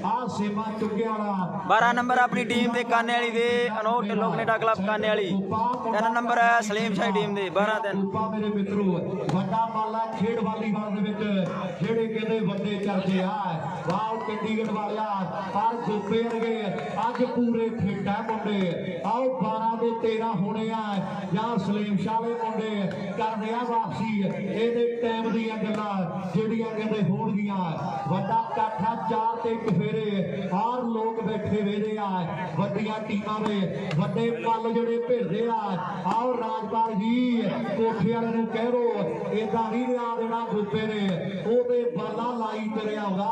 आ सेवा चुगे वाला 12 नंबर अपनी टीम दे काने वाली दे अनोट ढिल्लों कनेडा क्लब काने वाली 3 नंबर है सलीम शाही टीम दे 12-3 मेरे मित्रों वड्डा माला खेड वालीबाल दे विच जेड़े कहंदे वड्डे चर्चे आ वाह चंडीगढ़ वालिया पर गोपे वर्गे अज पूरे फिट है मुंडे आओ 12 तो 13 होने आ या सलीम शाह दे मुंडे करदे आ वापसी ਇਹਦੇ ਟਾਈਮ ਦੀਆਂ ਗੱਲਾਂ ਜਿਹੜੀਆਂ ਕਹਿੰਦੇ ਹੋਣਗੀਆਂ ਵੱਡਾ ਇਕੱਠਾ 4 ਤੇ 1 ਫੇਰੇ ਹਰ ਲੋਕ ਬੈਠੇ ਵੇਦੇ ਆ ਵੱਡੀਆਂ ਟੀਮਾਂ ਦੇ ਵੱਡੇ ਪੱਲ ਜਿਹੜੇ ਭਿੜਦੇ ਆ ਆਓ ਰਾਜਪਾਲ ਜੀ ਕੋਠੇ ਵਾਲੇ ਨੂੰ ਕਹਿ ਰੋ ਇਦਾਂ ਨਹੀਂ ਲਿਆ ਦੇਣਾ ਗੋਪੇ ਨੇ ਉਹਦੇ ਬਾਲਾ ਲਾਈ ਤੇਰੇ ਆਉਂਦਾ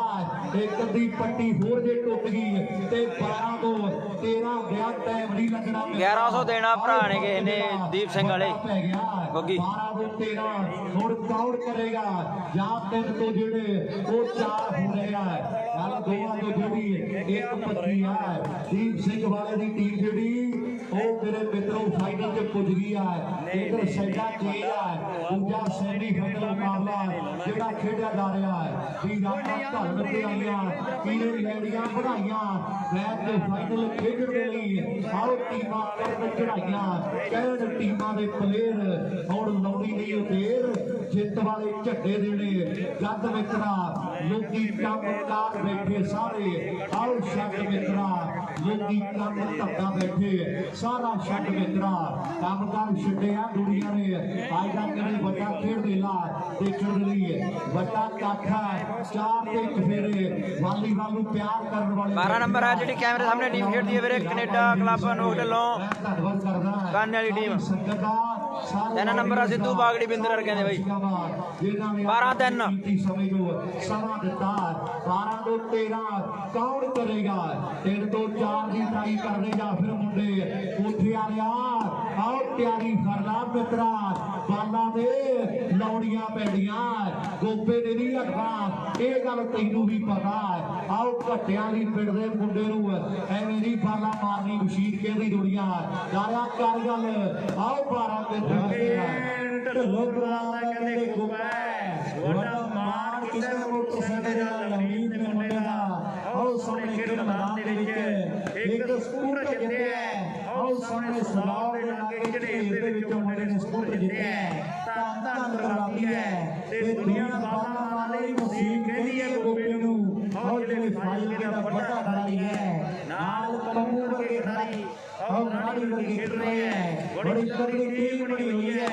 ਇੱਕ ਅੱਧੀ ਪੱਟੀ ਹੋਰ ਜੇ ਟੁੱਟ ਗਈ ਤੇ 12 ਤੋਂ 13 ਗਿਆ ਟਾਈਮ ਨਹੀਂ ਲੱਗਣਾ 1100 ਦੇਣਾ ਭਰਾ ਨੇ ਕਿਸੇ ਨੇ ਦੀਪ ਸਿੰਘ ਵਾਲੇ ਪੈ ਗਿਆ 12 ਤੋਂ 13 ਹੁਣ ਕੌਣ ਕਰੇਗਾ ਜਾਂ 3 ਤੋਂ ਜਿਹੜੇ ਉਹ 4 ਹੋ ਰਹੇ ਆ ਗੱਲ ਦੋਵਾਂ ਤੋਂ ਜਿਹੜੀ ਇੱਕ ਪੱਕੀ ਆ ਦੀਪ ਸਿੰਘ ਵਾਲੇ ਦੀ ਟੀਮ ਜਿਹੜੀ ਉਹ ਮੇਰੇ ਮਿੱਤਰੋਂ ਫਾਈਨਲ 'ਚ ਪੁੱਜ ਗਈ ਆ ਇਧਰ ਸੈਡਾ ਚੇਜ ਆ ਦੂਜਾ ਸੈਮੀ ਫਾਈਨਲ ਮੁਕਾਬਲਾ ਜਿਹੜਾ ਖੇਡਿਆ ਜਾ ਰਿਹਾ ਹੈ ਵੀ ਆਪਾਂ ਧੰਨ ਤੇ ਆਈਆਂ ਕੀਰੇ ਲੈਣੀਆਂ ਵਧਾਈਆਂ ਮੈਚ ਦੇ ਫਾਈਨਲ ਖੇਡਣ ਦੇ ਲਈ ਆਓ ਟੀਮਾਂ ਕਰਨ ਚੜਾਈਆਂ ਕਹਿਣ ਟੀਮਾਂ ਦੇ ਪਲੇਅਰ ਹੁਣ ਲਾਉਣੀ ਨਹੀਂ ਉਤੇਰ ਜਿੱਤ ਵਾਲੇ ਝੰਡੇ ਦੇਣੇ ਜੱਦ ਮਿੱਤਰਾ ਲੋਕੀ ਕੰਮਕਾਰ ਬੈਠੇ ਸਾਰੇ ਆਓ ਛੱਡ ਮਿੱਤਰਾ ਲੋਕੀ ਕੰਮ ਧੱਕਾ ਬੈਠੇ ਸਾਰਾ ਛੱਡ ਮਿੱਤਰਾ ਕੰਮਕਾਰ ਛੱਡਿਆ ਦੁਨੀਆ ਨੇ ਅੱਜ ਦਾ ਕਿਹੜੇ ਵੱਡਾ ਖੇਡ ਮੇਲਾ ਦੇਖਣ ਦੇ ਲਈ ਵੱਡਾ ਕਾਠਾ 4 ਤੇ 1 ਫੇਰੇ ਵਾਲੀਬਾਲ ਨੂੰ ਪਿਆਰ ਕਰਨ ਵਾਲੇ 12 ਨੰਬਰ ਹੈ ਜਿਹੜੀ ਕੈਮਰੇ ਸਾਹਮਣੇ ਟੀਮ ਖੇਡਦੀ ਹੈ ਵੀਰੇ ਕੈਨੇਡਾ ਕਲੱਬ ਨੂੰ ਢਿੱਲੋਂ ਧੰਨਵਾਦ ਕਰਦਾ ਕਾਨੇ ਵਾਲੀ ਟੀਮ ਸੰਗਤ ਦਾ 3 ਨੰਬਰ ਆ ਸਿੱਧੂ ਬਾਗੜੀ ਬਿੰਦਰ ਕਹਿੰਦੇ ਬਾਈ 12-3 ਸਮੇਂ ਜੋ ਸਮਾਂ ਦਿੱਤਾ 12 ਤੋਂ 13 ਕੌਣ ਕਰੇਗਾ 3 ਤੋਂ 4 ਦੀ ਟਰਾਈ ਕਰਦੇ ਜਾਂ ਫਿਰ ਮੁੰਡੇ ਕੋਠੇ ਵਾਲਿਆ ਆਓ ਤਿਆਰੀ ਕਰਨਾ ਮਿੱਤਰਾ ਬਾਲਾਂ ਦੇ ਲਾਉਣੀਆਂ ਪੈਣੀਆਂ ਗੋਪੇ ਦੇ ਨਹੀਂ ਹਟਣਾ ਇਹ ਗੱਲ ਤੈਨੂੰ ਵੀ ਪਤਾ ਆਓ ਘੱਟਿਆਂ ਦੀ ਪਿੰਡ ਦੇ ਮੁੰਡੇ ਨੂੰ ਐਵੇਂ ਨਹੀਂ ਬਾਲਾਂ ਮਾਰਨੀ ਮਸ਼ੀਨ ਕਹਿੰਦੀ ਦੁਨੀਆ ਯਾਰਿਆ ਕਰ ਗੱਲ ਆਓ 12 ਤੇ ਢਿੱਲੋਂ ਬਰਾਲ ਦਾ ਕਹਿੰਦੇ ਗੋਪਾ ਵੱਡਾ ਮਾਰ ਕਿਸੇ ਮੋਟਰਸਾਈਕਲ ਨਾਲ ਲਾਉਣੀ ਤੇ ਮੁੰਡੇ ਦਾ ਆਓ ਸਾਹਮਣੇ ਖੇਡ ਮੈਦਾਨ ਦੇ ਵਿੱਚ ਇੱਕ ਸਕੂਟਰ ਜਿੱਤਿਆ ਆਓ ਸਾਹਮਣੇ ਸਲਾਹ ਦੇ ਲਾਗੇ ਜਿਹੜੇ ਦੇ ਵਿੱਚੋਂ ਮੁੰਡੇ ਨੇ ਸਕੂਟਰ ਜਿੱਤਿਆ ਤਾਂ ਧੰਨ ਕਰਾਤੀ ਹੈ ਤੇ ਦੁਨੀਆ ਬਾਲਾਂ ਵਾਲੀ ਮਸ਼ੀਨ ਕਹਿੰਦੀ ਹੈ ਗੋਪੇ ਨੂੰ ਆਓ ਜਿਹੜੇ ਫਾਈਲ ਦਾ ਵੱਡਾ ਖਿਡਾਰੀ ਹੈ ਨਾਲ ਪੰਮੂ ਵਰਗੇ ਖਿਡਾਰੀ ਆਓ ਖਿਡਾਰੀ ਵਰਗੇ ਖੇਡ ਰਹੇ ਹੈ ਬੜੀ ਤਗੜੀ ਟੀਮ ਬਣੀ ਹੋਈ ਹੈ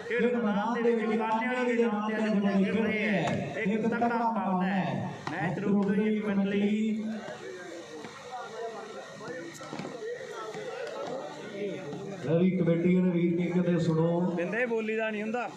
ਖੇਡ ਮੈਦਾਨ ਦੇ ਵਿੱਚ ਕਾਨੇ ਵਾਲੇ ਦੇ ਨਾਮ ਤੇ ਜਿਹੜੇ ਖੇਡ ਰਹੇ ਹੈ ਇੱਕ ਤਕੜਾ ਮੁਕਾਬਲਾ ਹੈ ਮੈਚ ਰੂਪ ਦੀ ਮੰਡਲੀ ਰਵੀ ਕਮੇਟੀ ਨੇ ਵੀਰ ਕੀ ਕਹਿੰਦੇ ਸੁਣੋ ਬਿੰਦੇ ਬੋਲੀ ਦਾ ਨਹੀਂ ਹੁੰਦਾ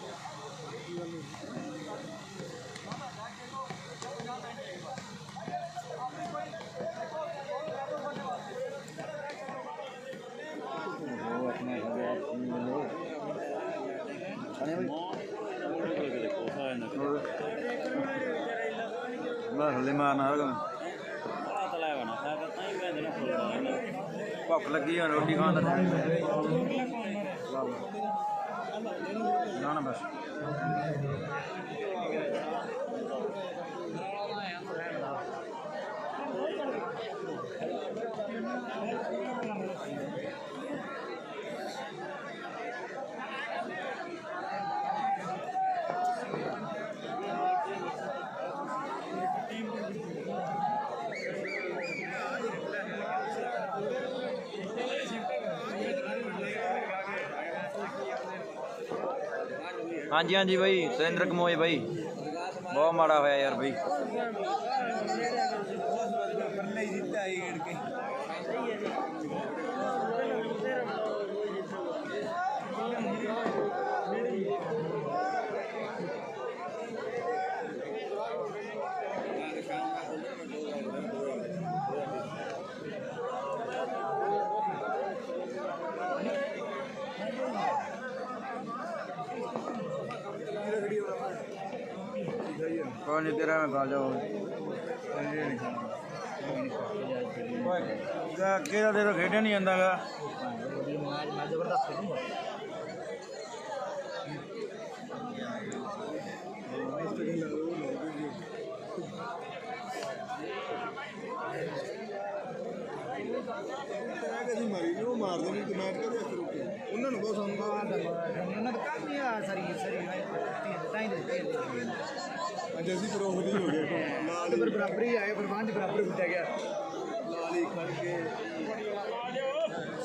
ਹਲੇ ਮਾਰਨਾ ਭੁੱਖ ਲੱਗੀ ਆ ਰੋਟੀ ਖਾਣ ਦਾ ਨਾ ਬਸ हाँ जी हाँ जी भाई सुरेंद्र कमोए भाई बहुत माड़ा होया यार भाई कौन नहीं तेरा में खा जाओ केड़ा तेरा खेडे नहीं आंदा गा ਮਾਰੀ ਉਹ ਮਾਰਦੇ ਨਹੀਂ ਕਮੈਂਟ ਕਰਦੇ ਇਸ ਰੁਕੇ ਉਹਨਾਂ ਨੂੰ ਬਹੁਤ ਸਾਨੂੰ ਉਹਨਾਂ ਦਾ ਕੰਮ ਹੀ ਆ ਸਰੀ ਤਾਂ ਹੀ ਦਿੱਤੇ ਅੱਜ ਅਸੀਂ ਪ੍ਰੋਫਿਟ ਹੋ ਗਏ ਨਾਲ ਫਿਰ ਬਰਾਬਰ ਹੀ ਆਏ ਫਿਰ ਬਾਂਝ ਬਰਾਬਰ ਕੁੱਟਿਆ ਗਿਆ ਨਾਲ ਹੀ ਖੜ ਕੇ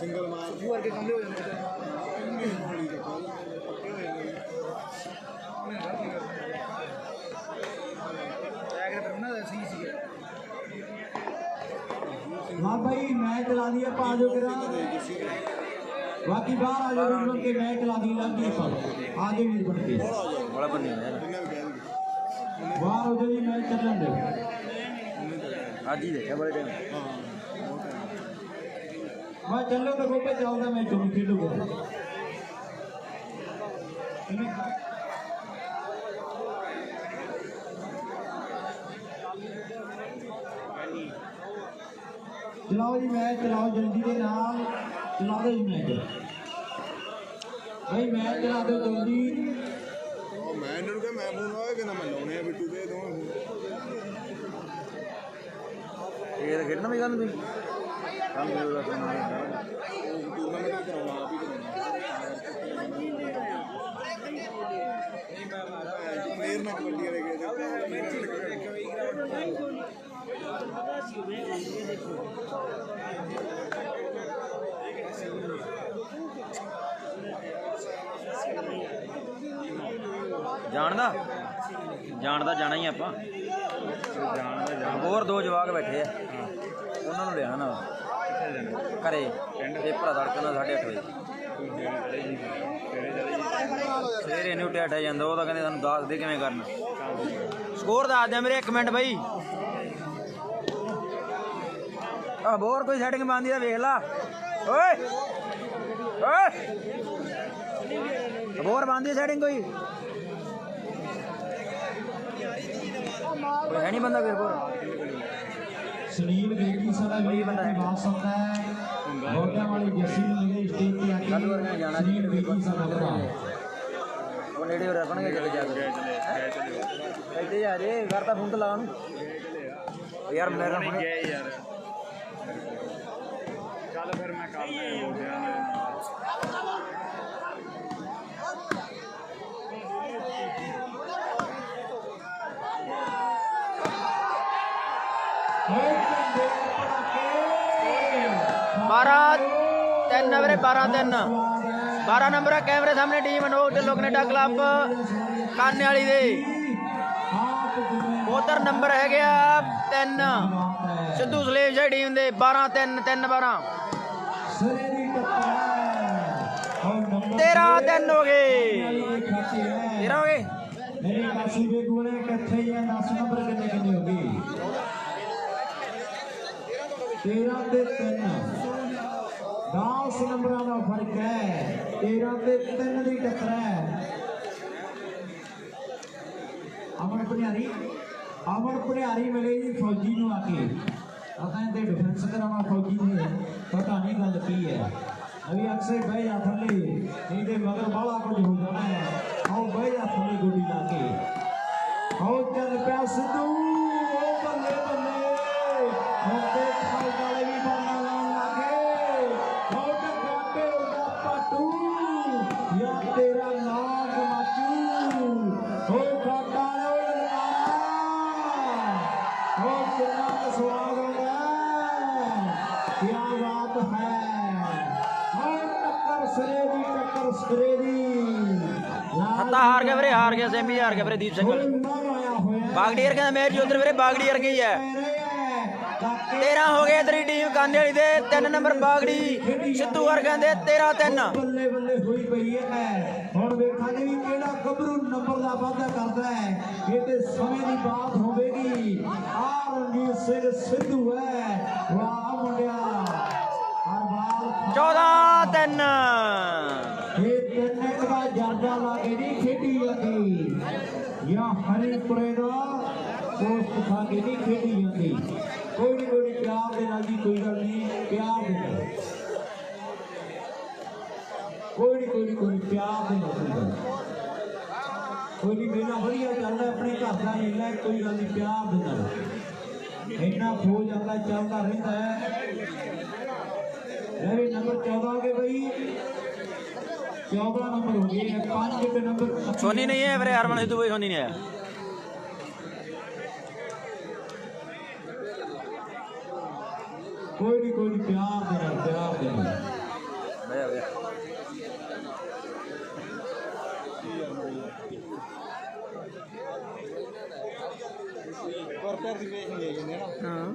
ਸਿੰਗਲ ਮਾਰ ਉਹ ਵਰਗੇ ਕੰਦੇ ਹੋ ਜਾਂਦੇ ਇੰਨੀ ਮਾਰੀ ਦੇ ਪੱਕੇ ਹੋਏ ਨੇ ਐਗਰ ਫਿਰ ਉਹਨਾਂ ਦਾ ਸਹੀ ਸੀਗਾ हाँ भाई मैं चला दिया पाँचों गिरा बाकी बाहर आ जाओ बन के मैं चला दी लगी पर आगे भी बन के बड़ा बन गया ਜਿੰਨਾ ਵੀ ਕਹਿ ਦਿੰਦੇ बाहर हो जाओ जी मैं चलन दे आज ही देखा बड़े टाइम मैं चलो तो गोपे चलदा मैं तुम खेलूंगा चलाओ जी मैच चलाओ जल्दी के नाल चला दो जी मैच भाई मैच चला दो जल्दी ਉਹ ਮੈਂ ਇਹਨਾਂ ਨੂੰ ਕਿਹਾ ਮੈਂ ਫੋਨ ਆਇਆ ਕਿ ਨਾ ਮੈਂ ਲਾਉਣੇ ਆ ਬਿੱਟੂ ਦੇ ਦੋਵੇਂ ये तो खेलना भी गल नहीं काम नहीं होगा ਟੂਰਨਾਮੈਂਟ ਵੀ ਕਰਾਉਣਾ ਆਪ ਹੀ ਕਰਾਉਣਾ ਪਲੇਅਰ ਨਾ ਕਬੱਡੀ ਵਾਲੇ ਗਏ ਜਾਣਦਾ ਜਾਣਾ ਹੀ ਆਪਾਂ ਹੋਰ ਦੋ ਜਵਾਕ ਬੈਠੇ ਆ ਉਹਨਾਂ ਨੂੰ ਲਿਆਣਾ ਨਾਲ ਘਰੇ ਪੇਪਰ ਧੜਕਣਾ 8:30 ਵਜੇ ਸਵੇਰੇ ਇਹਨੂੰ ਉੱਠਿਆ ਜਾਂਦਾ ਉਹ ਤਾਂ ਕਹਿੰਦੇ ਸਾਨੂੰ ਦੱਸ ਦੇ ਕਿਵੇਂ ਕਰਨਾ ਸਕੋਰ ਦੱਸ ਦੇ ਮੇਰੇ 1 ਮਿੰਟ ਬਈ ਆ ਹੋਰ ਕੋਈ ਸੈਟਿੰਗ ਬਣਦੀ ਤਾਂ ਵੇਖ ਲਾ ਓਏ ਓਏ ਹੋਰ ਬਣਦੀ ਸੈਟਿੰਗ ਕੋਈ है नहीं बंदा फिर सुनील बेगी सारा वही बंदा है बात सुनता है गोटियां वाली जर्सी में मिले स्टेज पे आके सुनील बेगी सारा बंदा वो नेड़े हो रखणगे चले जा ऐसे यार ये करता फोन तो लगा यार मेरा फोन गया यार चल फिर मैं काम हो गया नंबर 12 नंबर है कैमरे सामने टीम अनोट लोकनेटा क्लब काने वाली दे उधर नंबर है गया 3 सिद्धू सलेम जी टीम दे 12 3 3 12 13 3 हो गए 13 हो गए मेरी काशी बेगुने इकट्ठे ही 10 नंबर कितने कितने हो गई 13 ते 3 10 नंबरों का फर्क है 13 ते 3 की टक्कर है अमन भंडारी मिले जी फौजी नूं आके कहते डिफेंस कराना फौजी ने पता नहीं गल की है अभी अक्सर बह जा थले नहीं तो मगर बाला कुछ हो जाना है आओ बह जा थले गोली ला के आओ चल पिया सिद्धू बल्ले बल्ले होते खाल वाले भी बनना लाने लगे आओ टकाटे उड़ा पाटू या तेरा नाग माचू हो खाता हो कितना स्वाद होगा क्या बात है हार गया सेमी हार गया दीप सिंह बागड़ी कहना मैच उधर मेरे बागड़ी वर्गे ही है 13 हो गए इधर टीम काने वाली दे 3 नंबर बागड़ी सिद्धू वर्गे दे 13 3 बल्ले बल्ले हुई पई है हुण वेखांगे भी किहड़ा गबरू नंबर दा वादा करदा है ये ते समय दी बात होवेगी आ रणजीत सिंह सिद्धू है वाह मुंडिया हर बाल 14 3 ये तेने का जर्दा लागे नहीं खेडी जाती या हरिपुरे दा दोस्त खा के नहीं खेडी जाती कोई प्यार दे नाल जी कोई गल नहीं प्यार दे नाल कोई प्यार दे नाल कोई नहीं मेरा बढ़िया चलदा अपने घर दा मेला कोई गल नहीं प्यार दे नाल ਇੰਨਾ ਖੋ ਜਾਂਦਾ ਚੱਲਦਾ ਰਹਿੰਦਾ ਹੈ। ਇਹ ਵੀ ਨੰਬਰ 14 ਹੋ ਗਏ ਬਈ, 14 ਨੰਬਰ ਹੋ गए 5 के नंबर सोनी नहीं है फिर हरमन सिद्धू भाई, सोनी नहीं है। कोई नहीं प्यार देना भैया भैया पर पैर दी वेख ले जने ना। हाँ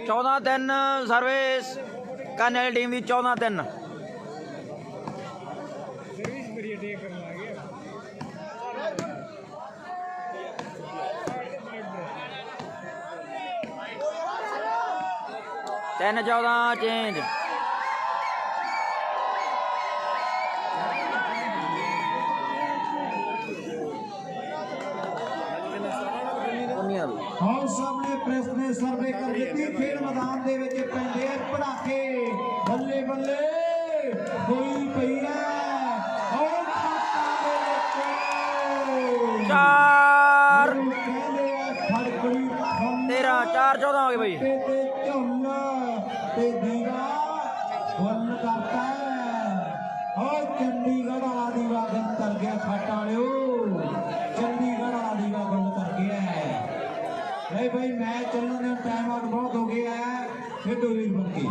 चौदह 3 सर्विस करने वाली टीम की 14-3। तीन 14 चेंज। और सामने प्रेस ने सर्वे कर दी। खेल मैदान दे विच पैंदे पड़ाके, बल्ले बल्ले होई पई है और खाता दे विच 4 कहंदे आ खड़कड़ी 13 4 14 हो गए भाई। ते झुल्ल ते दीवा फुल करता है और चंडीगढ़ वाला दीवा गल कर गया। खट वालिओ चंडीगढ़ वाला दीवा गल कर गया है। नहीं भाई मैच चलने में टाइम आउट बहुत हो गया है। खेडो वीर बन के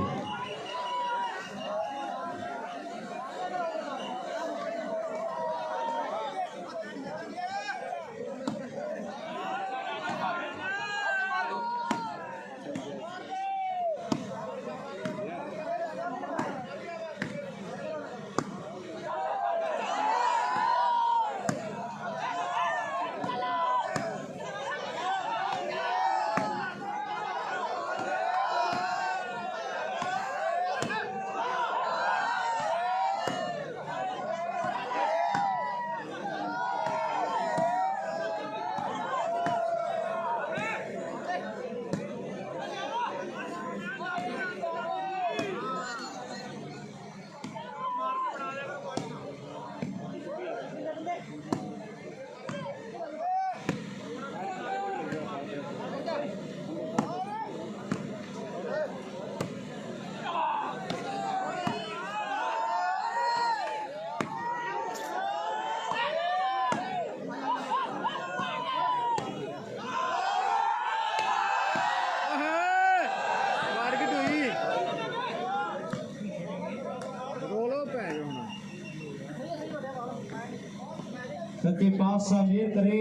सच्चे पातशाह मेहर करे।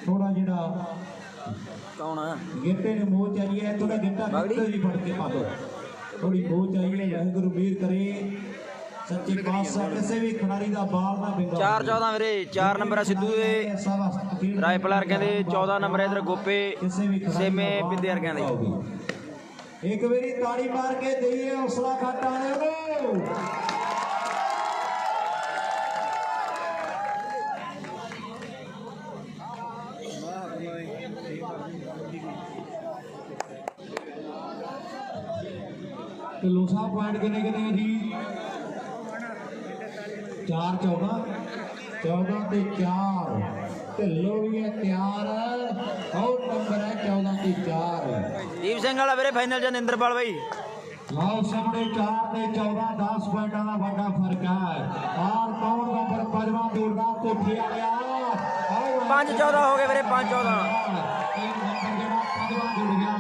थोड़ा जिहड़ा कौन है गेटे ने मोह चाहिए है, थोड़ा गेटा नहीं फड़ के पा दो। थोड़ी मोह चाहिए, वाहिगुरु मेहर करे। सच्चे पातशाह किसी भी खिलाड़ी का बाल ना बिगा। 4 14 मेरे 4 नंबर है सिद्धू दे राइफलर कहते 14 नंबर इधर गोपे सेमे विद्यार कहते। एक बारी ताड़ी मार के दईए हौसला खट वाले को। लोसा पॉइंट कितने कितने जी 4 14 14 ते 4 ढिल्लो भी है तैयार और नंबर है 14 ते 4। दीप सिंह वाला मेरे फाइनल च निंद्रपाल भाई लाओ सामने 4 ते 14 10 पॉइंटा का बड़ा फर्क है। और कौन नंबर 5वां दौड़दा कोठी आ गया 5 14 हो गए मेरे 5 14 नंबर जड़ा 5वां जुड़ गया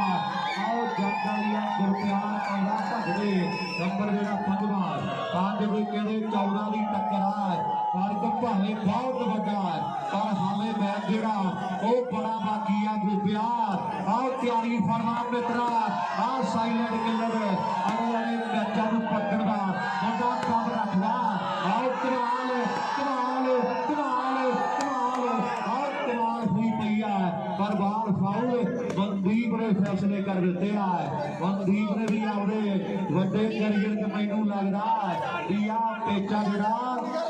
और जगदालिया गुरप्यार पहला भगड़े नंबर जड़ा 5वां 5 कोई कहते 14 की टक्कर है। फर्क भावे बहुत बड़ा है पर हाले मैच जड़ा वो बड़ा बाकी है। गुरप्यार और तैयारी फरमा मित्रा और साइलेंट किलर अगले मैचों में पकड़ का मुंडा कम रखना और कमाल कमाल कमाल कमाल और कमाल हुई पई है पर बाहर और फाउल मनदीप ने फैसले कर दिते है। मनदीप ने भी अपने वड्डे करियर च मैनू लगदा भी आ पेचा जिहड़ा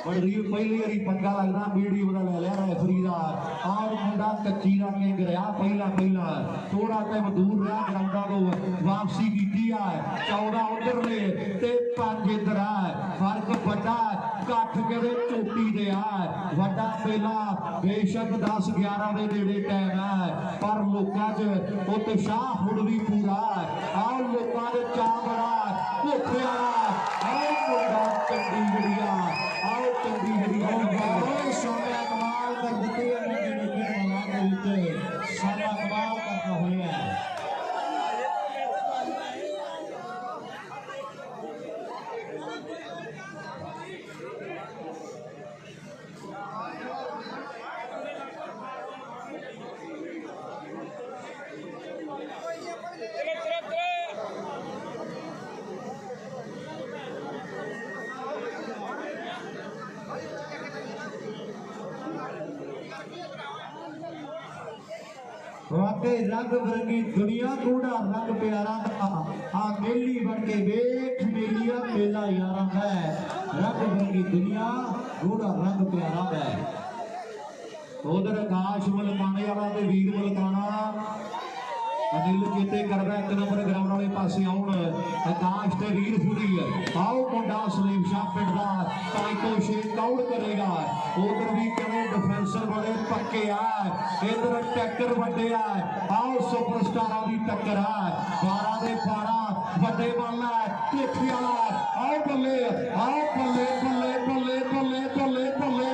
मनदीप पहली वारी पंगा लगदा वीडियो दा ले लिया रेफरी दा और मुंडा कच्ची दा किंग रहा पहला थोड़ा टाइम दूर रहा ग्राउंडा तो वापसी की है 14 उधर ने ते 5 इधर है फर्क बड़ा कठ के चोटी दे है वड्डा मेला बेशक 10-11 के नेड़े टाइम है पर लोगों च उत्साह हुण भी पूरा है और लोगों के चाह बड़ा भुख वाला मुंडा चंगी जड़िया आओ चंगी जड़िया सोनिया कमाल कर दी है सारा कमाल करता हुआ है। वाकई रंग बिरंगी दुनिया कूड़ा रंग प्यारा आ मेली बन के वेख मेलिया मेला यारा है रंग बिरंगी दुनिया कूड़ा रंग प्यारा है। उधर आकाश मलकाने वाला ते वीर मलकाना अनिल चेते करदा 1 नंबर ग्राउंड वाले पासे आउण आकाश ते वीर फुरी आओ मुंडा सलीम शाह पिंड दा ताइको छे कौड़ करेगा उधर भी कने डिफेंसर बड़े पक्के आ इधर टक्कर वड्डे आ आओ सुपरस्टारां दी टक्कर आ 12 दे 12 वड्डे बल है कोठी वाला आओ बल्ले बल्ले बल्ले बल्ले बल्ले बल्ले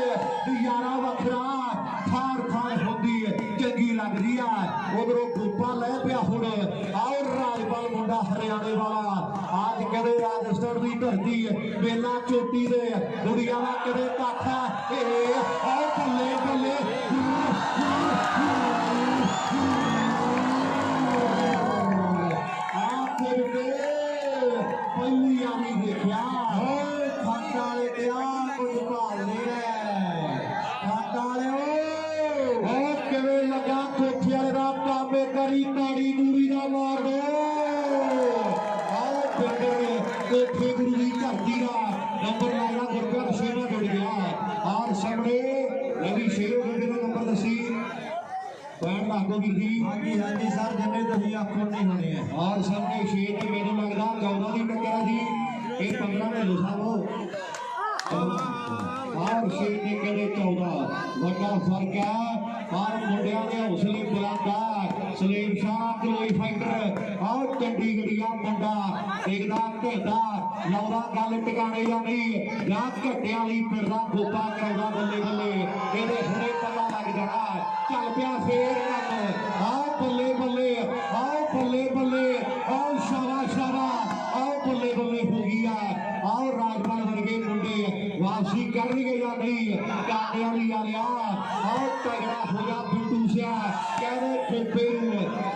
यारा वखरा थार होंदी चंगी लगदी है उधरों ग्रुपा ले पिया हुण आओ राजपाल मुंडा हरियाणे वाला आज कदे राजस्थान की धरती मेला चोटी दे दुनिया का कदे काठा आओ बल्ले बल्ले पहली आनी देखा खंड वाले कुछ भालने खंड वाले किवें लगा कोठी वाले का कामे करी ताड़ी दूरी का मार दो आओ पिंड कोठी गुरु की धरती का नंबर लाया गुरगत सेवा जुड़ गया और सामने रवि शेर का नंबर दसी पैंट लागो गिरदी हाँ जी सर जिन्ने तुम आखो नहीं होने हैं और सामने शेर की मेनू लगता 14 की टक्कर थी ये 15 में लुसावो और शेर ने कहते 14 बड़ा फर्क है और मुंडिया के हौसले बुलंद सलीम शाह कलोई फाइटर और चंडीगढ़िया मुंडा देखदा ढेडा लाउदा गल टिकाने या नहीं या घट्टिया वाली फिरदा गोपा कराउदा बल्ले बल्ले ਇਹਦੇ ਹੁਣੇ पल्ला लग जाना चल पिया फेर कम आओ बल्ले बल्ले आओ बल्ले बल्ले आओ शाबा आओ बल्ले बल्ले हो गया आओ राजपाल वर्गे मुंडे वापसी करनगे या नहीं कांडे वाली वालिया आओ तगड़ा हो जा बिट्टू सिया कहदे खोपे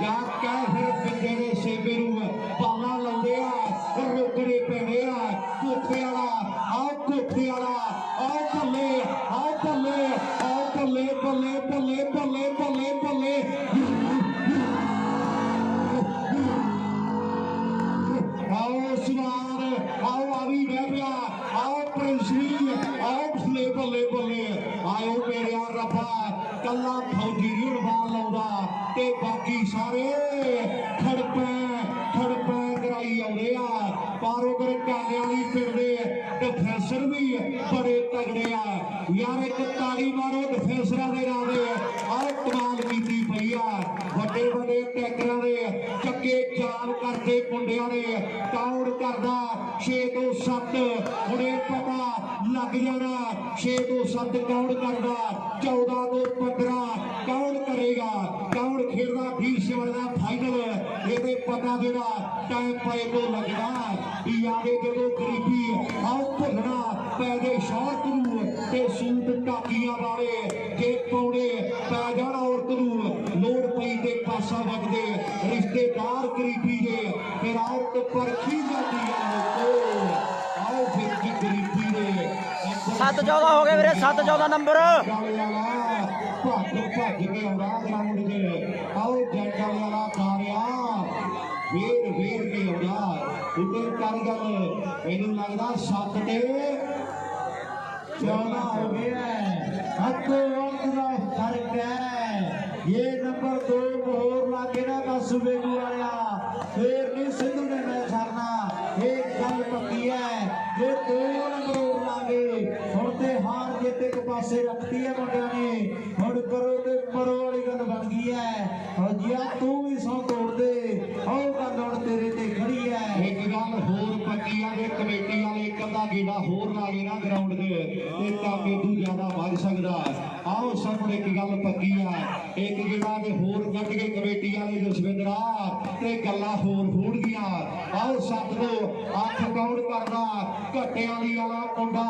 या कह फिर पिंडे दे सेबे बाला लाउंदे आ रोकड़े पैने आ कोठे वाला आओ कोठे वाला आओ बल्ले आओ बल्ले आओ बल्ले बल्ले बल्ले बल्ले बल्ले बल्ले आओ सुनार आओ आवी बहबिया आओ प्रिंसली आओ बल्ले बल्ले बल्ले आओ मेरे रब्बा कल्ला फौजी नहीं उड़वान लाउंदा ते बाकी सारे खड़पै कराई आउंदे आ पर उधर काले वाली पिंड दे डिफेंसर भी बड़े तगड़े आ यार एक ताड़ी मारो डिफेंसरां दे नाल दे आओ कमाल कीती पई आ ਵੱਡੇ ਵੱਡੇ ਟੈਕਰਾਂ ਦੇ ਚੱਕੇ ਚਾਲ ਕਰਦੇ ਮੁੰਡਿਆਂ ਨੇ ਕਾਊਂਟ ਕਰਦਾ 6 ਤੋਂ 7 ਹੁਣੇ ਪਤਾ ਲੱਗ ਜਾਣਾ 6 ਤੋਂ 7 ਕਾਊਂਟ ਕਰਦਾ 14 ਤੋਂ 15 ਕਾਊਂਟ ਕਰੇਗਾ ਕਾਊਂਟ ਖੇਡਦਾ 20 ਵਾਲੇ ਦਾ ਫਾਈਨਲ ਇਹਦੇ ਪਤਾ ਜਿਹੜਾ ਟਾਈਮ ਪਏ ਤੋਂ ਲੱਗਦਾ ਵੀ ਆਗੇ ਜਦੋਂ ਗਰੀਬੀ ਆਉ ਭੁੱਲਣਾ ਪੈ ਗਏ ਸ਼ੌਰਤ ਨੂੰ ਤੇ ਸੂਟ ਟਾਕੀਆਂ ਵਾਲੇ ਜੇ ਪਾਉਣੇ ਪੈ ਜਾਣ ਔਰਤ ਨੂੰ ਲੋੜ ਪਈ ਤੇ ਪਾਸਾ ਵਗਦੇ ਰਿਸ਼ਤੇਦਾਰ ਗਰੀਬੀ ਦੇ ਫਿਰ ਔਰਤ ਪਰਖੀ ਜਾਂਦੀ ਆ ਆਓ ਫਿਰ ਕੀ ਗਰੀਬੀ ਦੇ 7-14 ਹੋ ਗਏ ਵੀਰੇ 7-14 ਨੰਬਰ ਭੱਜ ਕੇ ਆਉਂਦਾ ਗਰਾਊਂਡ 'ਚ ਆਓ ਜੈਂਟ ਵਾਲਾ ਤਾਰਿਆ ਵੇਰ ਕੇ ਆਉਂਦਾ ਉੱਤੇ ਕਰ ਗੱਲ ਮੈਨੂੰ ਲੱਗਦਾ 7 ਤੇ 14 ਹੋ ਗਿਆ ਹੱਥੋਂ ਵਕਤ ਦਾ ਫਰਕ ਹੈ ਇਹ ਨੰਬਰ 2 ਹੋਰ ਲਾਗੇ ਨਾ 10 ਵੇਗੂ ਵਾਲਿਆ ਫੇਰ ਨਹੀਂ ਸਿੱਧੂ ਨੇ ਮੈਂ ਛੱਡਣਾ ਇਹ ਗੱਲ ਪੱਕੀ ਹੈ ਜੇ 2 ਨੰਬਰ ਹੋਰ ਲਾਗੇ ਹੁਣ ਤੇ ਹਾਰ ਜਿੱਤ ਇੱਕ ਪਾਸੇ ਰੱਖਤੀ ਹੈ ਮੁੰਡਿਆਂ ਨੇ ਹੁਣ ਕਰੋ ਤੇ ਮਰੋ ਵਾਲੀ ਗੱਲ ਬਣ ਗਈ ਹੈ ਜਿਆ ਤੂੰ ਵੀ ਸੌ ਤੋੜ ਦੇ ਉਹ ਗੱਲ ਹੁਣ ਤੇਰੇ ਤੇ ਖੜੀ ਹੈ ਇੱਕ ਗੱਲ ਹੋਰ ਪੱਕੀ ਆ ਜੇ ਕਮੇਟੀ ਵਾਲੇ ਇੱਕ ਅੱਧਾ ਗੇੜਾ ਹੋਰ ਲਾ ਗਏ ਨਾ ਗਰਾਊਂਡ 'ਚ ਤੇ ਕੰਮ ਇਦੋਂ ਜ਼ਿਆਦਾ ਵੱਧ ਸਕਦਾ ਆਓ ਸਾਹਮਣੇ ਇੱਕ ਗੱਲ ਪੱਕੀ ਆ ਇੱਕ ਗੇੜਾ ਦੇ ਹੋਰ ਕੱਢ ਕੇ ਕਮੇਟੀ ਵਾਲੇ ਜਸਵਿੰਦਰਾ ਤੇ ਗੱਲਾਂ ਹੋਰ ਫੂੜਦੀਆਂ ਆਓ ਸੱਤ ਨੂੰ 8 ਕੌਣ ਕਰਦਾ ਘੱਟਿਆਂ ਵਾਲੀ ਵਾਲਾ ਮੁੰਡਾ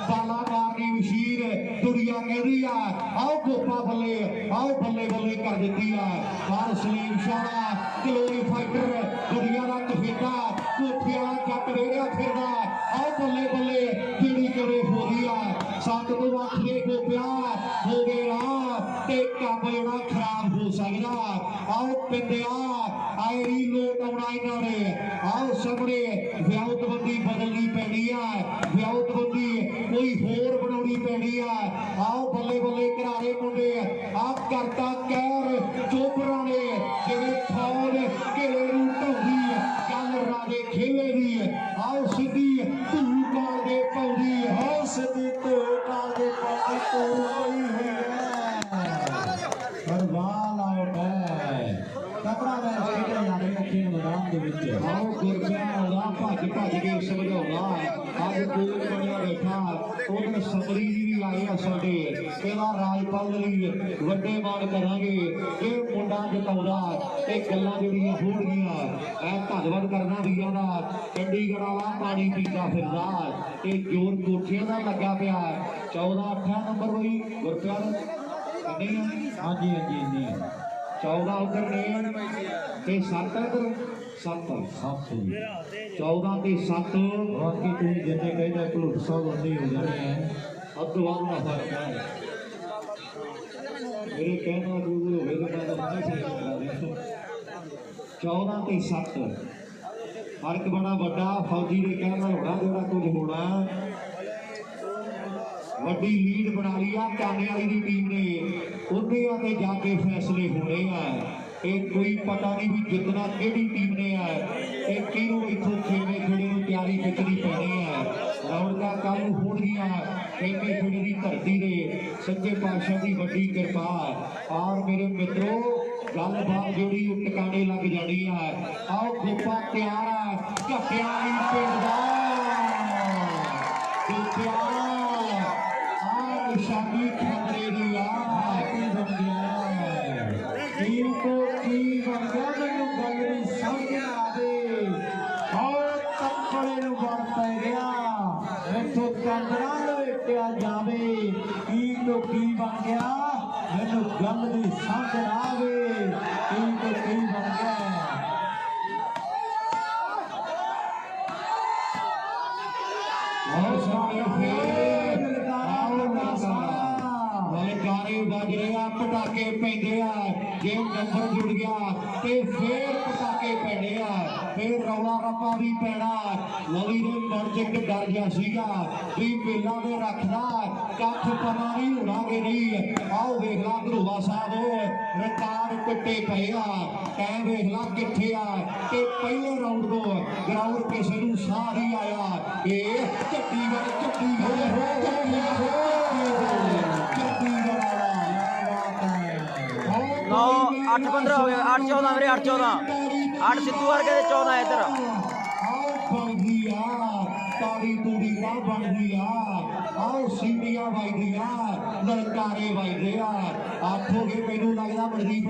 ਬਾਲਾ ਮਾਰਨੀ ਮਸ਼ੀਨ ਦੁਨੀਆ ਕਹਿੰਦੀ ਆ ਆਓ ਗੋਪਾ ਬੱਲੇ ਆਓ ਬੱਲੇ ਬੱਲੇ ਕਰ ਦਿੱਤੀ ਆ ਪਰ ਸਲੀਮ ਸ਼ਾਹ ਗਲੋਰੀ ਫਾਈਟਰ ਦੁਨੀਆ ਦਾ ਕਫੀਦਾ ਕੋਠੇ ਵਾਲਾ ਜੱਟ ਵੇੜਿਆ ਫਿਰਦਾ ਆਓ ਬੱਲੇ ਬੱਲੇ ਜਿਹੜੀ ਕਰੇ ਹੋਦੀ ਆ ਸੱਤ ਤੋਂ ਅੱਠ ਦੇ ਗੋਪਿਆ ਹੋ ਗਿਆ ਤੇ ਕੰਮ ਜਿਹੜਾ ਖਰਾਬ ਹੋ ਸਕਦਾ ਆਓ ਪਿੰਡਿਆ ਆਏ ਨਹੀਂ ਲੋਟ ਆਉਣਾ ਇਹਨਾਂ ਨੇ ਆਓ ਸਾਹਮਣੇ ਵਿਆਹਤਬੰਦੀ ਬਦਲਣੀ ਪੈਣੀ ਆ ਵਿਆਹਤਬੰਦੀ ਕੋਈ ਹੋਰ ਬਣਾਉਣੀ ਪੈਣੀ ਆ ਆਓ ਬੱਲੇ ਬੱਲੇ ਘਰਾਰੇ ਮੁੰਡੇ ਆਪ ਕਰਤਾ ਕਹਿਰ ਚੋਪਰਾਂ ਨੇ ਜਿਵੇਂ ਫੌਜ ਘੇਰੇ ਨੂੰ ਢਾਉਂਦੀ ਗੱਲ ਰਾਜੇ ਖੇਲੇ ਦੀ ਆਓ ਸਿੱਧੀ ਧੂ ਕਾਲ ਦੇ ਪਾਉਂਦੀ ਆਓ ਸਿੱਧੀ ਧੂ ਕਾਲ ਦੇ ਪਾਉਂਦੀ ਧੂ ਪਈ ਹੋਈ ਹੈ ਪਰਵਾਲ ਆਉਟ ਹੈ ਤਕੜਾ ਮੈਚ ਖੇਡਿਆ ਜਾ ਰਿਹਾ ਖੇਡ ਮੈਦਾਨ ਦੇ ਵਿੱਚ ਆਓ ਗੁਰਪਿਆ ਆਉਂਦਾ ਭੱਜ ਕੇ ਸਮਝਾਉਂਦਾ ਅੱਜ ਕੋਲ ਬਣਿਆ ਬੈਠਾ ਉਹਨਾਂ ਸਮਰੀ ਜੀ ਵੀ ਆਏ ਆ ਸਾਡੇ ਇਹਦਾ ਰਾਜਪਾਲ ਲਈ ਵੱਡੇ ਮਾਣ ਕਰਾਂਗੇ ਇਹ ਮੁੰਡਾ ਜਿਤਾਉਂਦਾ ਤੇ ਗੱਲਾਂ ਜਿਹੜੀਆਂ ਹੋਣਗੀਆਂ ਇਹ ਧੰਨਵਾਦ ਕਰਨਾ ਵੀਰਾਂ ਦਾ ਚੰਡੀਗੜ੍ਹ ਵਾਲਾ ਪਾਣੀ ਪੀਂਦਾ ਫਿਰਦਾ ਤੇ ਜੋਰ ਕੋਠਿਆਂ ਦਾ ਲੱਗਾ ਪਿਆ 14 8 ਨੰਬਰ ਹੋਈ ਗੁਰਪਿਆ ਨਹੀਂ ਹਾਂਜੀ ਨਹੀਂ 14 ਉਧਰ ਨੇ ਤੇ 7 ਇਧਰ 7 14 ਤੇ 7 ਬਾਕੀ ਤੁਸੀਂ ਜਿੰਨੇ ਕਹਿੰਦੇ ਭਲੂਟ ਸਾਹਿਬ ਹੁੰਦੇ ਹੋ ਜਾਣੇ ਆ ਅੱਧੋ ਵੱਧ ਦਾ ਫਰਕ ਹੈ ਮੇਰੇ ਕਹਿਣਾ ਦੂਰ ਹੋਵੇ ਤਾਂ ਮੈਂ ਤਾਂ ਨਹੀਂ ਸਹੀ ਕਰਾ ਦੇ 14 ਤੇ 7 ਫਰਕ ਬੜਾ ਵੱਡਾ ਫੌਜੀ ਦੇ ਕਹਿਣਾ ਹੋਣਾ ਜਿਹੜਾ ਕੁਝ ਹੋਣਾ ਵੱਡੀ ਲੀਡ ਬਣਾ ਲਈ ਆ ਕਾਨੇ ਵਾਲੀ ਦੀ ਟੀਮ ਨੇ ਉਹਦਿਆਂ ਤੇ ਜਾ ਕੇ ਫੈਸਲੇ ਹੋਣੇ ਆ ਇਹ ਕੋਈ ਪਤਾ ਨਹੀਂ ਵੀ ਜਿੱਤਣਾ ਕਿਹੜੀ ਟੀਮ ਨੇ ਆ ਇਹ ਕਿਹਨੂੰ ਇੱਥੋਂ ਖੇਮੇ ਖੇੜੇ ਨੂੰ ਤਿਆਰੀ ਖਿੱਚਣੀ ਪੈਣੀ ਆ ਰੌਣਕਾਂ ਕੱਲ ਨੂੰ ਹੋਣਗੀਆਂ ਖੇਮੇ ਖੇੜੇ ਦੀ ਧਰਤੀ ਦੇ ਸੱਚੇ ਪਾਤਸ਼ਾਹ ਦੀ ਵੱਡੀ ਕਿਰਪਾ ਔਰ ਮੇਰੇ ਮਿੱਤਰੋ ਗੱਲਬਾਤ ਜਿਹੜੀ ਉਹ ਟਿਕਾਣੇ ਲੱਗ ਜਾਣੀ ਆ ਆਓ ਗੋਪਾ ਤਿਆਰ ਆ ਘੱਟਿਆਂ ਵਾਲੀ ਪਿੰਡ ਦਾ निशानी खतरे दी की बन गया टीम को की बन गया मैनू गल नहीं समझ आवे और तकड़े नूं बन पै गया इथों कंदरा लपेटिया जावे की तो की बन गया मैनू गल नहीं समझ आवे टीम को की बन गया और सामने फिर गारे बज रहे पटाके पैंदे जे नंबर जुड़ गया ते फिर पटाके पैने फिर रौला रप्पा भी पैना लवी ने मन च एक डर गया सीगा भी मेला दे रखदा कख पता नहीं होना कि नहीं आओ वेख ला धरूवा साहब रिकॉर्ड कट्टे पे टाइम वेख ला किथे ते पहले राउंड को ग्राउंड किसी नूं साह नहीं आया ये चंडीगढ़ नौ 8-15 हो गया 8-14 मेरे 8-14 8 सिद्धू वर्गे 14 इधर बन गया तारी तूड़ी का बन गया आओ सीटियां बजदिया ललकारे बजदे 8 हो गए मैनू लगदा मनदीप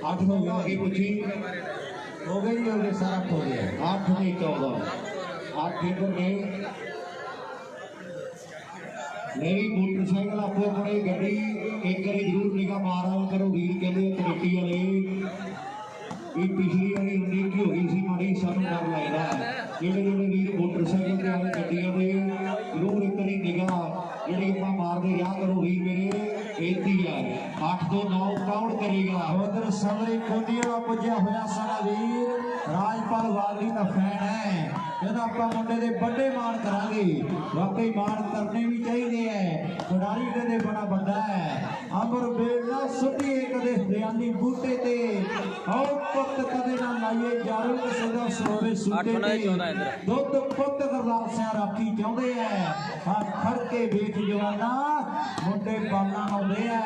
8 हो गया आगे पूछी हो गई सारा हो गया 8 ने 14 8 इधर ने मेरी मोटरसाइकिल आपको बड़े गड्डी एक बार जरूर निगाह मारा करो वीर कहते कमेटी वाले भी पिछली वाली उन्नीस हो गई सी माड़ी सानू डर लगता जेडे जेडे वीर मोटरसाइकिल से आए गड्डियां में जरूर एक बार निगाह ਜਿਹੜੀ ਆਪਾਂ ਮਾਰਦੇ ਰਿਹਾ ਕਰੋ ਵੀਰ ਮੇਰੇ, ਬੇਨਤੀ ਹੈ 8 ਤੋਂ 9 ਕੌਣ ਕਰੇਗਾ। ਉਧਰ ਸਮਰੀ ਕੋਡੀ ਵਾਲਾ ਪੁੱਜਿਆ ਹੋਇਆ ਸਾਡਾ ਵੀਰ ਰਾਜਪਾਲ ਵਾਲੀ ਦਾ ਫੈਨ ਹੈ, ਜਦੋਂ ਆਪਾਂ ਮੁੰਡੇ ਦੇ ਵੱਡੇ ਮਾਣ ਕਰਾਂਗੇ, ਵਾਕਈ ਮਾਣ ਕਰਨੇ ਵੀ ਚਾਹੀਦੇ ਹੈ। ਖਿਡਾਰੀ ਕਦੇ ਬੜਾ ਵੱਡਾ ਹੈ, ਅਮਰ ਬੇਲਾ ਸੁੱਟੀਏ ਕਦੇ ਹਰਿਆਲੀ ਬੂਟੇ ਤੇ, ਆਓ ਪੁੱਤ ਕਦੇ ਨਾ ਲਾਈਏ ਜਾਰੂ ਕਿਸੇ ਦਾ ਸਰੋਵੇ ਸੁੱਟੇ ਤੇ, ਦੁੱਧ ਪੁੱਤ ਗਰਦਾਰ ਸਿਆ ਰਾਖੀ ਚਾਹੁੰਦੇ ਐ, ਆ ਖੜ ਕੇ ਵੇਖ ਜਵਾਨਾ ਮੁੰਡੇ ਬਾਲਾਂ ਆਉਂਦੇ ਐ,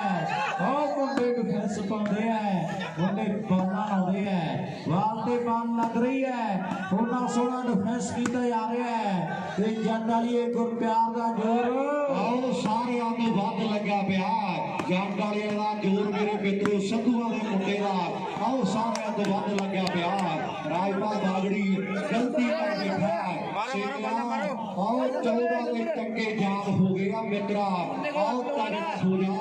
ਆਓ ਮੁੰਡੇ ਡਿਫੈਂਸ ਪਾਉਂਦੇ ਐ, ਮੁੰਡੇ ਬਾਲਾਂ ਆਉਂਦੇ ਐ, ਵਾਲ ਤੇ ਬਾਲ ਲੱਗ ਰਹੀ ਹੈ, ਉਹਨਾਂ ਸੋਹਣਾ ਡਿਫੈਂਸ ਕੀਤਾ ਜਾ ਰਿਹਾ ਹੈ ਤੇ ਜੱਟ ਵਾਲੀਏ ਗੁਰਪਿਆਰ ਦਾ ਜ਼ੋਰ ਆਓ ਸਾਰਿਆਂ ਤੋਂ ਵੱਧ ਲੱਗਾ ਪਿਆ, ਜੱਟ ਵਾਲਿਆਂ ਦਾ ਜ਼ੋਰ ਮੇਰੇ ਮਿੱਤਰੋ ਸੰਧੂਆਂ ਦੇ ਮੁੰਡੇ ਦਾ ਆਓ ਸਾਰਿਆਂ ਤੋਂ ਵੱਧ ਲੱਗਾ ਪਿਆ। ਰਾਜਪਾਲ ਬਾਗੜੀ ਗਲਤੀ ਕਰ ਬੈਠਾ, ਆਓ 14 ਦੇ ਟੱਕੇ ਯਾਦ ਹੋ ਗਿਆ ਮਿੱਤਰਾ, ਆਓ ਤਾਰੀਖ ਹੋ ਜਾ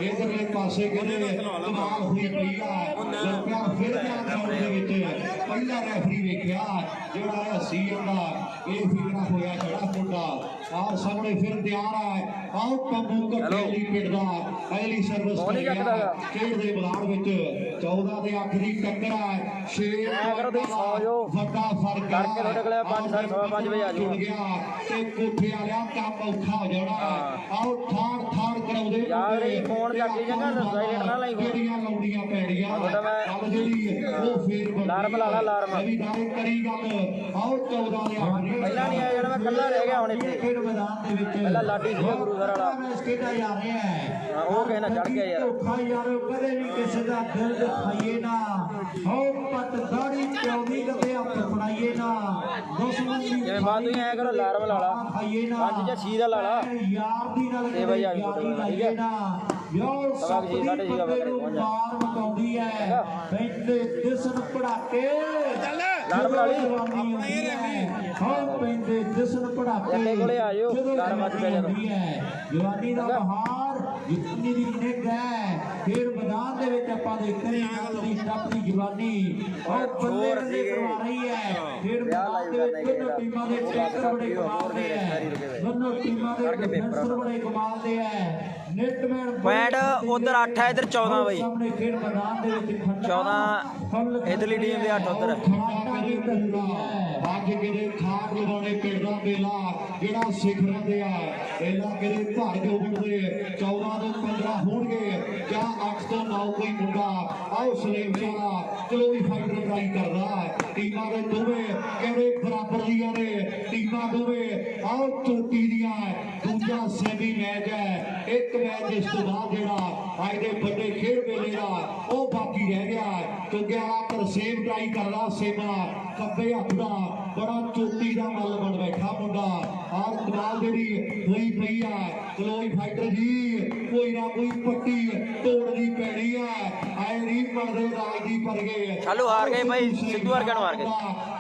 ਇਧਰਲੇ ਪਾਸੇ ਕਿਹੜੇ ਕਮਾਲ ਹੋਈ ਪਈ ਆ। ਗੁਰਪਿਆਰ ਫਿਰ ਜਾਣ ਦੇ ਵਿੱਚ ਪਹਿਲਾ ਰੈਫਰੀ ਵੇਖਿਆ ਜਿਹੜਾ ਹੱਸੀ ਜਾਂਦਾ, ਇਹ ਫਿਕਰਾ ਹੋਇਆ ਜਿਹੜਾ ਮੁੰਡਾ ਆਹ ਸਾਹਮਣੇ ਫਿਰ ਤਿਆਰ ਹੈ, ਆਓ ਪੰਬੂ ਘੱਟੇ ਲਈ ਪਿੰਡਦਾ ਪਹਿਲੀ ਸਰਵਿਸ ਖੇਡ ਦੇ ਮੈਦਾਨ ਵਿੱਚ 14 ਦੇ 8 ਦੀ ਟੱਕਰ ਹੈ, 6 ਵੱਡਾ ਫਰਕ ਹੈ, 5:30 ਵਜੇ ਆ ਜੁੜ ਗਿਆ ਤੇ ਕੋਠੇ ਵਾਲਿਆ ਕੰਮ ਔਖਾ ਹੋ ਜਾਣਾ। ਆਓ ਠਾੜ ਠਾੜ ਕਰਾਉਂਦੇ ਜਿਹੜੀਆਂ ਲਾਉਣੀਆਂ ਪੈਣੀਆਂ ਗੱਲ ਜਿਹੜੀ ਉਹ ਫੇਰ ਵੀ ਦਾਰੇ ਕਰੀ ਗੱਲ। ਆਓ 14 ਦੇ ਪਹਿਲਾਂ ਨਹੀਂ ਆਇਆ ਜਿਹੜਾ ਮੈਂ ਕੱਲਾ ਰਹਿ ਗਿਆ ਹੁਣ ਇੱਥੇ ਖੇਡ ਮੈਦਾਨ ਦੇ ਵਿੱਚ ਪਹਿਲਾਂ ਲਾਡੀ ਸੀ ਗੁਰੂਸਰ ਵਾਲਾ ਮੈਚ ਖੇਡਿਆ ਜਾ ਰਿਹਾ ਹੈ, ਉਹ ਕਿਸੇ ਨਾਲ ਚੜ ਗਿਆ ਯਾਰ ਧੋਖਾ ਯਾਰ ਕਦੇ ਵੀ ਕਿਸੇ ਦਾ ਦਿਲ ਦਿਖਾਈਏ ਨਾ, ਹੋ ਪੱਟ ਦਾੜੀ ਪਿਆਉਦੀ ਕਦੇ ਹੱਥ ਫੜਾਈਏ ਨਾ, ਦੁਸ਼ਮਣ ਦੀ ਜਿਵੇਂ ਬਾਅਦ ਤੁਸੀਂ ਐ ਕਰੋ ਅਲਾਰਮ ਲਾ ਲਾ ਖਾਈਏ ਨਾ, 5 ਜਾਂ 6 ਦਾ ਲਾ ਲਾ ਯਾਰ ਦੀ ਨਾਲ ਤੇ ਬਈ ਆ ਗਈ ਫੋਟੋ ਲਾਈਏ ਨਾ, ਯਾਰ ਸਭ ਦੀ ਸਾਢੇ ਛੇ ਦਾ ਬੰਦੇ ਨੂੰ ਮਾਰ ਮਕਾਉਂਦੀ ਹੈ, ਪੈਂਦੇ ਦਿਸਣ ਪੜਾਕੇ ਅਲਾਰਮ ਲਾ ਲਈ ਹੋ ਪੈਂਦੇ ਦਿਸਣ ਪੜਾਕੇ ਜੱਲੇ ਕੋਲੇ ਆ ਜਾਓ, ਅਲਾਰਮ ਵੱਜ ਪਿਆ ਜਦੋਂ ਜਵਾਨੀ ਦਾ ਬਹਾਰ ਜਿੰਨੀ ਦੀ ਨਿੱਘ ਹੈ, ਫਿਰ ਮੈਦਾਨ ਦੇ ਵਿੱਚ ਆਪਾਂ ਦੇਖਦੇ ਹਾਂ ਦੀ ਟੱਪਦੀ ਜਵਾਨੀ ਉਹ ਬੱਲੇ ਬੱਲੇ ਕਰਵਾ ਰਹੀ ਹੈ, ਫਿਰ ਮੈਦਾਨ ਦੇ ਵਿੱਚ ਦੋਨੋਂ ਟੀਮਾਂ ਦੇ ਟੈਕਰ ਬੜੇ ਕਮਾਲ ਦੇ ਹੈ, ਦੋਨੋਂ ਟੀਮਾਂ ਦੇ ਡਿਫੈਂਸਰ ਬੜੇ ਕਮਾਲ ਦੇ ਹੈ। ਨੈਟਮੈਨ ਪੁਆਇੰਟ ਉਧਰ 8 ਹੈ ਇਧਰ 14 ਬਈ, ਸਾਹਮਣੇ ਖੇਡ ਮੈਦਾਨ ਦੇ ਵਿੱਚ 14 ਇਧਰਲੀ ਟੀਮ ਦੇ 8 ਉਧਰ ਅੱਜ ਕਿਤੇ ਖਾਰ ਲਗਾਉਣੇ ਪਿੰਡਾਂ ਮੇਲਾ ਜਿਹੜਾ ਸਿਖਰਾਂ ਦੇ ਆ, ਪਹਿਲਾਂ ਕਿਤੇ ਭਰ ਜੋਗਣਦੇ 14 ਤੋਂ 15 ਹੋਣਗੇ ਜਾਂ 8 ਤੋਂ 9 ਕੋਈ ਮੁੰਡਾ ਆਓ ਸਲੇਮ ਵਾਲਾ ਚਲੋ ਵੀ ਫਾਈਟਰ ਟਰਾਈ ਕਰਦਾ, ਟੀਮਾਂ ਦੇ ਦੋਵੇਂ ਕਿਹੜੇ ਬਰਾਬਰ ਦੀਆਂ ਨੇ ਟੀਮਾਂ ਦੋਵੇਂ ਆਓ ਚੋਟੀ ਦੀਆਂ, ਦੂਜਾ ਸੈਮੀ ਮੈਚ ਹੈ, ਇੱਕ ਮੈਚ ਇਸ ਤੋਂ ਬਾਅਦ ਜਿਹੜਾ ਅੱਜ ਦੇ ਵੱਡੇ ਖੇਡ ਮੇਲੇ ਦਾ ਉਹ ਬਾਕੀ ਰਹਿ ਗਿਆ, ਕਿਉਂਕਿ ਆ ਤਰਸੇਮ ਟਰਾਈ ਕਰਦਾ ਸੇਮਾ ਖੱਬੇ ਹੱਥ ਦਾ ਬੜਾ ਚੋਟੀ ਦਾ ਮੱਲ ਬਣ ਬੈਠਾ ਮੁੰਡਾ, ਆਹ ਕਮਾਲ ਜਿਹੜੀ ਹੋਈ ਪਈ ਆ। ਚਲੋ ਫਾਈਟਰ ਜੀ ਕੋਈ ਨਾ ਕੋਈ ਪੱਟੀ ਤੋੜਨੀ ਪੈਣੀ ਆ, ਐ ਨਹੀਂ ਬਣਦੇ ਰਾਜ ਦੀ ਪਰ ਗਏ ਚਾਲੂ ਹਾਰ ਗਏ ਭਾਈ, ਸਿੱਧੂ ਵਰਗਾ ਨੂੰ ਹਾਰ ਗਏ।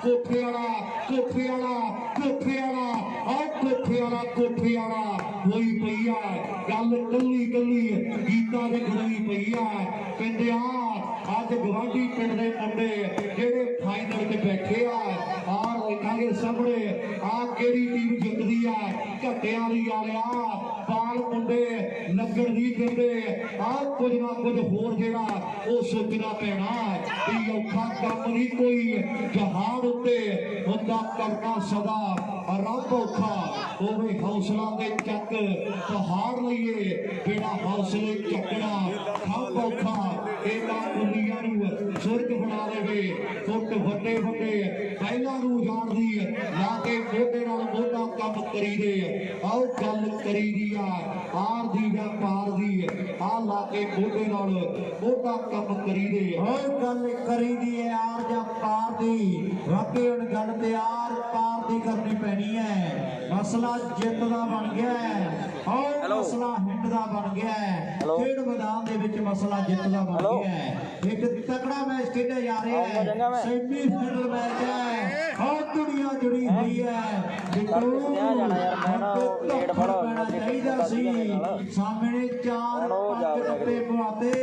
ਕੋਠੇ ਵਾਲਾ ਕੋਠੇ ਵਾਲਾ ਕੋਠੇ ਵਾਲਾ ਆਹ ਕੋਠੇ ਵਾਲਾ ਕੋਠੇ ਵਾਲਾ ਹੋਈ ਪਈ ਆ, ਗੱਲ ਕੱਲੀ ਕੱਲੀ ਗੀਤਾਂ ਦੇ ਗੁਣੀ ਪਈ ਆ। ਕਹਿੰਦੇ ਆ ਅੱਜ ਗਵਾਂਢੀ ਪਿੰਡ ਦੇ ਮੁੰਡੇ ਜਿਹੜੇ ਫਾਈਨਲ ਤੇ ਬੈਠੇ ਆ ਦੇਖਾਂਗੇ ਸਾਹਮਣੇ ਆ ਕਿਹੜੀ ਟੀਮ ਜਿੱਤਦੀ ਆ, ਘੱਟਿਆਂ ਵਾਲੀ ਵਾਲਿਆ ਬਾਲ ਮੁੰਡੇ ਲੱਗਣ ਨਹੀਂ ਦਿੰਦੇ, ਆ ਕੁਝ ਨਾ ਕੁਝ ਹੋਰ ਜਿਹੜਾ ਉਹ ਸੋਚਣਾ ਪੈਣਾ ਕਿ ਔਖਾ ਕੰਮ ਨਹੀਂ ਕੋਈ ਜਹਾਨ ਉੱਤੇ ਹੁੰਦਾ ਕਰਨਾ ਸਦਾ ਰੱਬ ਔਖਾ ਹੋਵੇ ਹੌਸਲਾ ਦੇ ਚੱਕ ਪਹਾੜ ਲਈਏ ਜਿਹੜਾ ਹੌਸਲੇ ਚੱਕਣਾ ਖੰਭ ਔਖਾ ਇਹਨਾਂ ਦੁਨੀਆ ਨੂੰ ਸੁਰਗ ਬਣਾ ਦੇਵੇ, ਫੁੱਟ ਵੱਡੇ ਵੱਡੇ ਪਹਿਲਾਂ ਨੂੰ ਜਾਣਦੀ ਲਾ ਕੇ ਮੋਢੇ ਨਾਲ ਮੋਢਾ ਕੰਮ ਕਰੀਦੇ, ਆਓ ਗੱਲ ਕਰੀਦੀ ਆ ਆਰ ਦੀ ਜਾਂ ਪਾਰ ਦੀ, ਆ ਲਾ ਕੇ ਮੋਢੇ ਨਾਲ ਮੋਢਾ ਕੰਮ ਕਰੀਦੇ, ਆਓ ਗੱਲ ਕਰੀਦੀ ਹੈ ਆਰ ਜਾਂ ਪਾਰ ਦੀ, ਵਾਕਈ ਹੁਣ ਗੱਲ ਤੇ ਆਰ ਪਾਰ ਦੀ ਕਰਨੀ ਪੈਣੀ ਹੈ, ਮਸਲਾ ਜਿੱਤ ਦਾ ਬਣ ਗਿਆ ਹੈ, ਆਓ ਮਸਲਾ ਹਿੱਟ ਦਾ ਬਣ ਗਿਆ ਹੈ, ਖੇਡ ਮੈਦਾਨ ਦੇ ਵਿੱਚ ਮਸਲਾ ਜਿੱਤ ਦਾ ਬਣ ਗਿਆ ਹੈ। ਇੱਕ तगड़ा मैच खेला जा रहा है सेमीफाइनल मैच है और दुनिया जुड़ी हुई है सामने 4 टप्पे पाते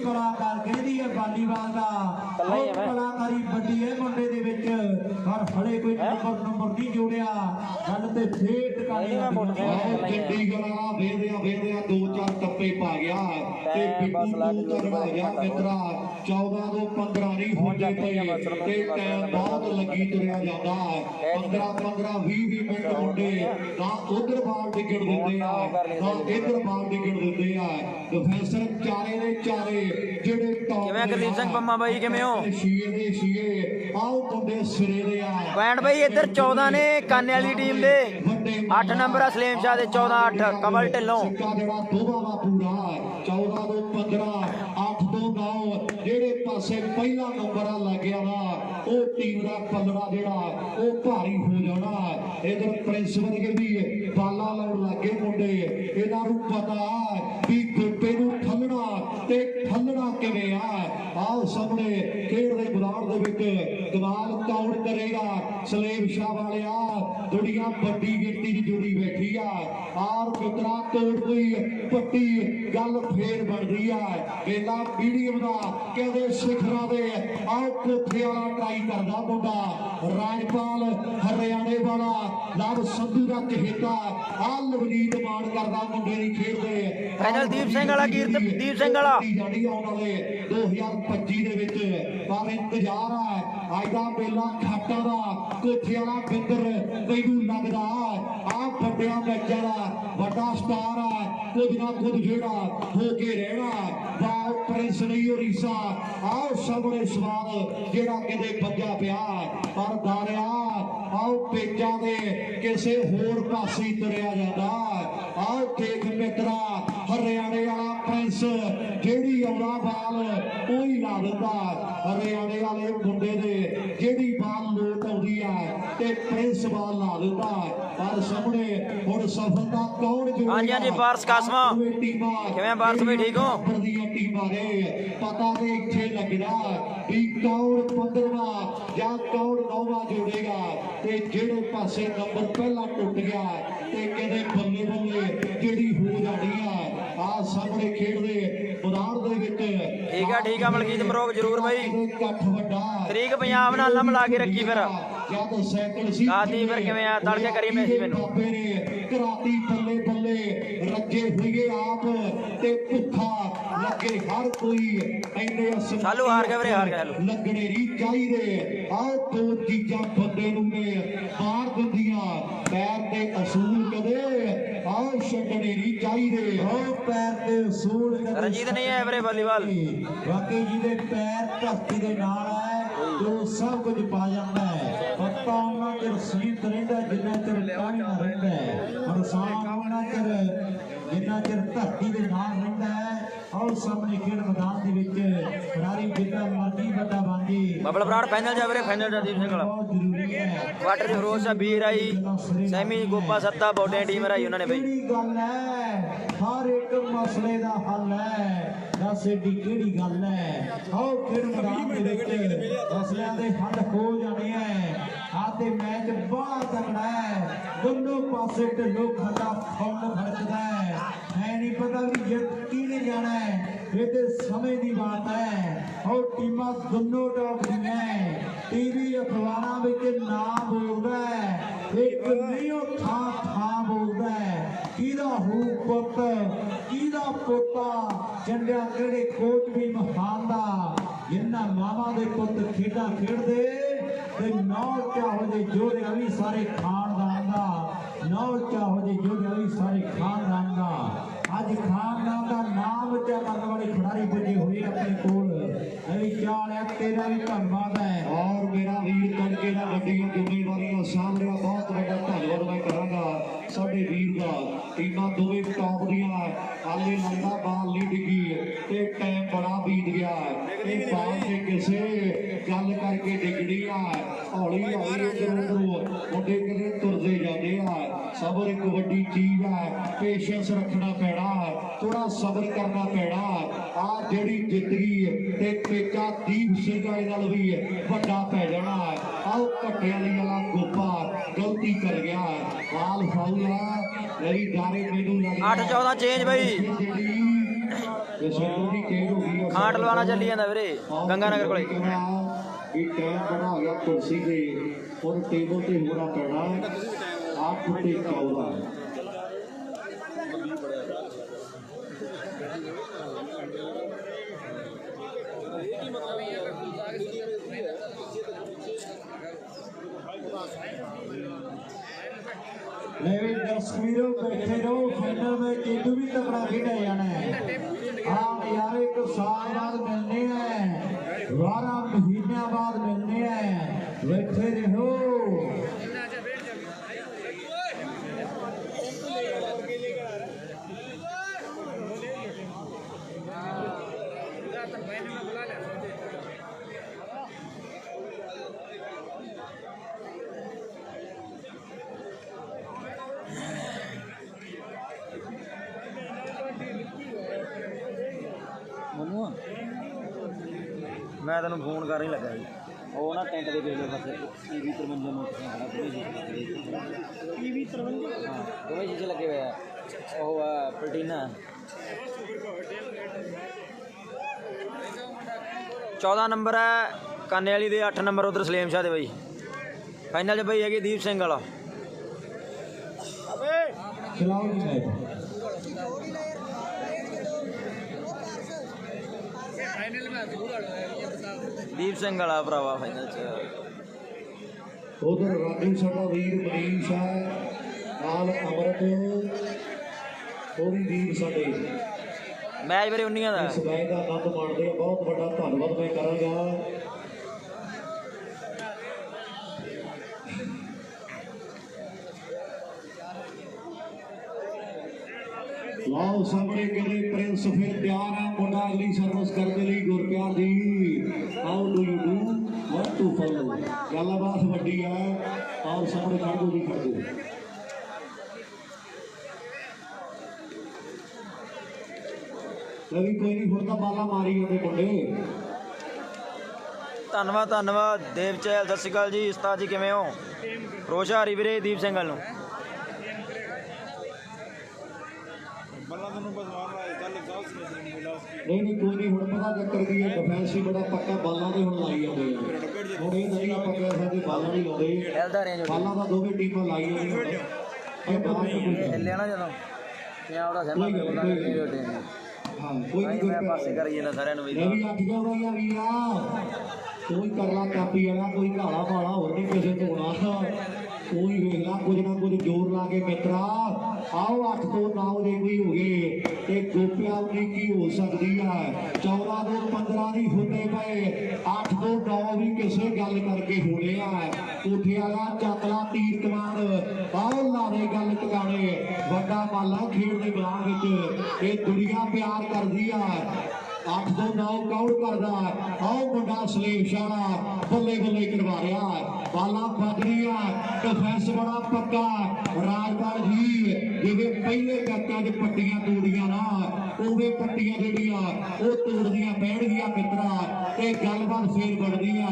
कलाकार कहती है वालीबाल का कलाकारी बड़ी है मुंडे दे विच पर हले कोई नंबर नहीं जोड़िया गल ते फेर चंडीगढ़ वेदिया 2-4 टप्पे पा गया ते बिट्टू तगड़ा गया मित्रा 14 ਤੋਂ 15 नहीं होंदे पे ते टाइम बहुत लगी तुरिया जांदा 15 20 मिनट मुंडे ना उधर बाल डिगड़ दिंदे आ ना इधर बाल डिगड़ दिंदे आ डिफेंसर चारे दे चारे ਜਿਹੜੇ ਕਿਵੇਂ ਗੁਰਦੀਪ ਸਿੰਘ ਪੰਮਾ ਬਾਈ ਕਿਵੇਂ ਹੋ ਸ਼ੀਏ ਆਓ ਮੁੰਡੇ ਸਿਰੇ ਦੇ ਆ ਪੁਆਇੰਟ ਬਾਈ ਇੱਧਰ 14 ਨੇ ਕਾਨੇ ਵਾਲੀ ਟੀਮ ਦੇ 8 ਨੰਬਰ ਆ ਸਲੀਮ ਸ਼ਾਹ ਦੇ 14-8 ਕਮਲ ਢਿੱਲੋਂ ਜਿਹੜਾ ਦੋਵਾਂ ਦਾ ਪੂਰਾ 14 ਤੋਂ 15 8 ਤੋਂ 9 ਜਿਹੜੇ ਪਾਸੇ ਪਹਿਲਾ ਨੰਬਰ ਆ ਲੱਗਿਆ ਵਾ ਉਹ ਟੀਮ ਦਾ ਪੱਲੜਾ ਜਿਹੜਾ ਉਹ ਭਾਰੀ ਹੋ ਜਾਣਾ ਇਧਰ ਪ੍ਰਿੰਸ ਵਰਗੇ ਵੀ ਬਾਲਾ ਲਾਉਣ ਲੱਗੇ ਮੁੰਡੇ ਇਹਨਾਂ ਨੂੰ ਪਤਾ ਵੀ ਗੋਪੇ ਨੂੰ ਠੱਲਣਾ ਤੇ ਠੱਲਣਾ ਕਿਵੇਂ ਆ ਆਹ ਸਾਹਮਣੇ ਖੇਡ ਦੇ ਮੈਦਾਨ ਦੇ ਵਿੱਚ ਕਮਾਲ ਕੌਣ ਕਰੇਗਾ ਸਲੇਮ ਸ਼ਾਹ ਵਾਲਿਆ ਦੁਨੀਆ ਵੱਡੀ ਗਿਣਤੀ ਦੀ ਜੁੜੀ ਬੈਠੀ ਆ ਆਰ ਮਿੱਤਰਾ ਤੋੜ ਕੋਈ ਪੱਟੀ ਗੱਲ ਫੇਰ ਬਣਦੀ ਆ ਵੇਲਾ ਮੀਡੀਅਮ ਦਾ ਕਹਿੰਦੇ ਸਿਖਰਾਂ ਦੇ ਆਹ ਕੋਠੇ ਵਾਲਾ ਟਰਾਈ ਕਰਦਾ ਮੁੰਡਾ ਰਾਜਪਾਲ ਹਰਿਆਣੇ ਵਾਲਾ ਲਵ ਸੰਧੂ ਦਾ ਚਹੇਤਾ ਆਹ ਲਵਨੀਤ ਮਾਨ ਕਰਦਾ ਮੁੰਡੇ ਦੀ ਖੇਡ ਦੇ ਫਾਈਨਲ ਦੀਪ ਸਿੰਘ ਵਾਲਾ ਦੀਪ ਸਿੰਘ ਵਾਲਾ ਜਾਣੀ ਆਉਣ ਵਾਲੇ 2025 ਦੇ ਵਿੱਚ ਪਰ ਇੰਤਜ਼ਾਰ ਆ ਅੱਜ ਦਾ ਮੇਲਾ ਖਾਟਾ ਦਾ ਕੋਠੇ ਵਾਲਾ ਬਿੰਦਰ ਮੈਨੂੰ ਲੱਗਦਾ ਆ ਵੱਡਿਆਂ ਮੈਚਾਂ ਦਾ ਵੱਡਾ ਸਟਾਰ ਆ ਕੁਝ ਨਾ ਕੁਝ ਜਿਹੜਾ ਹੋ ਕੇ ਰਹਿਣਾ ਵਾਹ ਪ੍ਰਿੰਸ ਨਹੀਂ ਉਰੀਸਾ ਆਹ ਸਾਹਮਣੇ ਸਵਾਦ ਜਿਹੜਾ ਕਿਤੇ ਵੱਜਾ ਪਿਆ ਪਰ ਦਾਰਿਆ ਆਓ ਪੇਚਾਂ ਦੇ ਕਿਸੇ ਹੋਰ ਪਾਸੇ ਤੁਰਿਆ ਜਾਂਦਾ ਆਓ ਦੇਖ ਮਿੱਤਰਾ ਹਰਿਆਣੇ ਵਾਲਾ ਪ੍ਰਿੰਸ ਜਿਹੜੀ ਆਉਣਾ ਬਾਲ ਉਹੀ ਲਾ ਦਿੰਦਾ ਹਰਿਆਣੇ ਵਾਲੇ ਮੁੰਡੇ ਦੇ ਜਿਹੜੀ ਬਾਲ ਲੋਟ ਆਉਂਦੀ ਆ ਤੇ ਪ੍ਰਿੰਸ ਬਾਲ ਲਾ ਦਿੰਦਾ ਪਰ ਸਾਹਮਣੇ ਹੁਣ ਸਫਲਤਾ ਕੌਣ ਜੋੜੇਗਾ ਹਾਂਜੀ ਬਾਰਸ ਕਾਸਮਾ ਕਿਵੇਂ ਬਾਰਸ ਵੀ ਠੀਕ ਹੋ ਦੀਆਂ ਟੀਮਾਂ ਨੇ ਪਤਾ ਤੇ ਇੱਥੇ ਲੱਗਦਾ ਵੀ ਕੌਣ 15ਵਾਂ ਜਾਂ ਕੌਣ 9ਵਾਂ ਜੋੜੇਗਾ ਤੇ ਜਿਹੜੇ ਪਾਸੇ ਨੰਬਰ ਪਹਿਲਾਂ ਟੁੱਟ ਗਿਆ ਤੇ ਕਹਿੰਦੇ ਬੱਲੇ ਬੱਲੇ ਜਿਹੜੀ ਹੋ ਜਾਣੀ ਆ ਸਾਹਮਣੇ ਖੇਡਦੇ ਮੈਦਾਨ ਦੇ ਵਿੱਚ ਠੀਕ ਆ ਮਲਕੀਤ ਮਰੋਗ ਜ਼ਰੂਰ ਬਾਈ ਇਕੱਠ ਵੱਡਾ ਤਰੀਕ ਪੰਜਾਬ ਨਾਲ ਨਾ ਮਿਲਾ ਕੇ ਰੱਖੀ ਫਿਰ ਜਾਂ ਤਾਂ ਸਾਈਕਲ ਸੀ ਕਾਦੀ ਫਿਰ ਕਿਵੇਂ ਆ ਤੜਕੇ ਕਰੀ ਮੈਸੀ ਮੈਨੂੰ ਬਾਬੇ ਨੇ ਕਰਾਤੀ ਬੱਲੇ ਬੱਲੇ ਰੱਜੇ ਹੋਈਏ ਆਪ ਤੇ ਭੁੱਖਾ ਲੱਗੇ ਹਰ ਕੋਈ ਇੰਨੇ ਸਾਲੂ ਹਾਰ ਗਿਆ ਵੀਰੇ ਹਾਰ ਗਿਆ ਲੱਗਣੇ ਨਹੀਂ ਚਾਹੀਦੇ ਆਹ ਦੋ ਚੀਜ਼ਾਂ ਬੰਦੇ ਨੂੰ ਨੇ ਮਾਰ ਦਿੰਦੀਆਂ ਪੈਰ ਤੇ ਅਸੂਲ ਕਦੇ ਆਹ ਛੱਡਣੇ ਨਹੀਂ ਚਾਹੀਦੇ ਆਹ ਪੈਰ ਤੇ ਅਸੂਲ ਕਦੇ ਰਣਜੀਤ ਨਹੀਂ ਹੈ ਵੀਰੇ ਵਾਲੀਬਾਲ ਵਾਕਈ ਜਿਹਦੇ ਪੈਰ ਧਰਤੀ ਦੇ ਨਾਲ ਹੈ ਜੋ ਸਭ ਕੁਝ ਪਾ ਜਾਂਦਾ ਹੈ ਪਤਾ ਉਹਨਾਂ ਚਿਰ ਸੀਤ ਰਹਿੰਦਾ ਜਿੰਨਾ ਚਿਰ ਪਾਣੀ ਨਾ ਰਹਿੰਦਾ ਪਰ ਸਾਹ ਉਹਨਾਂ ਚਿਰ ਜਿੰਨਾ ਚਿਰ ਧਰਤੀ ਦੇ ਨਾਲ ਰਹਿੰਦਾ ਹੈ ਆਹ ਸਾਹਮਣੇ ਖੇਡ ਮੈਦਾਨ ਦੇ ਵਿੱਚ ਖਿਡਾਰੀ ਜਿੰਨਾ ਮਰਜ਼ੀ ਵੱਡਾ ਬਣ ਜੇ ਬਬਲ ਬਰਾੜ ਫਾਈਨਲ ਜਾ ਵੀਰੇ ਫਾਈਨਲ ਦਾ ਦੀਪ ਸਿੰਘ ਵਾਲਾ ਬਹੁਤ ਜ਼ਰੂਰੀ ਹੈ ਕੁਆਟਰ ਚ ਫਰੋਜ਼ ਸਾਹਿਬ ਵੀਰ ਆਈ ਸੈਮੀ ਗੋਪਾ ਸੱਤਾ ਬੋਡੇ ਟੀਮ ਰਾਈ ਉਹਨਾਂ ਨੇ ਬਈ ਕਿਹੜੀ ਗੱਲ ਹੈ ਹਰ ਇੱਕ ਮਸਲੇ ਦਾ ਹੱਲ ਹੈ ਦੱਸ ਏਡੀ ਕਿਹੜੀ ਗੱਲ ਹੈ ਆਓ ਖੇਡ ਮੈਦਾਨ ਦੇ ਵਿੱਚ ਮਸਲਿਆਂ ਦੇ ਹੱਲ ਹੋ ਜਾਣੇ ਹੈ ਆਤੇ ਮੈਚ ਬੜਾ ਤਕੜਾ ਹੈ ਦੋਨੋਂ ਪਾਸੇ ਢਿੱਲੋਂ ਖੱਡਾ ਫੁੱਲ ਖੜਕਦਾ ਹੈ ਨਹੀਂ ਪਤਾ ਵੀ ਜਿੱਤ ਕਿਹਨੇ ਜਾਣਾ ਹੈ ਇਹ ਤੇ ਸਮੇਂ ਦੀ ਬਾਤ ਹੈ ਆਓ ਟੀਮਾਂ ਦੋਨੋਂ ਟੌਪ ਦੀਆਂ ਟੀਵੀ ਅਖਬਾਰਾਂ ਵਿੱਚ ਨਾਮ ਬੋਲਦਾ ਹੈ ਇੱਕ ਨਹੀਂ ਉਹ ਥਾਂ ਬੋਲਦਾ ਹੈ ਕਿਹਦਾ ਹੂ ਪੁੱਤ ਕਿਹਦਾ ਪੋਤਾ ਚੰਡਿਆ ਕਿਹੜੇ ਕੋਚ ਵੀ ਮਹਾਨ ਦਾ ਜਿੰਨਾ ਮਾਵਾਂ ਦੇ ਪੁੱਤ ਖੇਡਾਂ ਖੇਡਦੇ ਤੇ ਨੌ ਚਾਹੋ ਦੇ ਜੋੜੇ ਵੀ ਸਾਰੇ ਖਾਨਦਾਨ ਦਾ ਨੌ ਚਾਹੋ ਦੇ ਜੋੜੇ ਵੀ ਸਾਰੇ ਖਾਨਦਾਨ ਦਾ ਅੱਜ ਖਾਨਦਾਨ ਦਾ ਨਾਮ ਉੱਚਾ ਕਰਨ ਵਾਲੇ ਖਿਡਾਰੀ ਪੁੱਜੇ ਹੋਏ ਆਪਣੇ ਕੋਲ ਅਈ ਚਾਲਿਆ ਤੇਰਾ ਵੀ ਧੰਨਵਾਦ ਹੈ ਔਰ ਮੇਰਾ ਵੀਰ ਤੜਕੇ ਦਾ ਵੱਡੀਆਂ ਜ਼ਿੰਮੇਵਾਰੀਆਂ ਸਾਹਮਣੇ ਬਹੁਤ ਵੱਡਾ ਧੰਨਵਾਦ ਮੈਂ ਕਰਾਂਗਾ ਸਾਡੇ ਵੀਰ ਦਾ ਟੀਮਾਂ ਦੋਵੇਂ ਟੌਪ ਦੀਆਂ ਗੱਲ ਨਹੀਂ ਲੱਗਦਾ ਬਾਲ ਨਹੀਂ ਡਿੱਗੀ ਤੇ ਟਾਈਮ ਬੜਾ ਬੀਤ ਗਿਆ ਇਹ ਬਾਲ ਤੇ ਕਿਸੇ ਗੱਲ ਕਰਕੇ ਡਿੱਗਣੀ ਆ ਹੌਲੀ ਹੌਲੀ ਉਧਰੋਂ ਮੁੰਡੇ ਕਿਤੇ ਤੁਰਦੇ ਜਾਂਦੇ ਆ ਸਬਰ ਇੱਕ ਵੱਡੀ ਚੀਜ਼ ਹੈ ਪੇਸ਼ੈਂਸ ਰੱਖਣਾ ਪੈਣਾ ਥੋੜਾ ਸਬਰ ਕਰਨਾ ਪੈਣਾ ਆ ਜਿਹੜੀ ਜ਼ਿੰਦਗੀ ਤੇ ਪੇਕਾ ਦੀਪ ਸਿੰਘ ਨਾਲ ਵੀ ਵੱਡਾ ਪੈ ਜਾਣਾ ਆਓ ਘੱਟੇ ਵਾਲੀ ਵਾਲਾ ਗੋਪਾ ਗਲਤੀ ਕਰ ਗਿਆ ਬਾਲ ਫਾਉਲ ਆ ਮੇਰੀ ਡਾਰੇ ਮੈਨੂੰ ਲੱਗਦਾ 8-14 ਚੇਂਜ ਬਈ ਜਸਵਿੰਦਰ ਦੀ ਚੇਂਜ ਹੋ ਗਈ ਖਾਂਟ ਲਵਾਣਾ ਚੱਲੀ ਜਾਂਦਾ ਵੀਰੇ ਗੰਗਾ ਨਗਰ ਕੋਲੇ ਇਹ ਟਾਈਮ ਬਣਾ ਗਿਆ ਕੁਰਸੀ ਤੇ ਔਰ ਟੇਬਲ ਤੇ ਹੋਣਾ ਪੈਣਾ 8 ਤੇ 14 लेकिन तस्वीरों बैठे रहो फाइनल में केतु भी तगड़ा खेला जाना है हाँ यार एक साल बाद मिलने हैं 12 महीने बाद मिलने हैं बैठे रहो मैं तेन फोन कर ही लगा वो ना टेंट के पिछले पासे टीवी 53 मोटरसाइकिल टीवी 53 हाँ दो शीशे लगे हुए हैं वो प्लेटिना 14 नंबर है काने वाली दे 8 नंबर उधर सलेम शाह दे बई फाइनल च बई है दीप सिंह वाला दीप सिंह वाला भरावा फाइनल च उधर राजू साडा वीर मनीष है नाल अमरत थोड़ी वीर साडे मैच मेरे 19 ਦਾ इस मैच का आनंद माणदे बहुत बड़ा धन्यवाद मैं करांगा लाओ सामने करे प्रिंस फिर तैयार है मुंडा अगली सर्विस करने लिए गुरप्यार दी how do you do what to follow गलबात वड्डी है और सामने खड़ दो जी खड़ दो लवी कोई नहीं फुरता बाला मारी जाते मुंडे ਧੰਨਵਾਦ ਦੇਵ ਚਹਿਲ ਸਤਿ ਸ਼੍ਰੀ ਅਕਾਲ ਜੀ ਉਸਤਾਦ ਜੀ ਕਿਵੇਂ ਹੋ ਰੋਸ਼ਾ ਹਰੀ ਵੀਰੇ ਦੀਪ ਸਿੰਘ ਵੱਲ ਨੂੰ नहीं कोई नहीं हुण पता चक्कर की है डिफेंस ही बड़ा पक्का बालां ते हुण लाई जांदे आ हुण ये नहीं ਆਪਾਂ ਕਹਿ ਸਕਦੇ ਬਾਲਾਂ ਨਹੀਂ ਲਾਉਂਦੇ ਖੇਲਦਾ ਰਹੇ ਜੋ ਬਾਲਾਂ ਦਾ ਦੋਵੇਂ ਟੀਮਾਂ ਲਾਈ ਜਾਂਦੀਆਂ ਇਹ ਬਾਲਾਂ ਤੋਂ ਕੋਈ ਖੇਲਿਆ ਨਾ ਜਦੋਂ ਮੈਂ ਉਹਦਾ ਸਹਿਮਤ ਬੋਲਦਾ ਨਹੀਂ ਹਾਂ ਕੋਈ ਨਹੀਂ ਮੈਂ ਪਾਸੇ ਕਰੀ ਜਾਂਦਾ ਸਾਰਿਆਂ ਨੂੰ ਵੀ ਮੈਂ ਵੀ ਅੱਠ ਗਿਆ ਉਹਦਾ ਵੀਰਾ ਕੋਈ ਕਰ ਲਾ ਕਾਪੀ ਵਾਲਾ ਕੋਈ ਘਾਲਾ ਪਾਲਾ ਹੋਰ ਨਹੀਂ ਕਿਸੇ ਤੋਂ ਹੋਣਾ ਕੋਈ ਵੇਖ ਲਾ ਕੁਝ ਨਾ ਕੁਝ ਜ਼ੋਰ ਲਾ ਕੇ ਮਿੱਤਰਾ आओ 8 ਤੋਂ 9 ਦੇ ਕੋਈ ਹੋ ਗਏ ਤੇ ਗੋਪਿਆ ਉਨੀ ਕੀ ਹੋ ਸਕਦੀ ਆ 14 ਤੋਂ 15 ਦੀ ਹੁੰਦੇ ਪਏ 8 ਤੋਂ 9 ਵੀ ਕਿਸੇ ਗੱਲ ਕਰਕੇ ਹੋਣੇ ਆ ਕੋਠੇ ਵਾਲਾ ਚੱਕਲਾ ਤੀਰ ਕਮਾਨ ਆਓ ਲਾਵੇ ਗੱਲ ਟਿਕਾਣੇ ਵੱਡਾ ਮਾਲਾ ਖੇਡ ਦੇ ਮੈਦਾਨ ਵਿੱਚ ਇਹ ਦੁਨੀਆ ਪਿਆਰ ਕਰਦੀ ਆ 8 ਤੋਂ 9 ਕੌਣ ਕਰਦਾ ਆਓ ਮੁੰਡਾ ਸਲੀਮ ਸ਼ਾਹ ਬੱਲੇ ਬੱਲੇ ਕਰਵਾ ਰਿਹਾ ਬਾਲਾਂ ਫੱਜ ਰਹੀਆਂ ਡਿਫੈਂਸ ਬੜਾ ਪੱਕਾ ਰਾਜਪਾਲ ਜੀ ਜਿਵੇਂ ਪਹਿਲੇ ਕੱਟਾਂ 'ਚ ਪੱਟੀਆਂ ਤੋੜੀਆਂ ਨਾ ਉਵੇਂ ਪੱਟੀਆਂ ਜਿਹੜੀਆਂ ਉਹ ਤੋੜਦੀਆਂ ਪੈਣਗੀਆਂ ਮਿੱਤਰਾ ਤੇ ਗੱਲਬਾਤ ਫੇਰ ਬਣਦੀ ਆ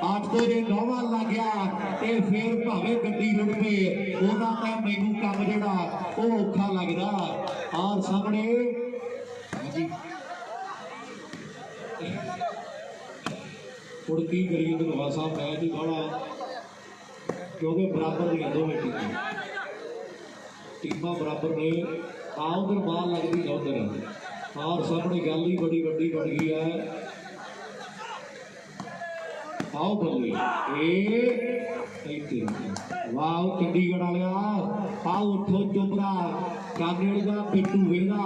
8 ਤੋਂ ਜੇ 9ਵਾਂ ਲੱਗ ਗਿਆ ਤੇ ਫੇਰ ਭਾਵੇਂ ਗੱਡੀ ਰੁੜ ਪਏ ਉਹਦਾ ਤਾਂ ਮੈਨੂੰ ਕੰਮ ਜਿਹੜਾ ਉਹ ਔਖਾ ਲੱਗਦਾ ਔਰ ਸਾਹਮਣੇ ਹੁਣ ਕੀ ਕਰੀਏ ਧਨਵਾ ਸਾਹਿਬ ਮੈਚ ਹੀ ਬੜਾ ਕਿਉਂਕਿ ਬਰਾਬਰ ਦੀਆਂ ਦੋਵੇਂ ਟੀਮਾਂ ਬਰਾਬਰ ਨੇ ਆ ਉਧਰ ਬਾਲ ਲੱਗਦੀ ਹੈ ਉਧਰ ਔਰ ਸਾਹਮਣੇ ਗੱਲ ਹੀ ਬੜੀ ਵੱਡੀ ਬਣ ਗਈ ਹੈ आओ बल्ले एक ਵਾਓ ਚੰਡੀਗੜ੍ਹ ਵਾਲਿਆ ਆਓ ਉੱਠੋ ਚੁੰਬੜਾ ਕਾਂਗੜੇ ਦਾ ਪਿੱਟੂ ਵੇਲਾ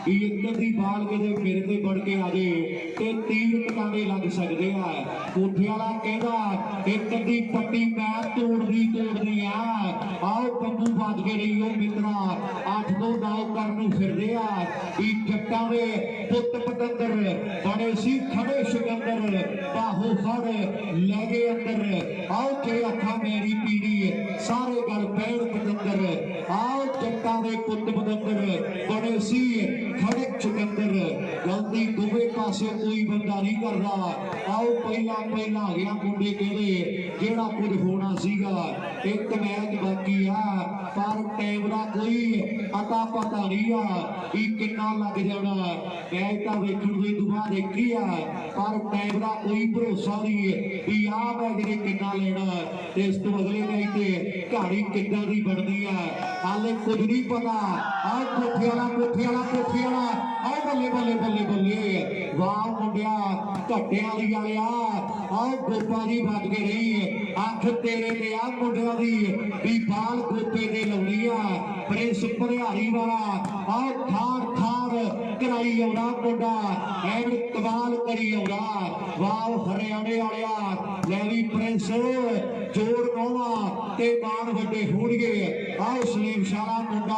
ਵੀ ਇੱਕ ਦੀ ਬਾਲ ਕਿਤੇ ਮੇਰੇ ਤੇ ਵੜ ਕੇ ਆ ਜੇ ਤੇ ਤੀਰ ਟਿਕਾਣੇ ਲੱਗ ਸਕਦੇ ਆ। ਕੋਠੇ ਵਾਲਾ ਕਹਿੰਦਾ ਇੱਕ ਦੀ ਪੱਟੀ ਮੈਂ ਤੋੜਦੀ ਆ। ਆਓ ਪੰਬੂ ਵੱਜ ਕੇ ਰਹੀ ਉਹ ਮਿੱਤਰਾ 8-2 ਕਰਨ ਨੂੰ ਫਿਰਦੇ ਆ ਵੀ ਜੱਟਾਂ ਦੇ ਪੁੱਤ ਪਤੰਦਰ ਬਣੇ ਸੀ ਖੜੇ ਸਿਕੰਦਰ ਬਾਹੋ ਫੜ ਲੈ ਗਏ ਅੰਦਰ। ਆਓ ਜੇ ਅੱਖਾਂ ਮੇਰੀ ਪੀੜੀ ਸਾਰੇ ਗੱਲ ਪੈਣ ਪਤੰਦਰ ਆਓ ਜੱਟਾਂ ਦੇ ਪੁੱਤ ਪਤੰਦਰ ਬਣੇ ਸੀ ਖੜੇ ਸਿਕੰਦਰ। ਗਲਤੀ ਦੋਵੇਂ ਪਾਸੇ ਕੋਈ ਬੰਦਾ ਨਹੀਂ ਕਰਦਾ। ਆਓ ਪਹਿਲਾਂ ਆ ਗਿਆ ਮੁੰਡੇ ਕਹਿੰਦੇ ਜਿਹੜਾ ਕੁਝ ਹੋਣਾ ਸੀਗਾ ਇੱਕ ਮੈਚ ਬਾਕੀ ਆ ਪਰ ਟਾਈਮ ਦਾ ਕੋਈ ਅਤਾ ਪਤਾ ਨਹੀਂ ਆ ਕਿ ਕਿੰਨਾ ਲੱਗ ਜਾਣਾ। ਮੈਚ ਤਾਂ ਵੇਖਣ ਦੀ ਦੁਆ ਦੇਖੀ ਆ ਪਰ ਟਾਈਮ ਦਾ ਕੋਈ ਭਰੋਸਾ ਨਹੀਂ ਵੀ ਆ ਮੈਚ ਨੇ ਕਿੰਨਾ ਲੈਣਾ ਤੇ ਇਸ ਤੋਂ ਅਗਲੇ ਮੈਚ ਤੇ ਘਾੜੀ ਕਿੱਦਾਂ ਦੀ ਬਣਦੀ ਆ ਹਾਲੇ ਕੁਝ ਨਹੀਂ ਪਤਾ। ਆਹ ਕੋਠੇ ਵਾਲਾ ਆਹ ਬੱਲੇ ਵਾਹ ਮੁੰਡਿਆ ਘੱਟਿਆਂ ਦੀ ਵਾਲਿਆ ਆਹ ਗੋਪਾ ਦੀ ਵੱਜ ਕੇ ਰਹੀ ਅੱਖ ਤੇਰੇ ਤੇ ਆ ਮੁੰਡਿਆਂ ਦੀ ਵੀ ਬਾਲ ਗੋਪੇ ਦੇ ਲਾਉਣੀ ਆ। ਪ੍ਰਿੰਸ ਭਰਿਆਰੀ ਵਾਲਾ ਆਹ ਠਾਰ ਕਰਾਈ ਆਉਂਦਾ ਮੁੰਡਾ ਐਨ ਕਮਾਲ ਕਰੀ ਆਉਂਦਾ। ਵਾਹ ਹਰਿਆਣੇ ਵਾਲਿਆ ਲੈ ਵੀ ਪ੍ਰਿੰਸ ਜੋੜ ਨੌਵਾਂ ਤੇ ਮਾਨ ਵੱਡੇ ਹੋਣਗੇ। ਆਹ ਸਲੀਮ ਸ਼ਾਲਾ ਮੁੰਡਾ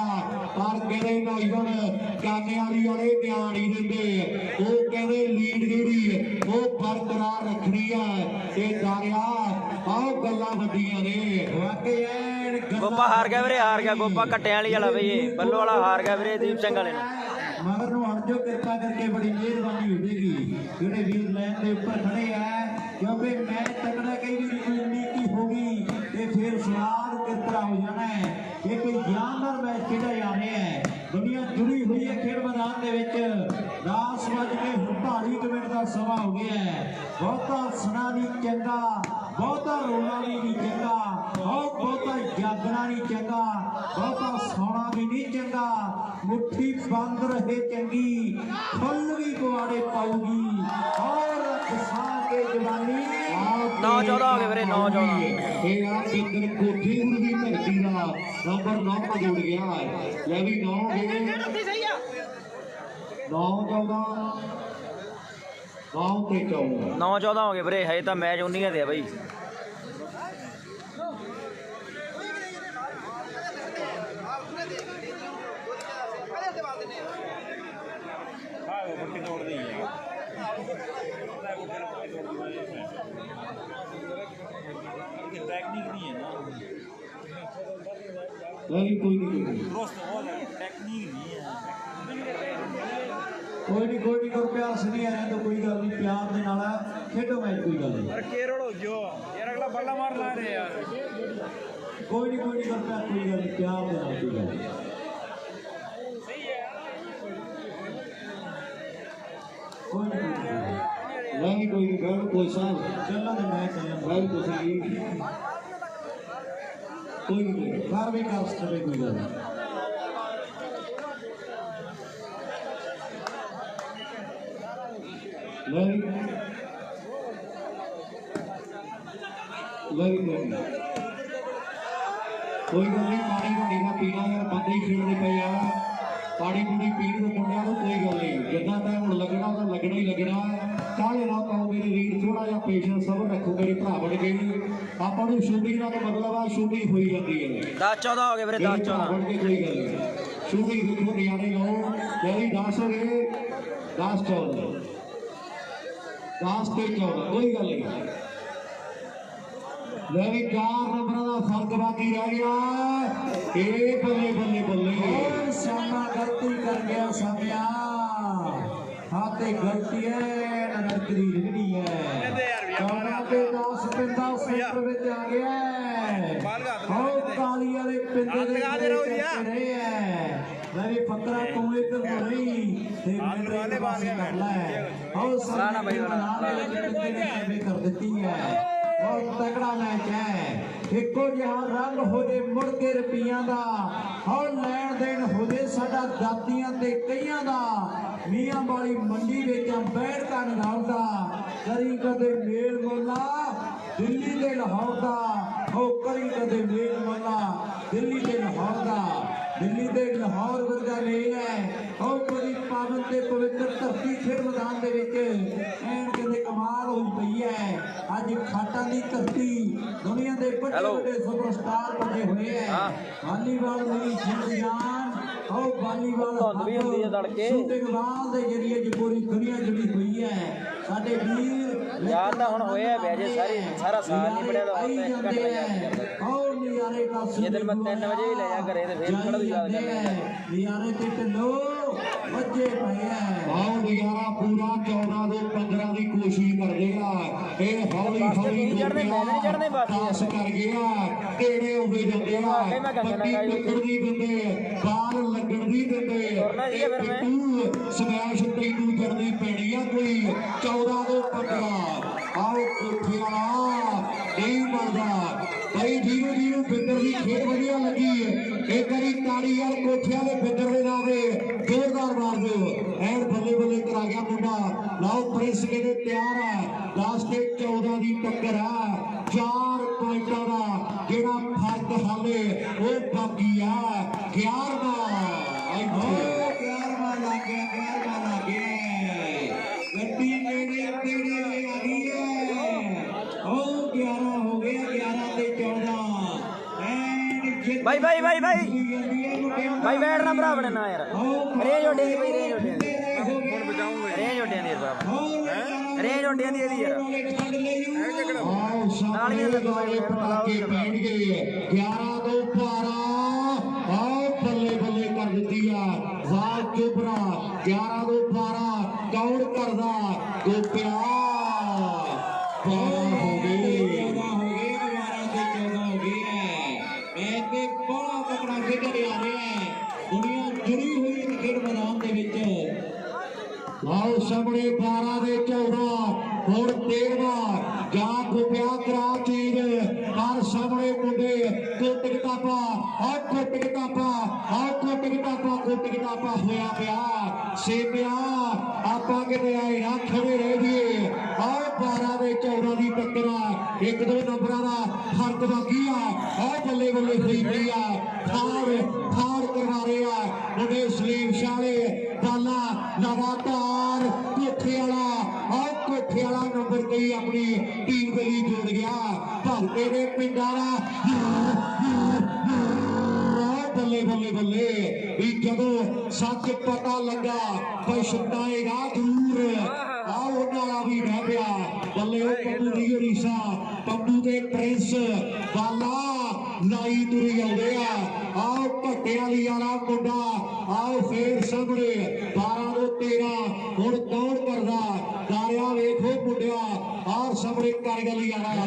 ਪਰ ਕਹਿੰਦੇ ਨੌਜਵਾਨ ਕਾਨੇ ਵਾਲੇ ਧਿਆਨ ਨਹੀਂ ਦਿੰਦੇ। ਉਹ ਕਹਿੰਦੇ ਲੀਡ ਜਿਹੜੀ ਉਹ ਬਰਕਰਾਰ ਰੱਖਣੀ ਆ ਤੇ ਦਾਰਿਆ ਆਹ ਗੱਲਾਂ ਵੱਡੀਆਂ ਨੇ ਵਾਕਈ ਐਨ ਗੋਪਾ ਹਾਰ ਗਿਆ ਵੀਰੇ ਹਾਰ ਗਿਆ ਗੋਪਾ ਘੱਟਿਆਂ ਵਾਲਾ ਬਈ ਇਹ ਬੱਲੋ ਵਾਲਾ ਹਾਰ ਗਿਆ ਵੀਰੇ ਦੀਪ ਸਿੰਘ ਵਾਲੇ ਨੂੰ। ਮਗਰ ਨੂੰ ਹਟ ਜੋ ਕਿਰਪਾ ਕਰਕੇ ਬੜੀ ਮਿਹਰਬਾਨੀ ਹੋਵੇਗੀ ਜਿਹੜੇ ਵੀਰ ਲਾਈਨ ਦੇ ਉੱਪਰ ਖੜੇ ਆ ਕਿਉਂਕਿ ਮੈਚ ਤਕੜਾ ਕਈ ਵਾਰੀ ਕੋਈ ਨੀਤੀ ਹੋ ਗਈ ਤੇ ਫਿਰ ਸਵਾਦ ਕਿਰਪਾ ਹੋ ਜਾਣਾ ਹੈ। ਇਹ ਕੋਈ ਗਿਆਨਦਾਰ ਮੈਚ ਖੇਡਿਆ ਜਾ ਰਿਹਾ ਹੈ। ਦੁਨੀਆ ਜੁੜੀ ਹੋਈ ਹੈ ਖੇਡ ਮੈਦਾਨ ਦੇ ਵਿੱਚ 10 ਵੱਜ ਕੇ 48 ਮਿੰਟ ਦਾ ਸਮਾਂ ਹੋ ਗਿਆ ਹੈ। ਬਹੁਤਾ ਹੱਸਣਾ ਨਹੀਂ ਚੰਗਾ ਬਹੁਤਾ ਰੋਣਾ ਵੀ ਨਹੀਂ ਚੰਗਾ ਬਹੁਤਾ ਜਾਗਣਾ ਨਹੀਂ ਚੰਗਾ ਬਹੁਤਾ ਸੌਣਾ ਵੀ ਨਹੀਂ ਚੰਗਾ। ਮੁੱਠੀ ਬੰਦ ਰਹੇ ਚੰਗੀ ਫੁੱਲ ਵੀ ਕੁਆੜੇ ਪਾਊਗੀ ਔਰ ਕਿਸਾਨ ਕੇ ਜਵਾਨੀ 9-14 ਹੋ ਗਏ ਵੀਰੇ 9-14 ਇਹ ਆ ਜਿੱਦਣ ਕੋਠੀ ਦੀ ਧਰਤੀ ਦਾ ਨੰਬਰ 9 ਤੋਂ ਜੁੜ ਗਿਆ ਲੈ ਵੀ 9 ਹੋ ਗਏ 9-14 ਹੋ ਗਏ ਵੀਰੇ ਹਜੇ ਤਾਂ ਮੈਚ 19 ਦੇ ਆ ਬਈ। ਕੋਈ ਨਹੀਂ ਕਰ ਪਿਆਰ ਸਨੀ ਆਇਆ ਤਾਂ ਕੋਈ ਗੱਲ ਨਹੀਂ ਪਿਆਰ ਦੇ ਨਾਲ ਖੇਡੋ ਮੈਚ ਕੋਈ ਗੱਲ ਨਹੀਂ। केरल हो जो यार अगला बल्ला मार ला रहे यार ਕੋਈ ਨਹੀਂ ਕਰ ਪਿਆਰ ਕੋਈ ਗੱਲ ਨਹੀਂ ਪਿਆਰ ਦੇ ਨਾਲ ਕੋਈ ਗੱਲ ਨਹੀਂ। ਕੋਈ ਨਹੀਂ ਬੈਠ ਕੋਈ ਸਾਹਿਬ ਚੱਲਾਂਗੇ ਮੈਚ ਚੱਲਾਂਗੇ ਤੁਸੀਂ ਕੋਈ ਨਹੀਂ ਬਾਹਰ ਵੀ ਕਰ ਸਕਦੇ ਕੋਈ ਗੱਲ ਨਹੀਂ। ਲੈ ਕੋਈ ਗੱਲ ਨਹੀਂ ਪਾਣੀ ਦਾ ਪੀਣਾ ਯਾਰ ਬੰਦੇ ਹੀ ਖੇਡਦੇ ਪਏ ਆ ਪਾਣੀ ਪੂਰੀ ਪੀਣ ਦੇ ਮੁੰਡਿਆਂ ਨੂੰ ਕੋਈ ਗੱਲ ਨਹੀਂ ਜਿੱਦਾਂ ਟਾਈਮ ਹੁਣ ਲੱਗਣਾ ਤਾਂ ਲੱਗਣਾ ਹੀ ਲੱਗਣਾ। ਕਾਹਲੇ ਨਾ ਪਾਓ ਮੇਰੇ ਵੀਰ ਥੋੜਾ ਜਿਹਾ ਪੇਸ਼ੈਂਸ ਸਬਰ ਰੱਖੋ ਮੇਰੇ ਭਰਾ ਬਣ ਗਏ ਆਪਾਂ ਨੂੰ ਸ਼ੂਟਿੰਗ ਦਾ ਤਾਂ ਮਤਲਬ ਆ ਸ਼ੂਟਿੰਗ ਹੋਈ ਜਾਂਦੀ ਹੈ। 10-14 ਹੋ ਗਏ ਵੀਰੇ 10-14 ਬਣ ਕੇ ਕੋਈ ਗੱਲ ਨਹੀਂ ਸ਼ੂਟਿੰਗ ਦੇਖੋ ਨਿਆਣੇ ਲਾਓ ਮੇਰੀ 10 ਹੋ ਗਏ 10-14 10 ਤੇ 14 ਕੋਈ ਗੱਲ ਨਹੀਂ। ਲੈ ਵੀ 4 ਨੰਬਰਾਂ ਦਾ ਫਰਕ ਬਾਕੀ ਰਹਿ ਗਿਆ ਇਹ ਬੱਲੇ ਸਾਮਾ ਗਲਤੀ ਕਰ ਗਿਆ ਸਾਮਿਆ ਹਾਤੇ ਗਲਤੀ ਹੈ ਨਰਕਰੀ ਜਿਹੜੀ ਹੈ ਉਹਨਾਂ ਦੇ 10 ਪਿੰਡਾਂ ਸੈਂਟਰ ਵਿੱਚ ਆ ਗਿਆ ਹੋ ਕਾਲੀ ਵਾਲੇ ਪਿੰਡੇ ਦੇ ਰਹੇ ਹੈ ਲੈ ਵੀ ਫਕਰਾ ਤੂੰ ਇੱਧਰ ਨੂੰ ਰਹੀ ਤੇ ਮੇਰੇ ਪਾਸੇ ਕਰ ਲੈ ਹੋ ਸਾਰਾ ਬਈ ਨੇ ਕਰ ਦਿੱਤੀ ਹੈ। ਬਹੁਤ ਤਕੜਾ ਮੈਚ ਹੈ ਇੱਕੋ ਜਿਹਾ ਰੰਗ ਹੋ ਜੇ ਮੁੜ ਕੇ ਰੁਪਈਆਂ ਦਾ ਹੌ ਲੈਣ ਦੇਣ ਹੋ ਜੇ ਸਾਡਾ ਦਾਤੀਆਂ ਤੇ ਕਈਆਂ ਦਾ ਮੀਆਂ ਵਾਲੀ ਮੰਡੀ ਵਿੱਚ ਬੈਠ ਕੇ ਨਗਾਉਂਦਾ ਕਰੀ ਕਦੇ ਮੇਲ ਮੋਲਾ ਦਿੱਲੀ ਦੇ ਲਾਹੌਰ ਦਾ ਉਹ ਕਰੀ ਕਦੇ ਮੇਲ ਮੱਲਾ ਦਿੱਲੀ ਤੇ ਲਾਹੌਰ ਦਾ ਦਿੱਲੀ ਤੇ ਲਾਹੌਰ ਵਰਗਾ ਮੇਲ ਹੈ ਉਹ ਬੜੀ ਪਾਵਨ ਤੇ ਪਵਿੱਤਰ ਧਰਤੀ ਖੇਡ ਮੈਦਾਨ ਦੇ ਵਿੱਚ ਐਨ ਕਹਿੰਦੇ ਕਮਾਲ ਹੋਈ ਪਈ ਹੈ ਅੱਜ ਖਾਟਾਂ ਦੀ ਧਰਤੀ ਦੁਨੀਆ ਦੇ ਵੱਡੇ ਵੱਡੇ ਸੁਪਰਸਟਾਰ ਬਣੇ ਹੋਏ ਹੈ ਵਾਲੀਬਾਲ ਮੇਰੀ ਜਾਨ ਉਹ ਵਾਲੀਬਾਲ ਧੁੰਦ ਵੀ ਹੁੰਦੀ ਹੈ ਤੜਕੇ ਸ਼ੂਟਿੰਗਬਾਲ ਦੇ ਜਰੀਏ ਚ ਪੂਰੀ ਦੁਨੀਆ ਜੁੜੀ ਹੋਈ ਹੈ ਸਾਡੇ ਵੀਰ ਯਾਦ ਤਾਂ ਹੁਣ ਹੋਇਆ ਵੈਜੇ ਸਾਰਾ ਸਾਲ ਨਹੀਂ ਪੜਿਆ ਤਾਂ ਹੁਣ ਤਾਂ ਘੱਟ ਜਾਂਦਾ ਉਹ ਨਿਆਰੇ ਦਾ ਜੇ ਦਿਨ ਮੈਂ 3 ਵਜੇ ਹੀ ਲੈ ਜਾ ਘਰੇ ਤੇ ਫੇਰ ਪੜ੍ਹਨ ਦੀ ਯਾਦ ਕਰਦਾ ਨਿਆਰੇ ਤੇ ਢਿੱਲੋ ਵੱਜੇ ਪਏ ਆ ਆਹ ਨਿਆਰਾ ਪੂਰਾ 14 ਤੋਂ 15 ਦੀ ਕੋਸ਼ਿਸ਼ ਕਰਦੇ ਆ ਇਹ ਹੌਲੀ ਹੌਲੀ ਚੜਨੇ ਪਾਸ ਕਰ ਗਿਆ ਕਿਹੜੇ ਹੋਵੇ ਜਾਂਦੇ ਆ ਪੱਟੀ ਟੱਕਰ ਦੀ ਦਿੰਦੇ ਬਾਲ ਲੱਗਣ ਦੀ ਦਿੰਦੇ ਤੂੰ ਸਮੈਸ਼ ਤੈਨੂੰ ਜੜਨੀ ਪੈਣੀ ਆ ਕੋਈ 14 ਤੋਂ 15 ਆਓ ਕੋਠੇ ਵਾਲਾ ਨਹੀਂ ਮੰਨਦਾ ਭਾਈ ਧੀਰੇ ਧੀਰੇ ਬਿੰਦਰ ਦੀ ਖੇਡ ਵਧੀਆ ਲੱਗੀ ਇੱਕ ਵਾਰੀ ਤਾੜੀ ਯਾਰ ਕੋਠਿਆਂ ਦੇ ਬਿੰਦਰ ਦੇ ਨਾਵੇ ਜ਼ੋਰਦਾਰ ਮਾਰ ਦਿਓ ਐਨ ਬੱਲੇ ਬੱਲੇ ਕਰਾ ਗਿਆ ਮੁੰਡਾ ਲਾਓ ਪ੍ਰਿੰਸ ਕਹਿੰਦੇ ਤਿਆਰ ਹੈ ਲਾਸਟ 14 ਦੀ ਟੱਕਰ ਆ 4 ਪੁਆਇੰਟਾਂ ਦਾ ਜਿਹੜਾ ਫਰਕ ਹਾਲੇ ਉਹ ਬਾਕੀ ਆ 11ਵਾਂ ਲੱਗ ਗਿਆ ਗੱਡੀ ਨੇੜੇ ਤੇੜੇ ਆ ਗਈ ਹੈ ਉਹ 11 ਹੋ ਗਿਆ 11 ਤੇ 14 भाई बैठना भरा अपने ना यार रेंज उड्डी दी भाई रेंज उड्डी दी रेंज उड्डी दी भरा रेंज उड्डी दी यार नालियां लगो पटाके बैठ गए 11 ਤੋਂ 12 आओ ਬੱਲੇ ਬੱਲੇ ਕਰ ਦਿੱਤੀ ਆ ਵਾਹ ਚੋਬਰਾ 11 ਤੋਂ 12 ਕੌਣ ਕਰਦਾ ਗੋਪਿਆ 12 ਹੋ ਗਏ 11 ਤੇ 14 ਹੋ ਗਏ ਐਨੇ ਬੜਾ ਤਕੜਾ ਖੇਡ ਰਿਹਾ ਹੈ ਦੁਨੀਆ ਜੁੜੀ ਹੋਈ ਹੈ ਖੇਡ ਮੈਦਾਨ ਦੇ ਵਿੱਚ ਆਓ ਸਾਹਮਣੇ 12 ਦੇ 14 ਹੁਣ 13ਵਾਂ ਜਾ ਗੁਪਿਆ ਕਰਾ ਚੀਰ ਪਰ ਸਾਹਮਣੇ ਮੁੰਡੇ ਕੁੱਟ ਕਿਤਾਬਾ ਹੋਇਆ ਪਿਆ ਸੇਮਿਆ ਆਪਾਂ ਕਿਤੇ ਆਏ ਨਾ ਖੜੇ ਰਹਿ ਜੀਏ ਆਓ 12 ਦੇ 14 ਦੀ ਟੱਕਰ ਇੱਕ ਦੋ ਨੰਬਰਾਂ ਦਾ ਫਰਕ ਬਾਕੀ ਆ ਆਹ ਬੱਲੇ ਬੱਲੇ ਹੋਈ ਪਈ ਆ ਫਾੜ ਕਰਵਾ ਰਹੇ ਆ ਮੁੰਡੇ ਸਲੀਮ ਸ਼ਾਲੇ ਬਾਲਾ ਲਗਾਤਾਰ ਕੋਠੇ ਵਾਲਾ ਨੰਬਰ ਕਈ ਆਪਣੀ ਟੀਮ ਦੇ ਲਈ ਜੋੜ ਗਿਆ ਭਲਕੇ ਦੇ ਪਿੰਡਾਂ ਬੱਲੇ ਵੀ ਜਦੋਂ ਸੱਚ ਪਤਾ ਲੱਗਾ ਪਛਤਾਏਗਾ ਜ਼ਰੂਰ ਆਹ ਉਹਨਾਂ ਵਾਲਾ ਵੀ ਰਹਿ ਪਿਆ ਬੱਲੇ ਉਹ ਪੰਮੂ ਦੀ ਰੀਸਾ ਪੰਮੂ ਦੇ ਪ੍ਰਿੰਸ ਬਾਲਾ ਨਾਈ ਤੁਰੀ ਆਉਂਦੇ ਆ ਆਓ ਭੱਟੇ ਵਾਲੀ ਵਾਲਾ ਮੁੰਡਾ ਆਓ ਫੇਰ ਸਾਹਮਣੇ 12 ਤੋਂ 13 ਹੁਣ ਕੌਣ ਕਰਦਾ ਦਾਰਿਆ ਵੇਖੋ ਮੁੰਡਿਆ ਆਹ ਸਾਹਮਣੇ ਕਾਰਗਲੀ ਵਾਲਾ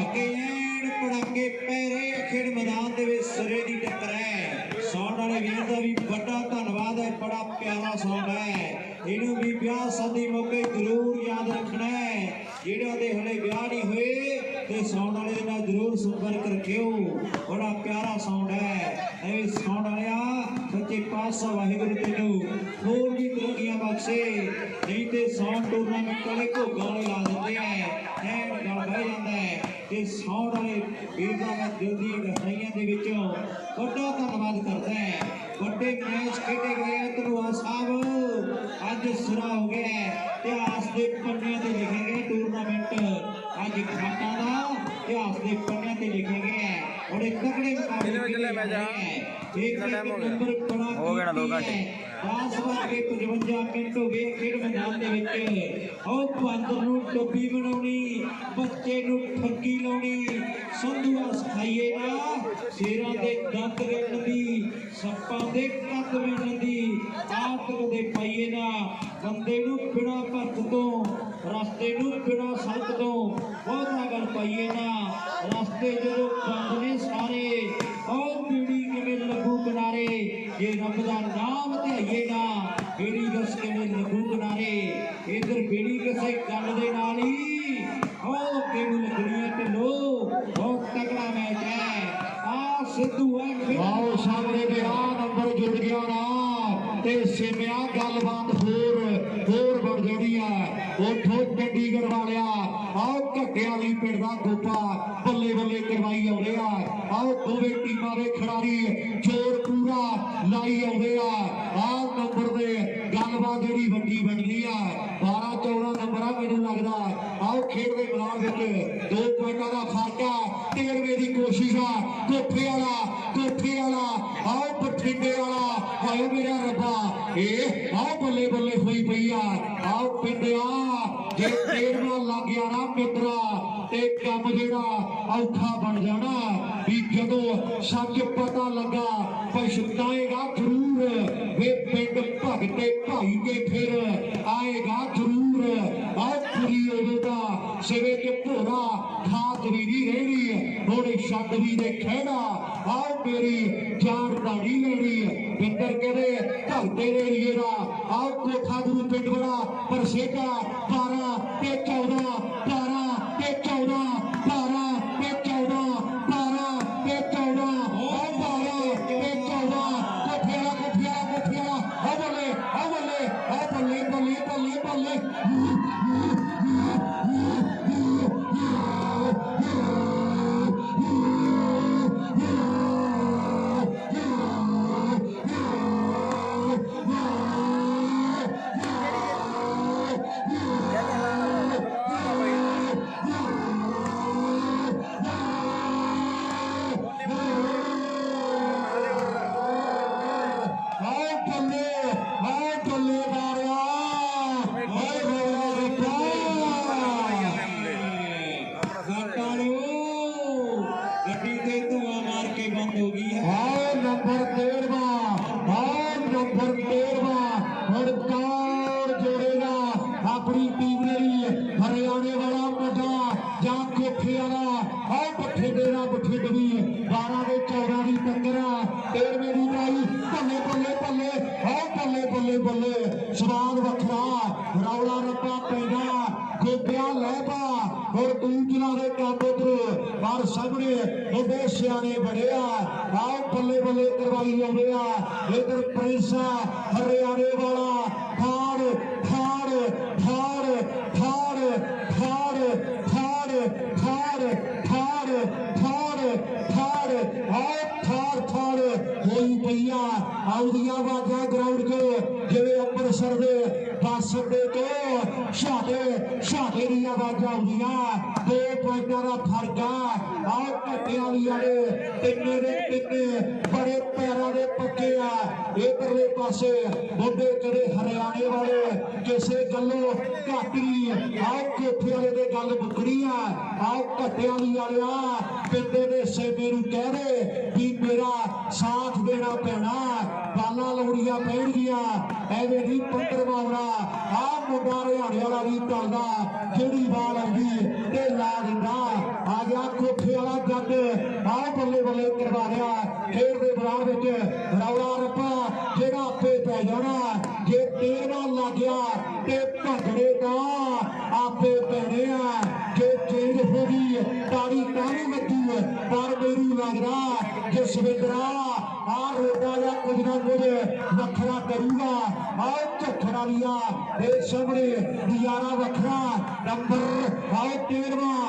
ਪੜਾਕੇ ਪੈ ਰਹੇ ਖੇਡ ਮੈਦਾਨ ਦੇ ਵਿੱਚ ਸਿਰੇ ਦੀ ਟੱਕਰ ਹੈ ਸਾਊਂਡ ਵਾਲੇ ਵੀਰ ਦਾ ਵੀ ਵੱਡਾ ਧੰਨਵਾਦ ਹੈ ਬੜਾ ਪਿਆਰਾ ਸਾਊਂਡ ਹੈ ਇਹਨੂੰ ਵੀ ਵਿਆਹ ਸ਼ਾਦੀ ਮੌਕੇ ਜ਼ਰੂਰ ਯਾਦ ਰੱਖਣਾ ਹੈ ਜਿਹੜਾ ਦੇ ਹਲੇ ਵਿਆਹ ਨਹੀਂ ਹੋਏ ਤੇ ਸਾਊਂਡ ਵਾਲੇ ਦੇ ਨਾਲ ਜ਼ਰੂਰ ਸੰਪਰਕ ਰੱਖਿਓ ਬੜਾ ਪਿਆਰਾ ਸਾਊਂਡ ਹੈ ਇਹ ਸਾਊਂਡ ਵਾਲਿਆ ਸੱਚੇ ਪਾਤਸ਼ਾਹ ਵਾਹਿਗੁਰੂ ਤੈਨੂੰ ਹੋਰ ਵੀ ਤਰੱਕੀਆਂ ਬਖਸ਼ੇ ਨਹੀਂ ਤੇ ਸਾਊਂਡ ਟੂਰਨਾਮੈਂਟ ਵਾਲੇ ਘੋਗਾ ਵਾਲੇ ਲਾ ਦਿੰਦੇ ਐ ਐਨ ਗੱਲ ਬਹਿ ਜਾਂਦਾ ਹੈ ਤੇ ਸਾਊਂਡ ਵਾਲੇ ਵੀਰ ਦਾ ਮੈਂ ਦਿਲ ਦੀ ਗਹਿਰਾਈਆਂ ਦੇ ਵਿੱਚੋਂ ਵੱਡਾ ਧੰਨਵਾਦ ਕਰਦਾ ਹੈ ਵੱਡੇ ਮੈਚ ਖੇਡੇ ਗਏ ਧੰਨਵਾਦ ਸਾਹਿਬ ਅੱਜ ਸਿਰਾ ਹੋ ਗਿਆ ਇਤਿਹਾਸ ਦੇ ਪੰਨਿਆਂ ਤੇ ਲਿਖਿਆ ਗਿਆ ਟੂਰਨਾਮੈਂਟ ਅੱਜ ਖਾਟਾਂ ਦਾ ਇਤਿਹਾਸ ਦੇ ਪੰਨਿਆਂ ਤੇ ਲਿਖਿਆ ਗਿਆ ਬੜੇ ਤਕੜੇ ਮੁਕਾਬਲੇ ਇੱਕ ਨੰਬਰ ਬਣਾ ਹੋ ਗਿਆ 2 ਘੰਟੇ 10:55 ਮਿੰਟ ਹੋ ਗਏ ਖੇਡ ਮੈਦਾਨ ਦੇ ਵਿੱਚ ਉਹ ਬਾਂਦਰ ਨੂੰ ਟੋਪੀ ਬਣਾਉਣੀ ਬੱਚੇ ਨੂੰ ਠੱਗੀ ਲਾਉਣੀ ਸੰਧੂਆ ਸਿਖਾਈਏ ਨਾ ਸ਼ੇਰਾਂ ਦੇ ਦੰਦ ਵੇਖਣ ਦੀ ਸੱਪਾਂ ਦੇ ਕੱਦ ਵੇਖਣ ਦੀ ਆਦਤ ਦੇ ਪਾਈਏ ਨਾ ਬੰਦੇ ਨੂੰ ਬਿਨਾਂ ਭੱਤ ਤੋਂ ਰਸਤੇ ਨੂੰ ਬਿਨਾਂ ਸੜਕ ਤੋਂ ਬਹੁਤਾ ਗੱਲ ਪਾਈਏ ਨਾ ਰਸਤੇ ਜਦੋਂ ਬੰਦ ਨੇ ਸਾਰੇ ਉਹ ਪੀੜੀ ਕਿਵੇਂ ਲੱਗੂ ਕਿਨਾਰੇ ਜੇ ਰੱਬ ਦਾ ਨਾਮ ਧਿਆਈਏ ਨਾ ਪੀੜੀ ਦੱਸ ਕਿਵੇਂ ਲੱਗੂ ਕਿਨਾਰੇ ਇਧਰ ਪੀੜੀ ਕਿਸੇ ਗੱਲ ਦੇ ਨਾਲ ਹੀ ਉਹ ਕਿਵੇਂ ਲੱਗਣੀਆਂ ਢਿੱਲੋ ਬਹੁਤ ਤਕੜਾ ਮੈਚ ਹੈ ਆ ਸਿੱਧੂ ਹੈ ਆਓ ਸਾਹਮਣੇ ਦੇ ਆ ਨੰਬਰ ਜੁੜ ਗਿਆ ਨਾ ਤੇ ਸਿਮਿਆ ਗੱਲਬਾਤ ਹੋਰ ਬਣ ਜਾਣੀ ਆ ਉਠੋ ਚੰਡੀਗੜ੍ਹ ਵਾਲਿਆ आओ घट्टे वाली पिंड दा गोपा बल्ले बल्ले करवाई आउंदे आ आओ दोवें टीमां दे खिडारी जोर पूरा लाई आउंदे आ नंबर दे गलबात जिहड़ी वड्डी बननी आ 12-14 नंबर आ मैनूं लगदा आओ खेड दे मैदान विच 2 पॉइंटां दा फर्क आ 13वें दी कोशिश आ कोठे वाला आओ बठिंडे वाला हाय मेरा रब्बा आओ बल्ले बल्ले होई पई आ आओ पिंडिया जे 13वां लग गया ना मित्रा ते काम जेड़ा औखा बन जाना भी जदों सच पता लगा पछताएगा जरूर वे पिंड भगते भाई के फिर आएगा जरूर आओ पूरी ओदा सिवे के भोरा खात भी नहीं रहनी थोड़ी छत भी दे खेड़ा आओ मेरी जान ताड़ी लेनी बिंदर कहते भगते ने लिए आओ कोठा गुरु पिंड बड़ा परसेगा 12 ते 14 12 ते 14 12 ते 14 12 ते 14 12 ते 14 कोठिया बल्ले हरियाणे वाला मुंडा जा कोठे वाला आओ बठिंडे 12 के 14 की टक्कर 13वें की लाई बल्ले बल्ले स्वाद वखरा रौला रप्पा पैदा गोपिया लैपा और दूसरा दे काम उधर बाहर सामने मुंडे सियाने बड़े आओ बल्ले बल्ले करवाई आउंदे आ इधर प्रिंस हरियाणे वाला फाड़ होई पईया आउदिया वाजा ग्राउंड को जिवे अमृतसर दे बस अड्डे तो शाटे दी आवाजा आउदिया 2 पॉइंटां दा फर्क आ आओ घट्टे वाली वाले तिन्ने दे तिन्ने बड़े पैरां दे पक्के आ इधरले पासे मुंडे कदे हरियाणे वाले किसे गल्लों घट नहीं आओ कोठे वाले दे गल मुकनी आ आओ घट्टे वाली वाले पिंडे दे सेबे नूं कह दे भी मेरा साथ देना पैना बाला लौड़ियां पैणगियां एवें नहीं पंद्रवा आउणा आ मुंडा हरियाणे वाला भी टलदा जेहड़ी बाल आउंदी ते ला दिंदा आ गया कोठे वाला जग आओ बल्ले बल्ले करवा दिया खेड दे मैदान विच रौला रप्पा जेड़ा आपे पै जाना जे 13वां लग गया ते भगड़े दा आपे पैने आ जे चेंज हो गई ताड़ी ताड़ी लगी पर मेरू लगदा जसविंदरा आ रोडा या कुछ ना कुछ वखरा करूगा आओ झखड़ा लिया सामने नजारा वखरा नंबर आओ 13वां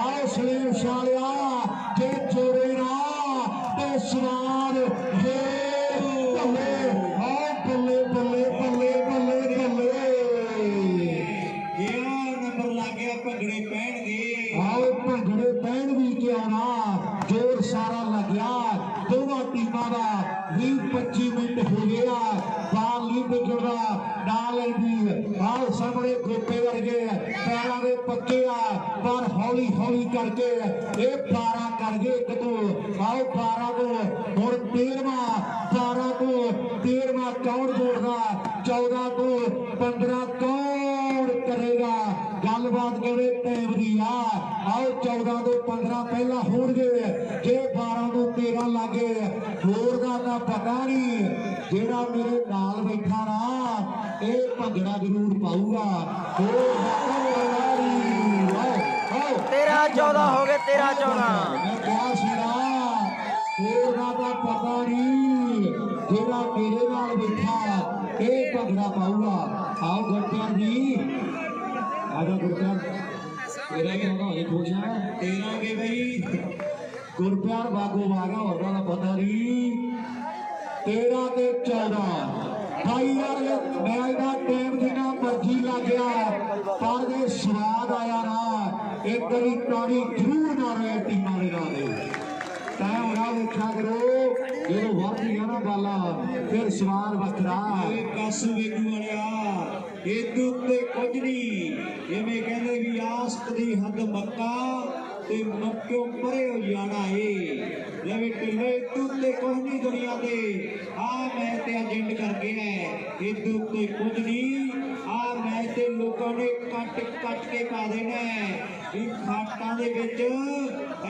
आओ सलीम शालिया जे जोड़े ना तो स्वाद बल्ले नंबर लग गया भंगड़े पैणगे आओ भंगड़े पैण भी क्या ना जोर सारा लग गया दोनों टीमां दा 20-25 मिनट हो गया बाल नहीं बिगड़दा ना लैंदी आओ सामने गोपे वर्गे पैरां दे पक्के आ पर हौली हौली करके ये 12 कर गए एक तो आओ 12 को हुण 12 को 13वां कौन जोड़दा 14 को 15 कौन करेगा गलबात करे टाइम दी आओ 14 तो 15 पहला होणगे जे 12 तो 13 लागे होर दा पता नहीं जेड़ा मेरे नाल बैठा ना ये भंगड़ा जरूर पाऊगा 13-14 हो गए 13-14 मैं क्या सीना होर दा पता नहीं जेड़ा मेरे नाल बैठा ये भंगड़ा पाऊगा आओ गोपिया जी आजा गुरप्यार तेरा ही होगा ये पूछना तेरा के भाई गुरप्यार बागो बागा और वाला पता नहीं 13 ते 14 भाई यार मैच का टाइम जिन्ना मर्जी लग गया पर जे स्वाद आया ना एक बारी ताड़ी जरूर ना रहे टीमां दे नाल तै होना देखा करो जो वादी है ना बाला फिर स्वाद वखरा कस वेगू वालिया इदू ते कुछ नहीं जिवें कहंदे भी आसक दी हद मक्का ते मक्कों परे हो जाना है जिवें टिल्ले इदू ते कुछ नहीं दुनिया ते आ मैच ते एजेंट कर गया है इदू ते कुछ नहीं आ मैच ते लोगों ने कट कट के पा देना है इन खाटां दे विच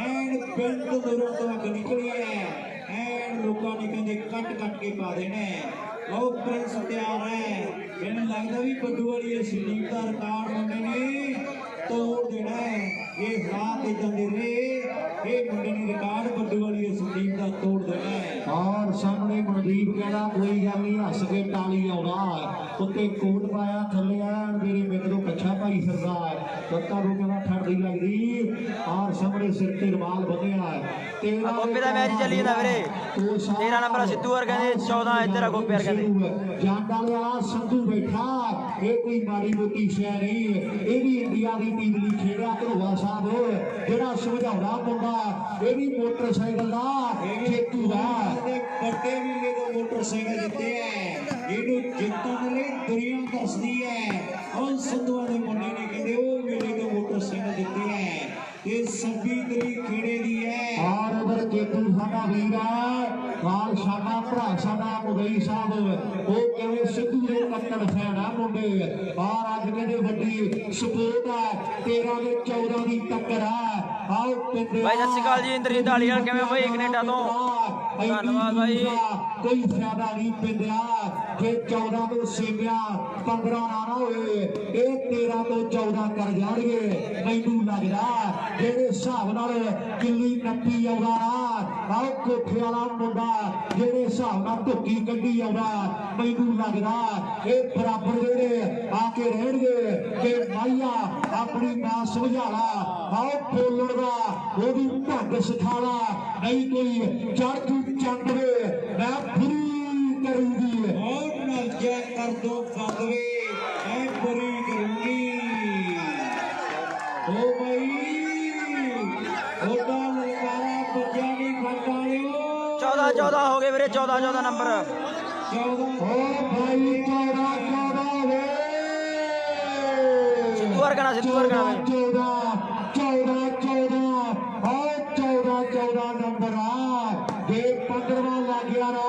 एंड पिंड दूरों तो अग निकली है एंड लोगों ने कहंदे कट कट के पा देना है वो प्रिंस तैयार है मैंने लगता भी बड्डू वाली संदीप का रिकॉर्ड मुंडे ने तोड़ देना है ये हाथ इधर दे रहे ये मुंडे ने रिकॉर्ड बड्डू वाली संदीप का तोड़ देना है और सामने मनदीप कहना कोई गल नहीं हस के टाली आउणा उत्ते कोट पाया थले आया मेरे मित्र कच्छा भाई सरदार कत्ता रो कहना ठंडी लगदी और सामने सिर ते रुमाल बंधिया तेरा गोपे दा मैच चली जांदा वीरे 13 नंबर सिद्धू और कहंदे 14 इधर गोपे और कहंदे जांडा वाला संधू बैठा ये कोई माड़ी मोटी शै नहीं ये भी इंडिया की टीम नहीं खेड़ा धरोवा साहब जेड़ा समझाउणा मुंडा ये भी मोटरसाइकिल दा जेतू दा बड़े वीले तो मोटरसाइकिल जिते है इनू जितण लई दुनिया दसदी है और संधूआं दे मुंडे ने कहंदे ओ वीले तो मोटरसाइकिल जिते है ये 26 तरीक खेड़े दी है और उधर जेतू साडा वीर है लाल शाना भरा साडा मुदई साहब वो कहवे सिद्धू दे कट्टर फैन है मुंडे और अज कहंदे वड्डी सपोर्ट है 13 ते 14 दी टक्कर है आओ पिंडे भाई सत श्री अकाल जी इंद्रजीत ढालीवाल किवें भाई कनेडा तो धन्यवाद भाई कोई फायदा नहीं पिंडिया जे 14 तो सेमिया 15 ना होए ये 13 तो 14 कर जाणगे मैनू लगदा जेडे हिसाब नाल किल्ली नप्पी आउंदा ना आओ कोठे वाला मुंडा जेडे हिसाब नाल धुक्की कड्डी आउंदा मैनू लगदा ये बराबर जेडे आके रहणगे कि माइया अपनी मां समझाला आओ बोलण दा ओदी ढंग सिखाला नहीं कोई चढ़ तू चंदवे मैं बुरी करूंगी और ना क्या कर दो बंदवे मैं बुरी करूंगी ओ भाई ओदा ललकारा बच्चा नहीं खाता लियो 14 हो गए वीरे 14 नंबर 14 ओ भाई 14 वे सिद्धू और कहना 14 14 नंबर आ जे 15वां लग गया ना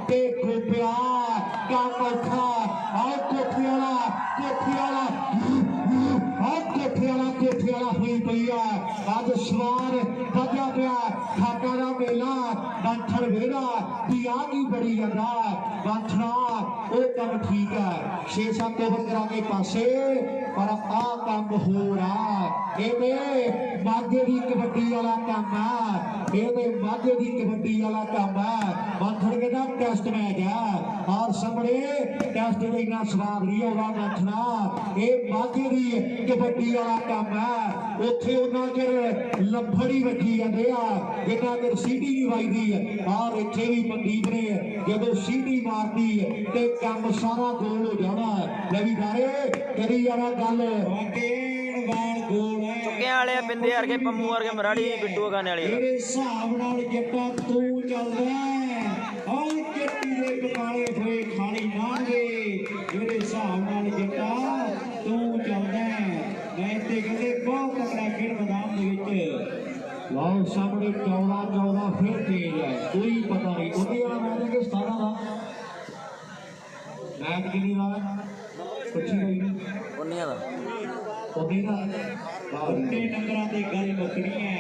ते गोपिया काम औखा आओ कोठे वाला हुई पई है अज सवार बजा पिया खाटा का मेला बांठण वेड़ा भी आ की बड़ी जाता बांठना वो काम ठीक है 6-7 ओवर करा के पासे पर आ काम हो रहा ये मागे की कबड्डी वाला काम है ये मागे की कबड्डी वाला काम है बांठण के ना टेस्ट मैच है और सामने टेस्ट में इतना स्वाद नहीं होगा बांठना ये मागे की कबड्डी वाला काम है ਉੱਥੇ ਉਹਨਾਂ ਚਿਰ ਲੱਫੜੀ ਵੱਜੀ ਜਾਂਦੇ ਆ ਜਿੰਨਾ ਚਿਰ ਸੀਟੀ ਨਹੀਂ ਵੱਜਦੀ ਔਰ ਇੱਥੇ ਵੀ ਮਨਦੀਪ ਨੇ ਜਦੋਂ ਸੀਟੀ ਮਾਰਦੀ ਤੇ ਕੰਮ ਸਾਰਾ ਗੋਲ ਹੋ ਜਾਣਾ ਲੈ ਵੀ ਗਾਰੇ ਕਰੀ ਜਾਣਾ ਗੱਲ ਵਾਕੇਣ ਵਾਲ ਗੋਲ ਹੈ ਚੁੱਕਿਆਂ ਵਾਲੇ ਬਿੰਦੇ ਵਰਗੇ ਪੰਮੂ ਵਰਗੇ ਮਰਾੜੀ ਬਿੱਟੂ ਗਾਣੇ ਵਾਲੇ ਇਹਦੇ ਹਿਸਾਬ ਨਾਲ ਜੱਟਾ ਤੂੰ ਚੱਲਦਾ ਔਰ ਜੱਟੀ ਦੇ ਬਕਾਲੇ ਹੋਏ ਖਾਲੀ ਨਾਂਗੇ ਇਹਦੇ ਹਿਸਾਬ ਨਾਲ ਜੱਟਾ ਤੂੰ ਚੱਲਦਾ ਮੈਂ ਤੇ ਕਹਿੰਦੇ बहुत तगड़ा खेल मैदान लाओ सामने 14 फिर तेज है कोई पता नहीं उन्नी वाला मैच है कि 17 का मैच कितनी का पुछी गई उन्नियां दा उन्नी का उन्नी नंबरां ते गल मुकनी है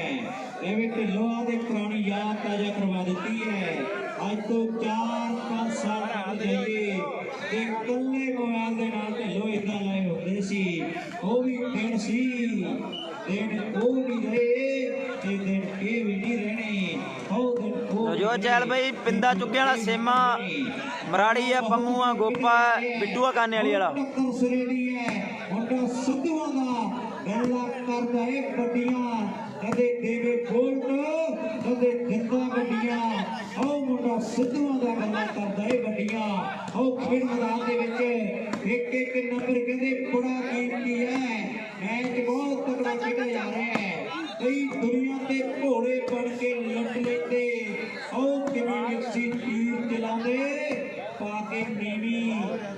एवें ढिल्लों दे पुरानी याद ताजा करवा दी है अज तो 4-5 साल पहले जाइए ते कल्ले मोबाइल दे नाल ढिल्लों इदां लाए होंदे सी ਉਹ ਵੀ ਦਿਨ ਸੀ ਦਿਨ ਉਹ ਨਹੀਂ ਰਹੇ ਤੇ ਦਿਨ ਇਹ ਵੀ ਨਹੀਂ ਰਹਿਣੇ ਉਹ ਦਿਨ ਉਹ ਜੋ ਚੈਲ ਬਈ ਪਿੰਦਾ ਚੁੱਕੇ ਵਾਲਾ ਸੇਮਾ ਮਰਾੜੀ ਆ ਪੰਮੂ ਆ ਗੋਪਾ ਬਿੱਟੂ ਆ ਕਾਨੇ ਵਾਲੀ ਵਾਲਾ ਸਰੇੜੀ ਹੈ ਮੁੰਡਾ ਸਿੱਧੂਆਂ ਦਾ ਗੱਲਾਂ ਕਰਦਾ ਏ ਵੱਡੀਆਂ ਕਦੇ ਦੇਵੇ ਬੋਲਟ ਕਦੇ ਦਿੰਦਾ ਵੱਡੀਆਂ ਉਹ ਮੁੰਡਾ ਸਿੱਧੂਆਂ ਦਾ ਗੱਲਾਂ ਕਰਦਾ ਏ ਵੱਡੀਆਂ ਉਹ ਖੇਡ ਮੈਦਾਨ ਦੇ ਵਿੱਚ ਇੱਕ ਨੰਬਰ ਕਹਿੰਦੇ ਬੜਾ ਕੀਮਤੀ ਹੈ ਮੈਚ ਬਹੁਤ ਤਕੜਾ ਖੇਡਿਆ ਜਾ ਰਿਹਾ ਹੈ ਕਈ ਦੁਨੀਆ ਤੇ ਘੋੜੇ ਬਣ ਕੇ ਲੁੱਟ ਲੈਂਦੇ ਉਹ ਕਿਵੇਂ ਮਿਕਸੀ ਤੀਰ ਚਲਾਉਂਦੇ ਪਾ ਕੇ ਨੀਵੀਂ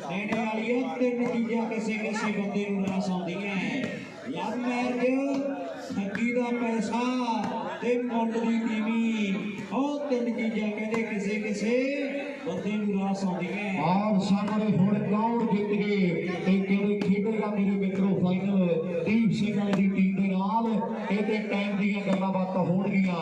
ਨੇੜੇ ਵਾਲੀ ਤਿੰਨ ਚੀਜ਼ਾਂ ਕਿਸੇ ਬੰਦੇ ਨੂੰ ਰਾਸ ਆਉਂਦੀਆਂ ਯਾਰ ਮੈਰਜ ਠੱਗੀ ਦਾ ਪੈਸਾ ਤੇ ਮੁੱਲ ਦੀ ਨੀਵੀਂ ਉਹ ਤਿੰਨ ਚੀਜ਼ਾਂ ਕਹਿੰਦੇ ਕਿਸੇ ਬੰਦੇ ਨੂੰ ਰਾਸ ਆਉਂਦੀਆਂ ਔਰ ਸਾਹਮਣੇ ਹੁਣ ਕੌਣ ਜਿੱਤ ਗਏ ਤੇ ਕਿਹੜੇ ਖੇਡੇਗਾ ਮੇਰੇ ਮਿੱਤਰੋ ਫਾਈਨਲ ਦੀਪ ਸਿੰਘ ਵਾਲੀ ਦੀ ਟੀਮ ਦੇ ਨਾਲ ਇਹਦੇ ਟਾਈਮ ਦੀਆਂ ਗੱਲਾਂ ਬਾਤਾਂ ਹੋਣਗੀਆਂ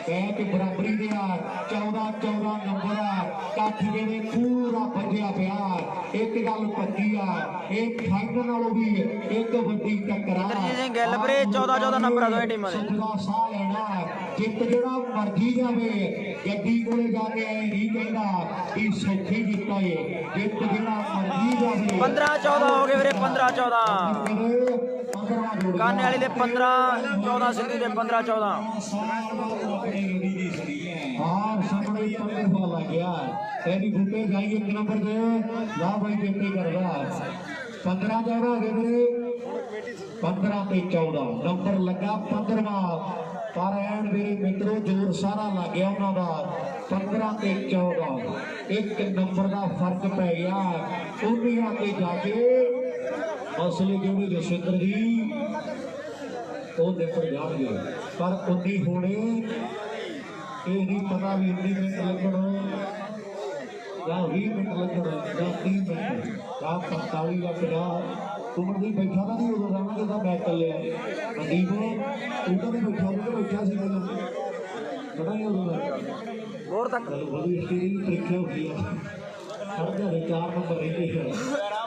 ਮੈਚ ਬਰਾਬਰੀ ਦੇ ਆ 14 ਨੰਬਰ ਆ ਕੱਠ ਜਿਹੜੇ ਪੂਰਾ ਵੱਜਿਆ ਪਿਆ ਇੱਕ ਗੱਲ ਪੱਕੀ ਆ ਇਹ ਫਾਈਨਲ ਨਾਲੋਂ ਵੀ ਇੱਕ ਵੱਡੀ ਟੱਕਰ ਆ ਜੀ ਗੱਲ ਵੀਰੇ 14 ਨੰਬਰ ਆ ਦੋਵੇਂ ਟੀਮਾਂ ਦੇ ਦਾ ਸਾਹ ਲੈਣਾ ਜਿੱਤ ਜਿਹੜਾ ਮਰਜੀ ਜਾਵੇ ਗੱਡੀ ਕੋਲੇ ਜਾ ਕੇ ਐ ਨਹੀਂ ਕਹਿੰਦਾ ਕਿ ਸੌਖੀ ਜਿੱਤਾ ਏ ਜਿੱਤ ਜਿਹੜਾ ਮਰਜੀ ਜਾਵੇ 15-14 ਹੋ ਗਏ ਵੀਰੇ 15-14 ਕਾਨੇ ਵਾਲੀ ਦੇ 15-14 ਸਿੱਧੀ ਦੇ 15-14 ਹਾਂ ਸਾਹਮਣੇ ਪੰਦਰ ਫਾਲ ਆ ਗਿਆ ਇਹਦੀ ਬੂਟੇ ਜਾਈ ਇੱਕ ਨੰਬਰ ਤੇ ਲਾ ਬਾਈ ਬੇਟੀ ਕਰਦਾ 15-14 ਹੋ ਗਏ ਵੀਰੇ 15 ਤੇ 14 ਨੰਬਰ ਲੱਗਾ 15ਵਾਂ ਪਰ ਐਨ ਮੇਰੇ ਮਿੱਤਰੋ ਜ਼ੋਰ ਸਾਰਾ ਲੱਗ ਗਿਆ ਉਹਨਾਂ ਦਾ 15 ਤੇ 14 ਇੱਕ ਨੰਬਰ ਦਾ ਫਰਕ ਪੈ ਗਿਆ ਉਹਨੀਆਂ ਤੇ ਜਾ ਕੇ ਅਸਲੀ ਜਿਹੜੇ ਜਸਵਿੰਦਰ ਜੀ ਉਹ ਨਿਪਟ ਜਾਣਗੇ ਪਰ ਉਨੀ ਹੋਣੇ ਇਹ ਨਹੀਂ ਪਤਾ ਵੀ 19 ਮਿੰਟ ਲੱਗਣ ਜਾਂ 20 ਮਿੰਟ ਲੱਗਣ ਜਾਂ 30 ਮਿੰਟ ਜਾਂ 45 ਜਾਂ 50 ਤੁਮਰ ਦੀ ਬੈਠਾ ਤਾਂ ਨਹੀਂ ਉਦੋਂ ਸਾਹਮਣੇ ਤਾਂ ਮੈਚ ਚੱਲਿਆ ਮਨਦੀਪ ਤੂੰ ਤਾਂ ਨਹੀਂ ਬੈਠਾ ਸੀ ਪਹਿਲਾਂ ਪਤਾ ਨਹੀਂ ਉਦੋਂ ਹੋਰ ਤੱਕ ਬੜੀ ਸਟੇਰੀ ਪ੍ਰੀਖਿਆ ਹੁੰਦੀ ਆ ਹਰ ਘਰੇ 4 ਨੰਬਰ ਰਹਿੰਦੇ ਹੈ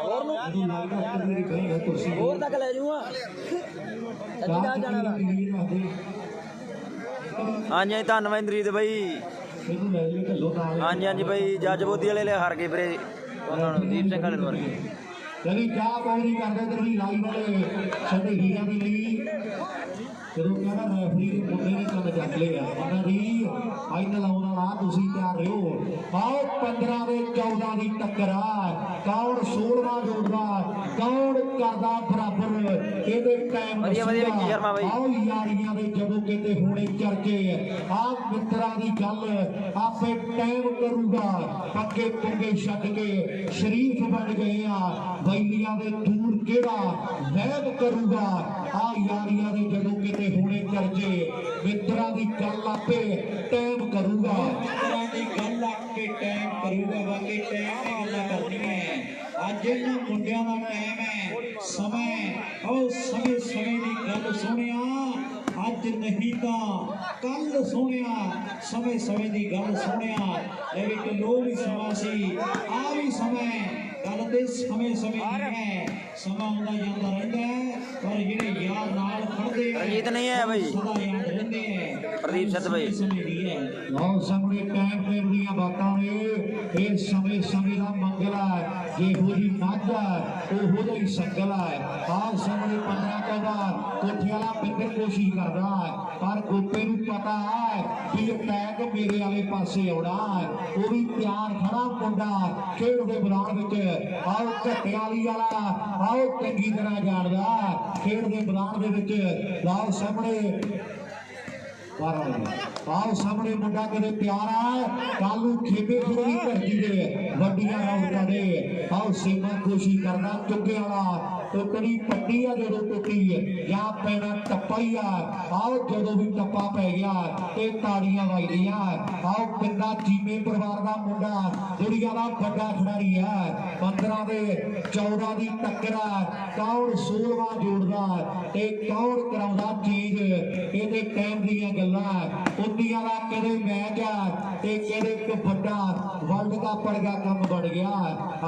ਹੋਰ ਨੂੰ ਲੱਗਦਾ ਕਿ ਮੇਰੀ ਬਹਿ ਕੁਰਸੀ ਹੋਰ ਤੱਕ ਲੈ ਜੂਆ ਸੱਚੀ ਗੱਲ ਜਾਣਾ ਵਾ ਹਾਂਜੀ ਧੰਨਵਾਦ ਇੰਦਰੀਤ ਬਾਈ ਇਹਨੂੰ ਲੈ ਲਈ ਢੱਲੋ ਨਾਲ ਹਾਂਜੀ ਬਾਈ ਜੱਜ ਬੋਦੀ ਵਾਲੇ ਹਾਰ ਗਏ ਵੀਰੇ ਉਹਨਾਂ ਨੂੰ ਦੀਪ ਸਿੰਘ ਵਾਲੇ ਨੂੰ ਵਰਗੇ ਜਿਹੜੀ ਚਾਹ ਕੋਈ ਨਹੀਂ ਕਰਦੇ ਤੇ ਵੀ ਲਾਈਵ ਵਾਲੇ ਸਾਡੇ ਹੀਰਾਂ ਦੇ ਲਈ ਜਦੋਂ ਕਹਿੰਦਾ ਰੈਫਰੀ ਦੇ ਮੁੰਡੇ ਨੇ ਕੰਮ ਚੱਕ ਲਿਆ ਉਹਨਾਂ ਦੀ ਫਾਈਨਲ ਆਉਣ ਵਾਲਾ ਤੁਸੀਂ ਤਿਆਰ ਰਹੋ ਆਓ 15 ਦੇ 14 ਦੀ ਟੱਕਰ ਆ ਕੌਣ 16ਵਾਂ ਜੋੜਦਾ ਕੌਣ ਕਰਦਾ ਬਰਾਬਰ ਇਹਦੇ ਟਾਈਮ ਆਓ ਯਾਰੀਆਂ ਦੇ ਜਦੋਂ ਕਿਤੇ ਹੋਣੇ ਚਰਚੇ ਆ ਮਿੱਤਰਾਂ ਦੀ ਗੱਲ ਆਪੇ ਟਾਈਮ ਕਰੂਗਾ ਪੱਕੇ ਪੁੰਗੇ ਛੱਡ ਕੇ ਸ਼ਰੀਫ ਬਣ ਗਏ ਆ ਬੈਲੀਆਂ ਦੇ ਦੂਰ ਕਿਹੜਾ ਵੈਦ ਕਰੂਗਾ ਆ ਯਾਰੀਆਂ ਦੇ ਜਦੋਂ ਕਿਤੇ ਹੋਣੇ ਚਰਚੇ ਮਿੱਤਰਾਂ ਦੀ ਗੱਲ ਆਪੇ ਟਾਈਮ ਕਰੂਗਾ ਮਿੱਤਰਾਂ ਦੀ ਗੱਲ ਆਪੇ ਟਾਈਮ ਕਰੂਗਾ ਬਾਕੀ ਟਾਈਮ ਦੀ ਗੱਲਾਂ ਕਰਨੀਆਂ ਅੱਜ ਇਹਨਾਂ ਮੁੰਡਿਆਂ ਦਾ ਟਾਈਮ ਹੈ ਸਮਾਂ ਉਹ ਸਮੇਂ ਦੀ ਗੱਲ ਸੁਣਿਆ ਅੱਜ ਨਹੀਂ ਤਾਂ ਕੱਲ ਸੁਣਿਆ ਸਮੇਂ ਦੀ ਗੱਲ ਸੁਣਿਆ ਇਹ ਵੀ ਲੋ ਵੀ ਸਮਾਂ ਸੀ ਆ ਵੀ ਸਮਾਂ ਗੱਲ ਤੇ ਸਮੇਂ ਨਹੀਂ ਹੈ ਸਮਾਂ ਆਉਂਦਾ ਜਾਂਦਾ ਰਹਿੰਦਾ ਪਰ ਜਿਹੜੇ ਯਾਰ ਨਾਲ ਖੜਦੇ ਆ ਰਣਜੀਤ ਨਹੀਂ ਹੈ ਬਾਈ ਸਦਾ ਯਾਦ ਰਹਿੰਦੇ ਆ ਪ੍ਰਦੀਪ ਸੱਤ ਬਾਈ ਲਓ ਸਾਹਮਣੇ ਟਾਈਮ ਦੀਆਂ ਬਾਤਾਂ ਨੇ ਇਹ ਸਮੇਂ ਦਾ ਮੰਗਲ ਹੈ ਜਿਹੋ ਜੀ ਮਾਝਾ ਉਹੋ ਜਿਹਾ ਹੀ ਸੰਗਲ ਹੈ ਆਹ ਸਾਹਮਣੇ 15 ਤੋਂ ਬਾਅਦ ਕੋਠੇ ਵਾਲਾ ਬਿੰਦਰ ਕੋਸ਼ਿਸ਼ ਕਰਦਾ ਪਰ ਗੋਪੇ ਨੂੰ ਪਤਾ ਹੈ ਕਿ ਅਟੈਕ ਮੇਰੇ ਵਾਲੇ ਪਾਸੇ ਆਉਣਾ ਉਹ ਵੀ ਤਿਆਰ ਖੜਾ ਮੁੰਡਾ ਖੇਡ ਦੇ ਮੈਦਾਨ ਵਿੱਚ ਆਓ ਘੱਟੇ ਵਾਲਾ ਆਓ ਚੰਗੀ ਤਰ੍ਹਾਂ ਜਾਣਦਾ ਖੇਡ ਦੇ ਮੈਦਾਨ ਦੇ ਵਿੱਚ ਲਾਓ ਸਾਹਮਣੇ ਆਓ ਸਾਹਮਣੇ ਮੁੰਡਾ ਕਦੇ ਪਿਆਰਾ ਕੱਲ ਨੂੰ ਖੇਬੇ ਖੇਡੀ ਧਰਤੀ ਦੇ ਵੱਡੀਆਂ ਰੌਣਕਾਂ ਦੇ ਆਓ ਸੀਮਾ ਕੋਸ਼ਿਸ਼ ਕਰਦਾ ਚੁੱਕੇ ਵਾਲਾ ਟੁੱਟਣੀ ਪੱਟੀ ਆ ਜਦੋਂ ਟੁੱਟੀ ਜਾਂ ਪੈਣਾ ਟੱਪਾ ਹੀ ਆ ਆਓ ਜਦੋਂ ਵੀ ਟੱਪਾ ਪੈ ਗਿਆ ਤੇ ਤਾੜੀਆਂ ਵੱਜਦੀਆਂ ਆਓ ਪਿੰਡਾ ਚੀਮੇ ਪਰਿਵਾਰ ਦਾ ਮੁੰਡਾ ਦੁਨੀਆ ਦਾ ਵੱਡਾ ਖਿਡਾਰੀ ਆ 15 ਦੇ 14 ਦੀ ਟੱਕਰ ਆ ਕੌਣ 16ਵਾਂ ਜੋੜਦਾ ਤੇ ਕੌਣ ਕਰਾਉਂਦਾ ਚੀਜ਼ ਇਹਦੇ ਟਾਈਮ ਦੀਆਂ ਗੱਲਾਂ ਗੱਲਾਂ ਉੱਡੀਆਂ ਦਾ ਕਿਹੜੇ ਮੈਚ ਆ ਤੇ ਕਿਹੜੇ ਇੱਕ ਵੱਡਾ ਵਰਲਡ ਕੱਪ ਵਰਗਾ ਕੰਮ ਬਣ ਗਿਆ।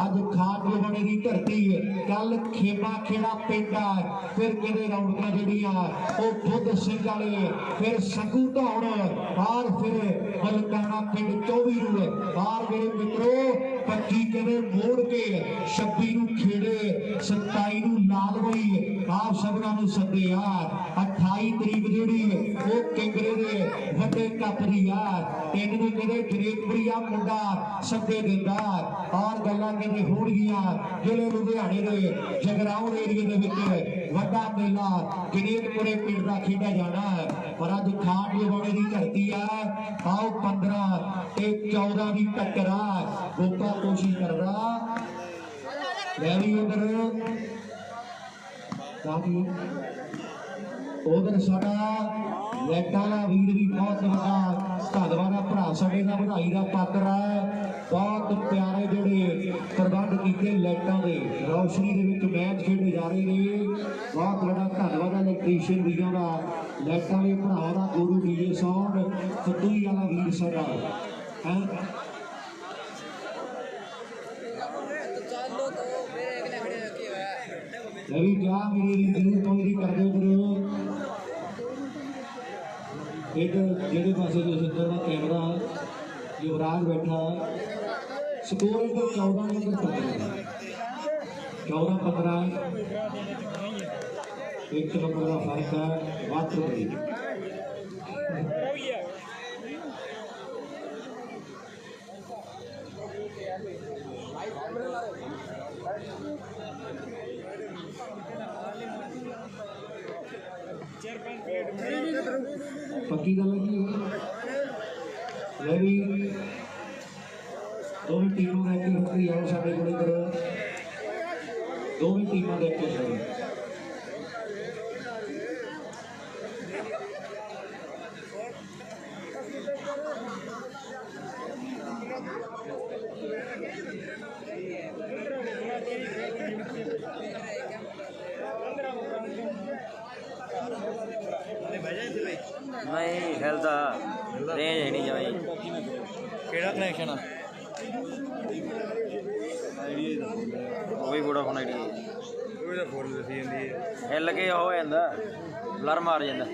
ਅੱਜ ਖਾਟੂ ਬਣੇ ਦੀ ਧਰਤੀ, ਕੱਲ ਖੇਮਾ ਖੇੜਾ ਪਿੰਡ ਆ, ਫਿਰ ਕਿਹੜੇ ਰੌਣਕਾਂ ਜਿਹੜੀਆਂ ਉਹ ਬੁੱਧ ਸਿੰਘ ਵਾਲੇ, ਫਿਰ ਸੰਗੂ ਧੌਣ ਬਾਹਰ, ਫਿਰ ਮਲਕਾਣਾ ਪਿੰਡ 24 ਨੂੰ ਬਾਹਰ ਮੇਰੇ ਮਿੱਤਰੋ 25 ਕਿਹੜੇ ਮੋੜ ਕੇ 26 ਨੂੰ ਖੇੜੇ 27 ਨੂੰ ਲਾਲਵਈ ਆਪ ਸਭਨਾਂ ਨੂੰ ਸੱਦਿਆ। 28 ਤਰੀਕ ਜਿਹੜੀ ਉਹ ਕਿੰਗਰੇ ਦੇ ਵੱਡੇ ਕੱਪ ਦੀ ਆ, 3 ਨੂੰ ਕਿਹੜੇ ਜਨੇਤਪੁਰੀਆ ਮੁੰਡਾ ਸੱਦੇ ਦਿੰਦਾ ਔਰ ਗੱਲਾਂ ਕਿਹੜੇ ਹੋਣਗੀਆਂ ਜ਼ਿਲ੍ਹੇ ਲੁਧਿਆਣੇ ਦੇ ਜਗਰਾਉਂ ਏਰੀਏ ਦੇ ਵਿੱਚ ਵੱਡਾ ਮੇਲਾ ਜਨੇਤਪੁਰੇ ਪਿੰਡ ਦਾ ਖੇਡਿਆ ਜਾਣਾ। ਪਰ ਅੱਜ ਖਾਟ ਲਵਾਉਣੇ ਦੀ ਧਰਤੀ ਆ। ਆਓ 15 ਤੇ 14 ਦੀ ਟੱਕਰ ਆ, ਗੋਪਾ ਕੋਸ਼ਿਸ਼ ਕਰਦਾ ਲੈ ਵੀ ਉਧਰ ਕਾਫੀ ਉਧਰ ਸਾਡਾ ਲੈਟਾਂ ਦਾ ਵੀਰ ਵੀ ਬਹੁਤ ਵੱਡਾ ਧੰਨਵਾਦ ਦਾ ਭਰਾ ਸਾਡੇ ਦਾ ਵਧਾਈ ਦਾ ਪਾਤਰ ਹੈ। ਬਹੁਤ ਪਿਆਰੇ ਜਿਹੜੇ ਪ੍ਰਬੰਧ ਕੀਤੇ ਲਾਈਟਾਂ ਦੇ ਰੌਸ਼ਨੀ ਦੇ ਵਿੱਚ ਮੈਚ ਖੇਡੇ ਜਾ ਰਹੇ ਨੇ। ਬਹੁਤ ਵੱਡਾ ਧੰਨਵਾਦ ਹੈ ਇਲੈਕਟ੍ਰੀਸ਼ੀਅਨ ਵੀਰਾਂ ਦਾ, ਲਾਈਟਾਂ ਦੇ ਭਰਾਵਾਂ ਦਾ, ਗੁਰੂ ਡੀਜੇ ਸਾਊਂਡ ਫਤੂਈ ਵਾਲਾ ਵੀਰ ਸਾਡਾ ਹੈ। रवि क्या मेरी जरूर कोई कर दो एक जेडे पासे जो सिद्धर का कैमरा युवराज बैठा स्कोर इधर 14 नंबर 14-15 एक नंबर का फर्क है मात्र पक्की गल है भी दोनों टीमों का एक हफ्ते आओ साढ़े को इधर दोनों टीमों का एक हफ्ते नहीं हेल्थ रेंज है नहीं जमाई ਕਿਹੜਾ ਕਨੈਕਸ਼ਨ ਆ वही वोडाफोन आईडी ਉਹ ਤਾਂ ਫੋਨ ਦੱਸੀ ਜਾਂਦੀ ਹੈ हिल के हो जाता ब्लर मार जाता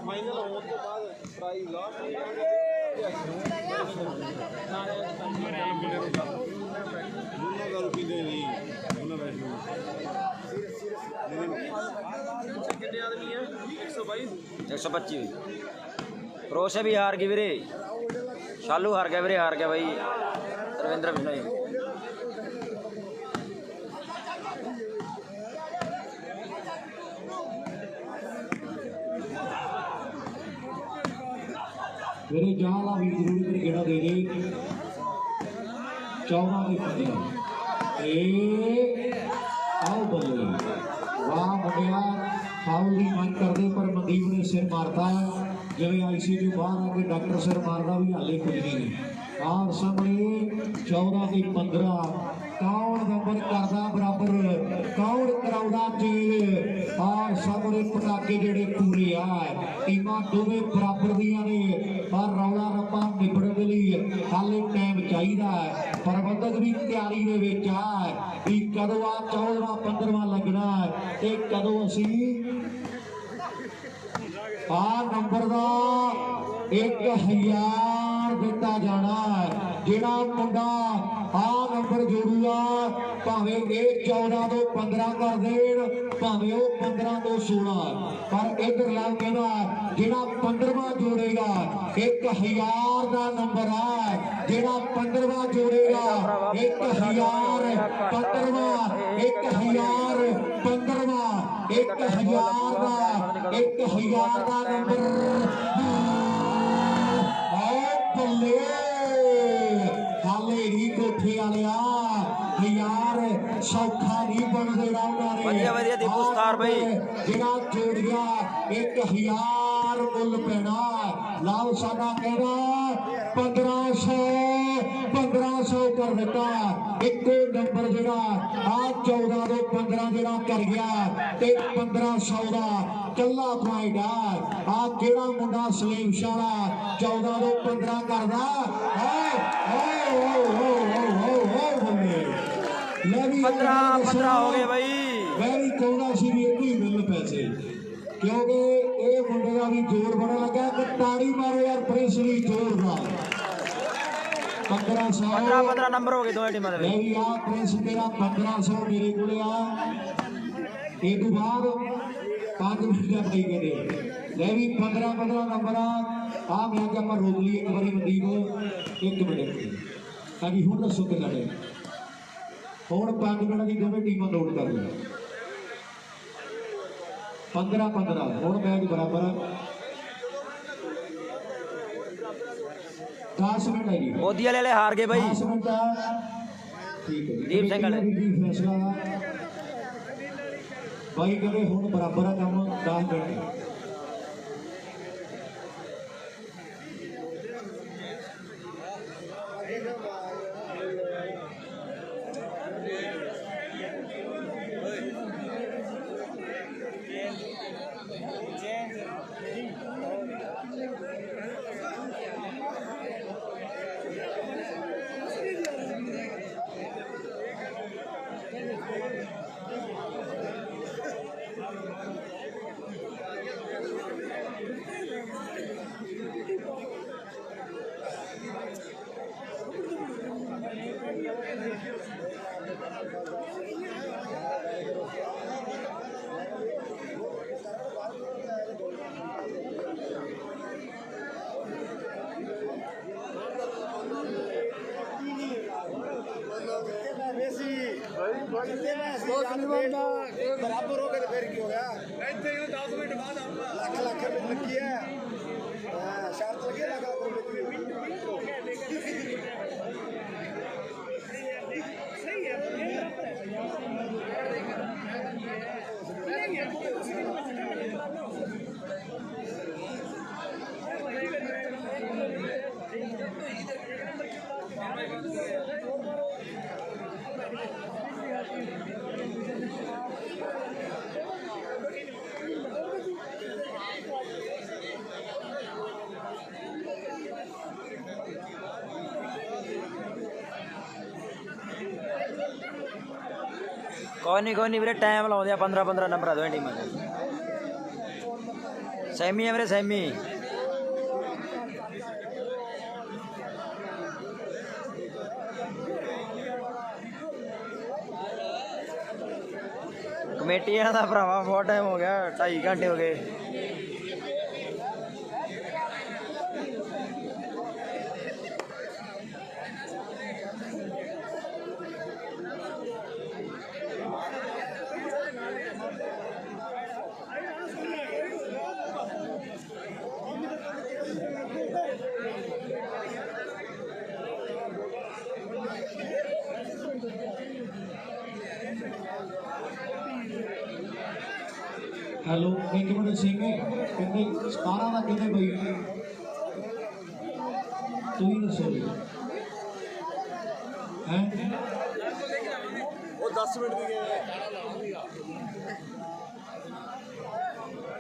फाइनल होने के बाद प्राइज लॉस रुपये नहीं 125 रोशे भी हार गई वीरे शालू हार गया वीरे हार गया भाई रविंद्र बिश्नोई मेरे जहाँ भी जरूर कर गेड़ा दे दे 14 के 15 आओ बल्ले वाह मुंडिया फाउल की मांग करते पर मनदीप ने सिर मारता जिवें आईसीयू बाहर आके डॉक्टर सिर मारता भी हाले कुछ नहीं। और सामने 14 के 15 कौन नंबर करता बराबर कौन कराउंदा चेल और सामने पटाके जेडे पूरे आ टीमां दोवें बराबर दियां ने पर रौला रप्पा निबड़न दे लई हाले टाइम चाहिदा प्रबंधक भी तैयारी दे विच आ भी कदों आ 14वां 15वां लगना ते कदों असीं आ नंबर का 1000 दिता जाना जेड़ा मुंडा आ नंबर जोड़ूगा भावें ये 14 तो 15 कर देन भावें वो 15 तो 16 पर इधर लाल कहना जेड़ा 15वां जोड़ेगा 1000 का नंबर है जेड़ा 15वां जोड़ेगा 1000 15वां 1000 15वां 1000 का नंबर बल्ले हाले ही कोठे वालिया हार भाई जिहड़ा जोड़ गया 1000 मुल पैना लाल साडा कहना 1500 कर दिता एको नंबर जिहड़ा आ 14 तो 15 जिहड़ा कर गया ते 1500 का कला पॉइंट आ केड़ा मुंडा सलीम शाह 14 तो 15 करदा मैं भी 15 हो गए भाई मैं भी कहना सी भी एक ही मिल पैसे क्योंकि ये मुंडे का भी जोर बड़ा लगा कि ताड़ी मारो यार प्रिंस भी जोरदार 15 नंबर हो गए दो टीम मैं भी आ प्रिंस तेरा 1500 मेरे को आ ये तो बाद 5 मिनट का भाई कहते मैं भी 15 नंबर आ मैं क्या मैं रोक ली एक बारी मंदीप 1 मिनट हाँ जी हूँ दसो कि ਹੁਣ 5 ਮਿੰਟ ਦੀ ਦੋਵੇਂ ਟੀਮਾਂ ਨੋਟ ਕਰ ਲਓ 15 ਹੁਣ ਮੈਚ ਬਰਾਬਰ 10 ਮਿੰਟ ਹੈ ਜੀ ਮੋਦੀ ਵਾਲੇ ਹਾਰ ਗਏ ਬਾਈ 10 ਮਿੰਟ ਠੀਕ ਹੈ ਦੀਪ ਸਿੰਘ ਵਾਲੇ ਫੈਸਲਾ ਬਾਈ ਕਹਿੰਦੇ ਹੁਣ ਬਰਾਬਰ ਆ ਕੰਮ 10 ਮਿੰਟ बराबर हो गए तो फिर की हो गया 10 मिनट बाद लाख रुपए लगी है शर्त लगी है लाख रुपए कोई नहीं वीरे टाइम लाते 15 नंबर दो टीम सैमी है मेरे सैमी कमेटी का भरावा बहुत टाइम हो गया 2.5 घंटे हो गए हेलो एक मिनट सिंह कहते 17 का कहते भाई तू ही दसो हैं वो 10 मिनट की गए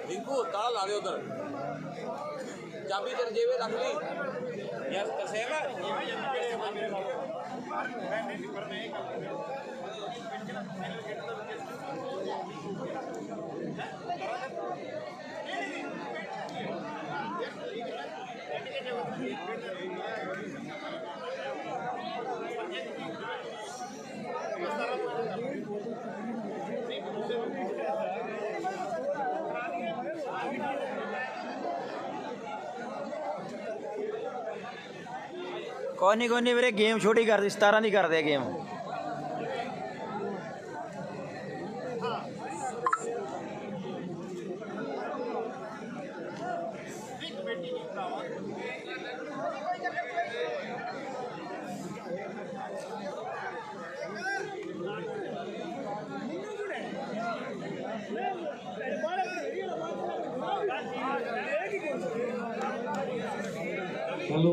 रिंकू ताला ला दे उधर चाबी तेरे जेब में रख ली यार तसेम कोई नहीं वीरे गेम छोटी कर दी 17 की कर दे गेम चलो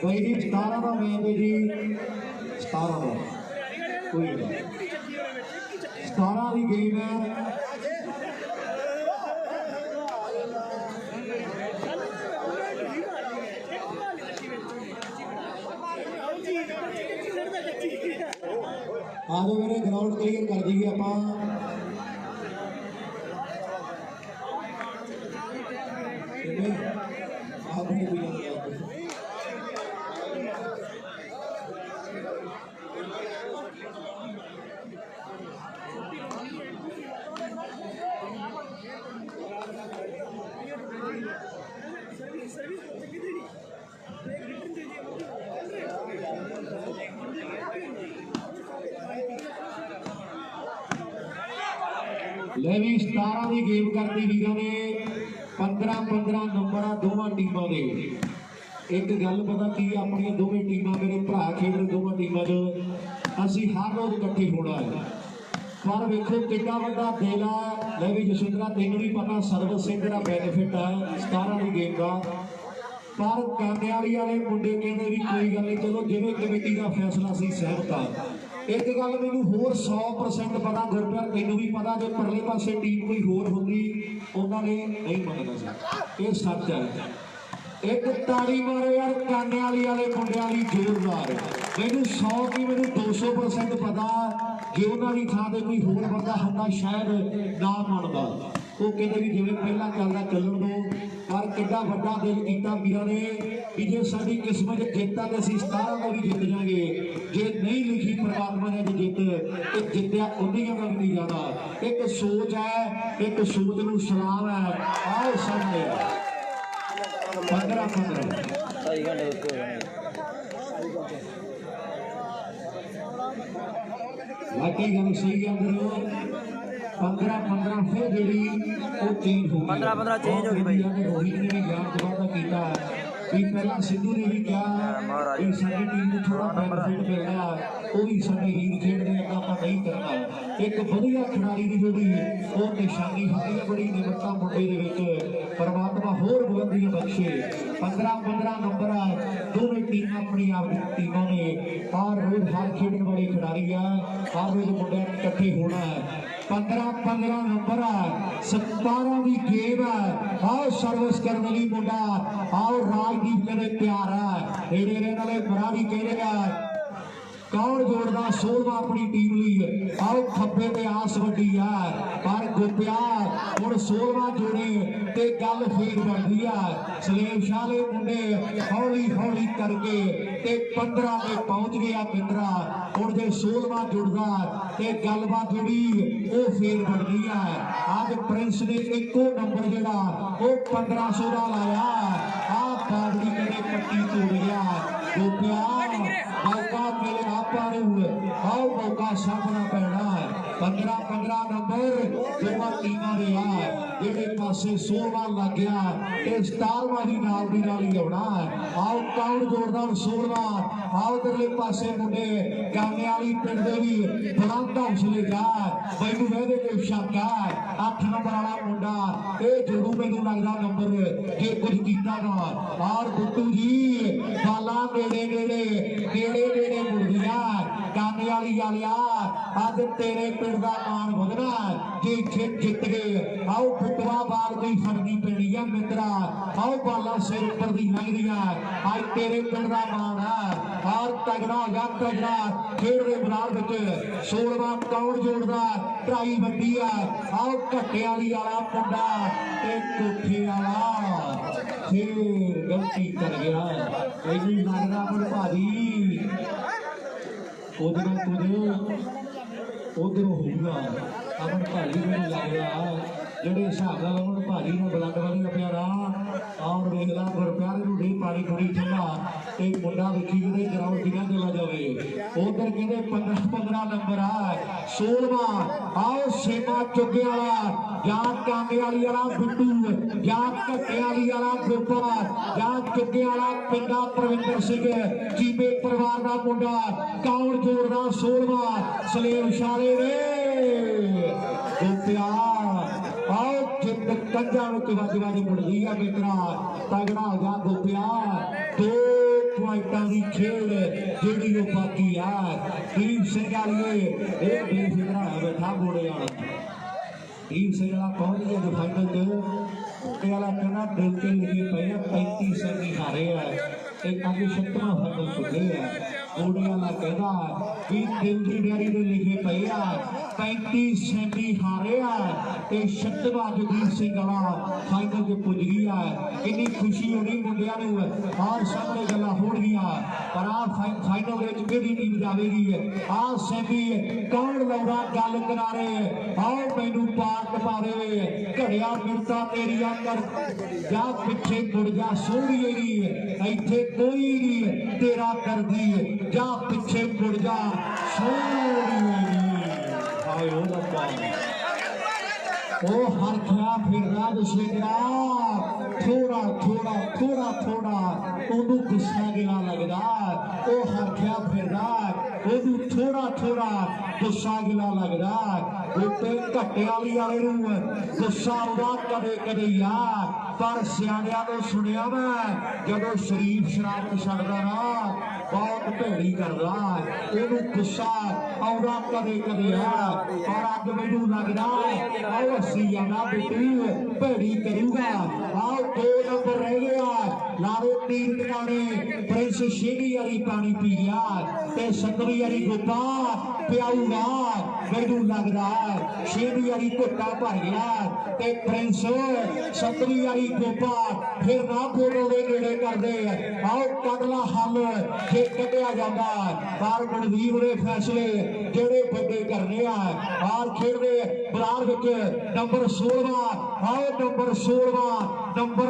भाई जी 17 का मैच है जी 17 का कोई नहीं 17 की गेम है आज मेरे ग्राउंड क्लीयर कर दीजिए आप ले भी 17 की गेम करती वीर ने 15-15 नंबर दोवां टीमों के एक गल पता की अपनी दोवें टीमां मेरे भरा खेड रहे दोवां टीमां च असीं हर रोज इकट्ठे होना है पर वेखो कितना वड्डा दिल है ले भी जसविंदरा तैनूं भी पता सर्विस सिंह का बैनीफिट है 17 की गेम का पर कांडियाली वाले मुंडे कहते भी कोई गल नहीं चलो जिवें कमेटी का फैसला सी सहमत आ एक गल मैनूं होर 100% पता गुरप्यार तैनूं भी पता जो परले पासे टीम कोई होर होंदी उन्होंने नहीं मनना सी ये सच है एक ताड़ी मारो यार कांडियाली वाले मुंडियां दी जोरदार मैनूं 100 की मैनूं 200% पता जे उन्होंने थां ते कोई होर बंदा हुंदा शायद ना मनदा वो कहते भी जिवें पहला चलदा चलन दो पर कितना वड्डा दिल किया वीर ने भी जे साडी किस्मत जित है तो असीं 17 को भी जित जाएंगे जे नहीं लिखी परमात्मा ने जित तो जितया उन्नियां का भी नहीं जाना एक सोच है एक सोच नूं सलाम है आओ सामने 15-15 बाकी गल सही है 15-15 फिर जी चेंज हो 15-15 चेंज हो गई भाई रोहित ने भी ज्ञान जवाब किया कि पहला सिद्धू ने भी कहा कि साडी टीम को थोड़ा बेनिफिट मिलना वो भी साडे हीर खेडने काम नहीं करना एक वधिया खिडारी की जोड़ी वो निशानी होती है बड़ी निमरता मुंडे दे विच परमात्मा होर बुलंदियां बख्शे 15-15 नंबर दोनों टीम अपनी आप टीमों ने हर रोज हर खेडने वाले खिडारी है हर रोज मुंडे इकट्ठे होना है 15-15 नंबर 17 की गेम है आओ सर्विस करने वाली मुंडा आओ राजदीप कहते प्यार है एडे रहने वाले मराड़ी कह रहे हैं कौन जोड़दा 16वां अपनी टीम ली आओ खब्बे ते आस वड्डी है पर गोपिया हुण 16वां जोड़े ते गल फेर बनदी है सलेम शाह दे मुंडे हौली हौली करके ते 15 ते पहुंच गया मित्रा हुण जे 16वां जुड़दा ते गलबात जोड़ी वो फेर बनदी है अज प्रिंस ने एको नंबर जेड़ा वो 1500 दा लाया आ बागड़ी कदे पट्टी तोड़ गया गोपिया मौका मिले आओ मौका सामना पैना है 15-15 नंबर दोवां टीमां दे आ जेड़े पासे 16वां लग गया ते 17वां भी नाल दी नाल ही आउणा है आओ कौन जोड़दा 16वां आओ इधरले पासे मुंडे गाने वाली पिंड दे भी बुलंद हौसले जा मैनूं वेदे ते शक है 8 नंबर वाला मुंडा ये जरूर मैनूं लगदा नंबर जे कुछ कीता ना और गुट्टू जी बाला नेड़े नेड़े नेड़े नेड़े मुड़दिया गाने वाली वालिया अज तेरे पिंड का मान वधना जे जित गए आओ फुटवा बाल कोई फड़नी पैनी है मित्रा आओ बाला सिर उपर दी लंघदी है अज तेरे पिंड का मान है और तगड़ा या तगड़ा खेड दे मैदान विच 16वां कौन जोड़दा ढाई वड्डी है आओ घट्टे वाली वाला मुंडा ते कोठे वाला फिर गलती कर गया मैनूं लगदा मुड़ भाजी उधर होगा अपन भाजी मैंने लग रहा जेडे हिसाब नाल उन्होंने भाजी ने बुलंद वाली प्यारा और वेखला गुरप्यार नहीं पानी पूरी ठंडा एक मुंडा देखी कि ग्राउंड किना चला जाए उधर कहते 15-15 नंबर आ 16वां आओ सेना चुगे वाला या कांगे वाली वाला बिट्टू या घट्टे वाली वाला गुरपा या चुगे वाला पिंडा प्रविंदर सिंह चीमे परिवार का मुंडा कौन जोड़दा 16वां सलेम शाले ने गोपिया आओ जित कंजा विच वज वज मुड़दी है मित्रा तगड़ा हो जा गोपिया दो पॉइंटां की खेल जिहड़ी वो बाकी है। दीप सिंह वालिए एक बेफिक्रा है बैठा घोड़े वाला। दीप सिंह वाला पहुंच गया जो फाइनल च वाला कहना दिल के लगे पे 35 सेमी हारे है। एक अगे 7वां फाइनल सुने है। घोड़े वाला कहना भी दिल की डायरी में लिखे पे 35 सेमी हारे है ते 7वां जगदीप सिंह वाला फाइनल च पुज गया है। कितनी खुशी होनी मुंडिया नूं और सामने गल्लां होणगियां पर आ फाइनल विच किहड़ी टीम जावेगी। आ सेमी कौन लाउगा गल किनारे आओ मैनू पार्ट पावे घड़िया मिलता तेरिया कर जा पिछे मुड़ जा सोहणीए नी इत्थे कोई नहीं तेरा करदी जा पिछे मुड़ जा सोहणीए नी। हाय ओ रब्बा ओ हर खिया फिरदा दुश्मना थोड़ा थोड़ा थोड़ा थोड़ा ओनू गुस्सा गिला लगदा। ओ हर खिया फिरदा ओनू थोड़ा थोड़ा गुस्सा गिला लगदा। उत्ते घट्टे वाले नूं गुस्सा आउंदा कदे कदे यार पर सियाणियां तों सुनिया मैं जदों शरीफ शराब छड्डदा ना बहुत भेड़ी करदा ओनू गुस्सा आउंदा कदे कदे यार पर अज मैनूं लगदा आओ अस्सी जाना बिट्टू भेड़ी करूगा। आओ 2 नंबर रह गया लारे तीर टिकाने प्रिंस शेरी वाली पानी पी गया ते 7वीं वाली गोपा पियाऊगा। मैनूं लगदा शेरी वाली घुट्टा भर गया ते प्रिंस 7वीं वाली गोपा फिर ना बोलो दे नेड़े करदे। आओ कदला हल जे कढ़िया जांदा पर मनदीप ने फैसले जेड़े बड़े करने और खेडदे बरार विच नंबर 16वां। आओ नंबर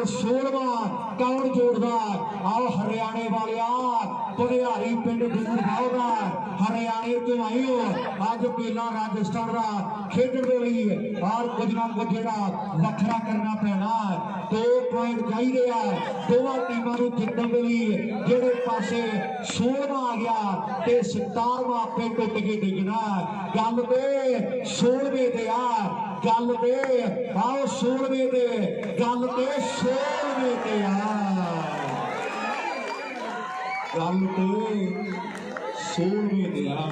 16वां कौन जोड़दा। आओ हरियाणे वालिया भुनियारी पिंड दूर गाओगा हरियाणे तो आई हो अज मेला राजस्थान का खेडण दे लई और कुछ ना कुछ जेड़ा वखरा करना पैना। 2 पॉइंट चाहिए दोवां टीमां नूं जितण दे लई जेड़े पासे 16वां आ गया ते 17वां आपे टुट के डिगना। गल ते 16वें ते आ गल ते आओ 16वें ते गल ते 16वें ते आ गल ते 16वें ते आ।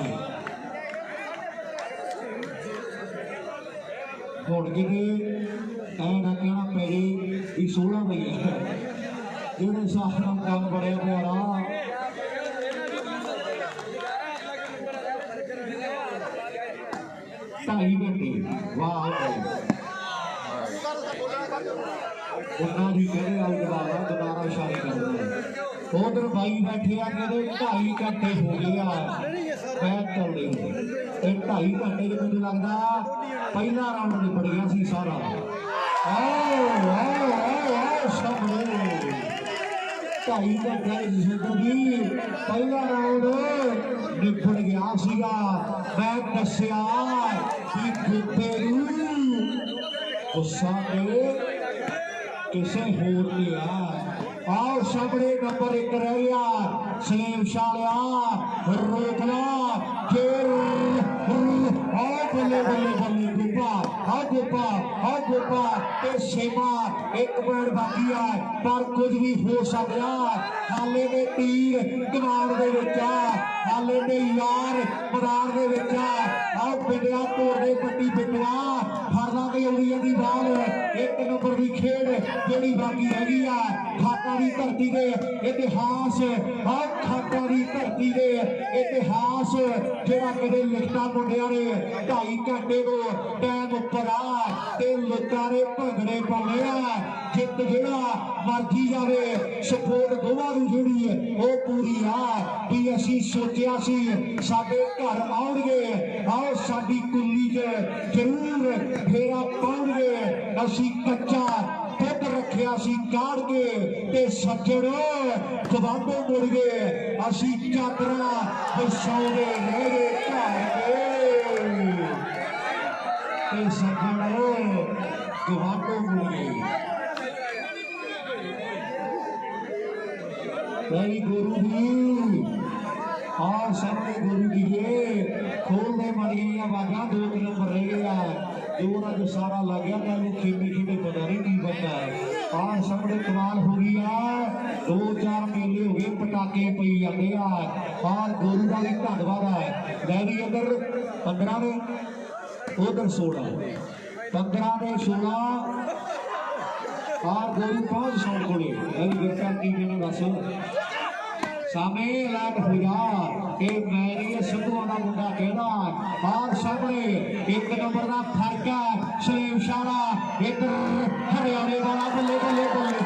हुण किते ऐ ना कहना पैरे भी 16 वही है जेड़े हिसाब नाल काम बढ़िया प्यारा 2.5 घंटे वाह उन्ना जी कहते आउट बाला दोबारा इशारे कर उधर भाई बैठे आ कहते 2.5 घंटे हो गया पैक चल रही 2.5 घंटे जो मुझे लगता पहला राउंड निपट गया सी सारा। आओ आओ आओ आओ सामने 2.5 घंटे पहला राउंड निपट गया सीगा। मैं दसिया कि गुप्ते गुस्सा किसे होर ने आओ सामने नंबर 1 रह गया सलीम शालिया रोकना फिर बल्ले बल्ले बल्ले गोपा ते सेमा 1 पॉइंट बाकी है पर कुछ भी हो सकता। हाले ने तीर कमान दे विच हाले ने यार मैदान दे विच आओ पिंडिया तोड़े पट्टी पिंडवा फरदा ते उड़ी जांदी बाल 1 नंबर की खेड जेड़ी बाकी हैगी है। खाता की धरती के इतिहास आओ खाता की धरती के इतिहास जेड़ा कदे लिखता मुंडिया ने 2.5 घंटे को टाइम उपर आ ते लोकां ने भंगड़े पाने जित जेड़ा मर्जी जावे सपोर्ट दोवां नूं जेड़ी है पूरी आ भी असीं सोचिया सी साडे घर आउणगे आओ साडी कुल्ली च जरूर फेरा पाउणगे असीं कच्चा दुध रखिया सी काढ़ के ते सज्जण गवांढों मुड़ गए असीं चादरां विछाउंदे रह गए घर के सज्जण गवांढों मुड़ गए। गुरु जी और सामने गुरु जी खोल दे मर गई आवाजा 2 नंबर रह गया जोर अज सारा लग गया मैं खेमे खेमे पता नहीं की बनता और सामने कमाल हो गई 2-4 मेले हो गए पटा के पई जाते और गुरु का भी धन्यवाद है। लै भी इधर 15 ने उधर 16 15 ने 16 और गुरु पहुंच सौ को गुरसा की मैंने बस सामने अलर्ट हो जा कि मैरी सिद्धू का मुंडा कहना और सामने एक नंबर का फर्क है सलीम शाह इधर हरियाणे वाला बल्ले बल्ले बल्ले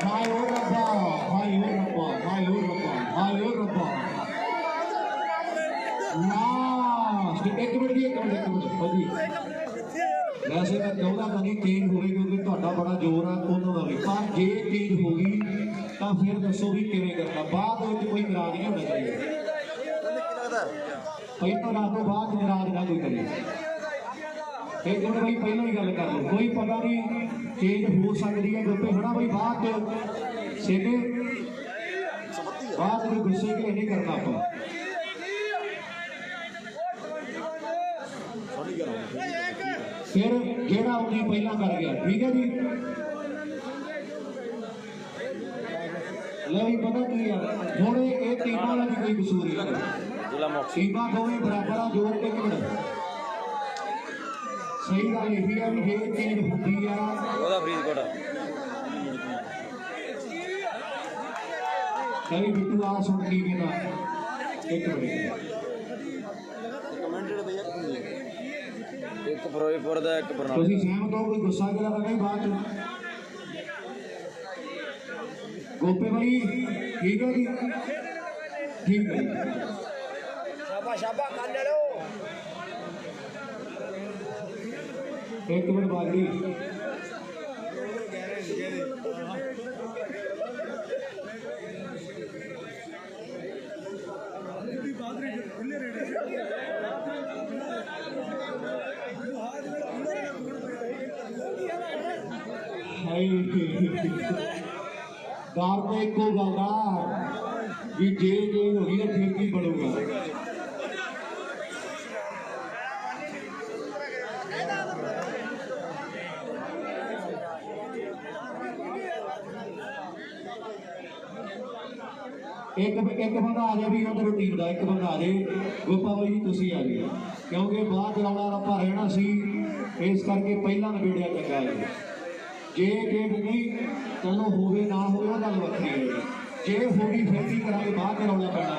हाय ओ रब्बा हाय ओ रब्बा हाय ओ रब्बा हाय ओ रब्बा लास्ट एक मिनट भाजी वैसे मैं चाहता था नहीं चेंज हो गई क्योंकि ਤੁਹਾਡਾ बड़ा जोर है ਉਹਨਾਂ ਦਾ ਵੀ ਪਰ ਜੇ चेंज हो गई तो फिर दसो भी किवें करना बाद ਵਿੱਚ कोई नाराज नहीं होना चाहिए ਪਹਿਲਾਂ ਰਾਤ ਤੋਂ ਬਾਅਦ नाराज ना कोई करे एक मिनट भाई पहले ही गल कर लो कोई पता नहीं चेंज हो सकती है गुप्पे होना भाई बाद सीधे बाद में गुस्से के नहीं करना आप फिर जेड़ा उन्हें पहला कर गया ठीक है जी ले पता की है हुण ये टीमां वाला भी कोई कसूर नहीं टीमां दोवें बराबर आ जोड़ के मिल सही गल यही है भी जे चीज होंदी आ ओदा फरीदकोट कई बिट्टू आ सुन की ना एक मिनट एक फिरोजपुर का एक बरनाला ਤੁਸੀਂ ਸਹਿਮਤ ਹੋ ਕੋਈ ਗੁੱਸਾ ਕਰਾ ਨਹੀਂ ਬਾਅਦ ਚ ਗੋਪੇ ਭਾਈ ਠੀਕ ਹੈ ਜੀ ਠੀਕ ਹੈ शाबाश शाबाश कान लो एक मिनट बागड़ी कार तो एको गल भी जे होगी तो फिर की बनूगा एक बंदा आ जाए भी उधर टीम का एक बंदा आ जाए गोपा भाई जी तुसी आ जाए क्योंकि बाद रौला रप्पा रहना सी इस करके पहला नबेड़िया चंगा है जे गेम नहीं चलो होवे ना होवे गल वक्री है जे होगी फिर की करा बाद रौला पैना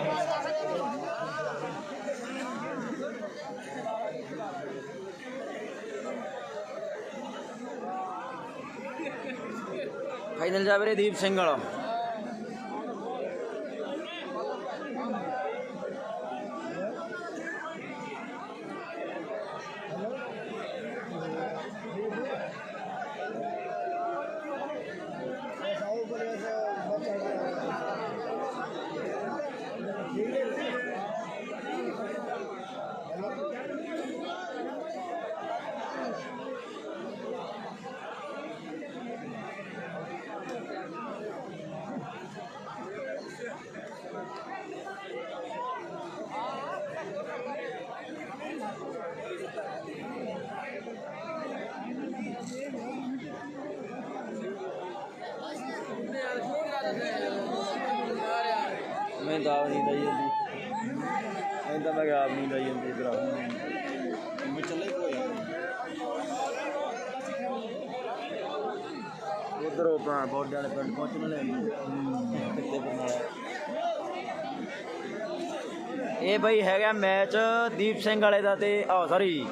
फाइनल जा वीरे दीप सिंह वाला मैं तो आप नींद आई जल्दी मैं तो मैं आप नींद आई जल्दी फिर चले उधर अपना बहुत जाने पिंड पहुंचने लगे ਇਹ ਬਈ ਹੈਗਾ ਮੈਚ ਦੀਪ ਸਿੰਘ ਵਾਲੇ ਦਾ ਤੇ ਸੌਰੀ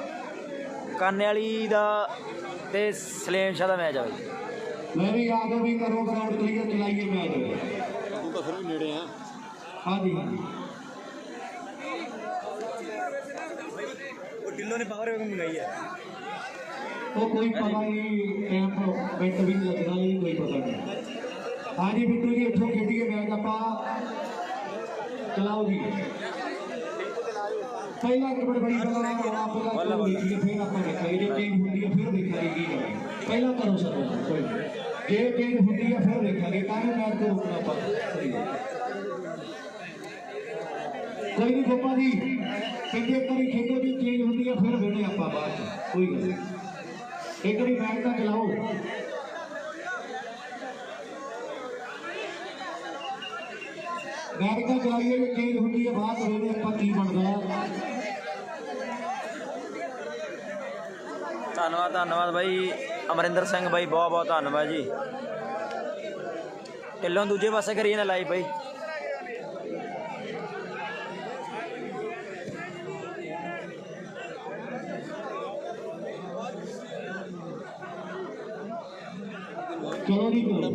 ਕਾਨੇ ਵਾਲੀ ਦਾ ਤੇ ਸਲੇਮ ਸ਼ਾਹ ਦਾ ਮੈਚ ਆ ਬਈ मैं भी आ गया भी करो ग्राउंड क्लियर चलाइए मैच तू तो फिर भी नेड़े हैं हाँ जी वो ढिल्लो ने पावर मंगाई है तो कोई पता नहीं कैंप मिनट भी नहीं लगना ही कोई पता नहीं हाँ जी बिट्टू जी इतों खेडिए मैच आप चलाओ जी पहला क्रिकेट बड़ी पहला देखिए फिर आप देखा ये टीम होती है फिर देखा की पहला करो सर कोई जे टीम होती है फिर देखा काहे मैच को रोकना पा कोई नहीं गोपा जी कहते करी खेलो जी चेंज होती है फिर वेने आप बाद कोई गल एक बारी मैच का चलाओ बैठक चलाइए जो चेंज होती है बात होने ਆਪਾਂ ਕੀ ਬਣਦਾ ਧੰਨਵਾਦ ਬਾਈ ਅਮਰਿੰਦਰ ਸਿੰਘ ਬਾਈ, ਬਹੁਤ ਬਹੁਤ ਧੰਨਵਾਦ ਜੀ। ਢਿੱਲੋਂ ਦੂਜੇ ਪਾਸੇ ਕਰੀਏ ਨਾ ਲਾਈਵ ਬਾਈ। चलो जी चलो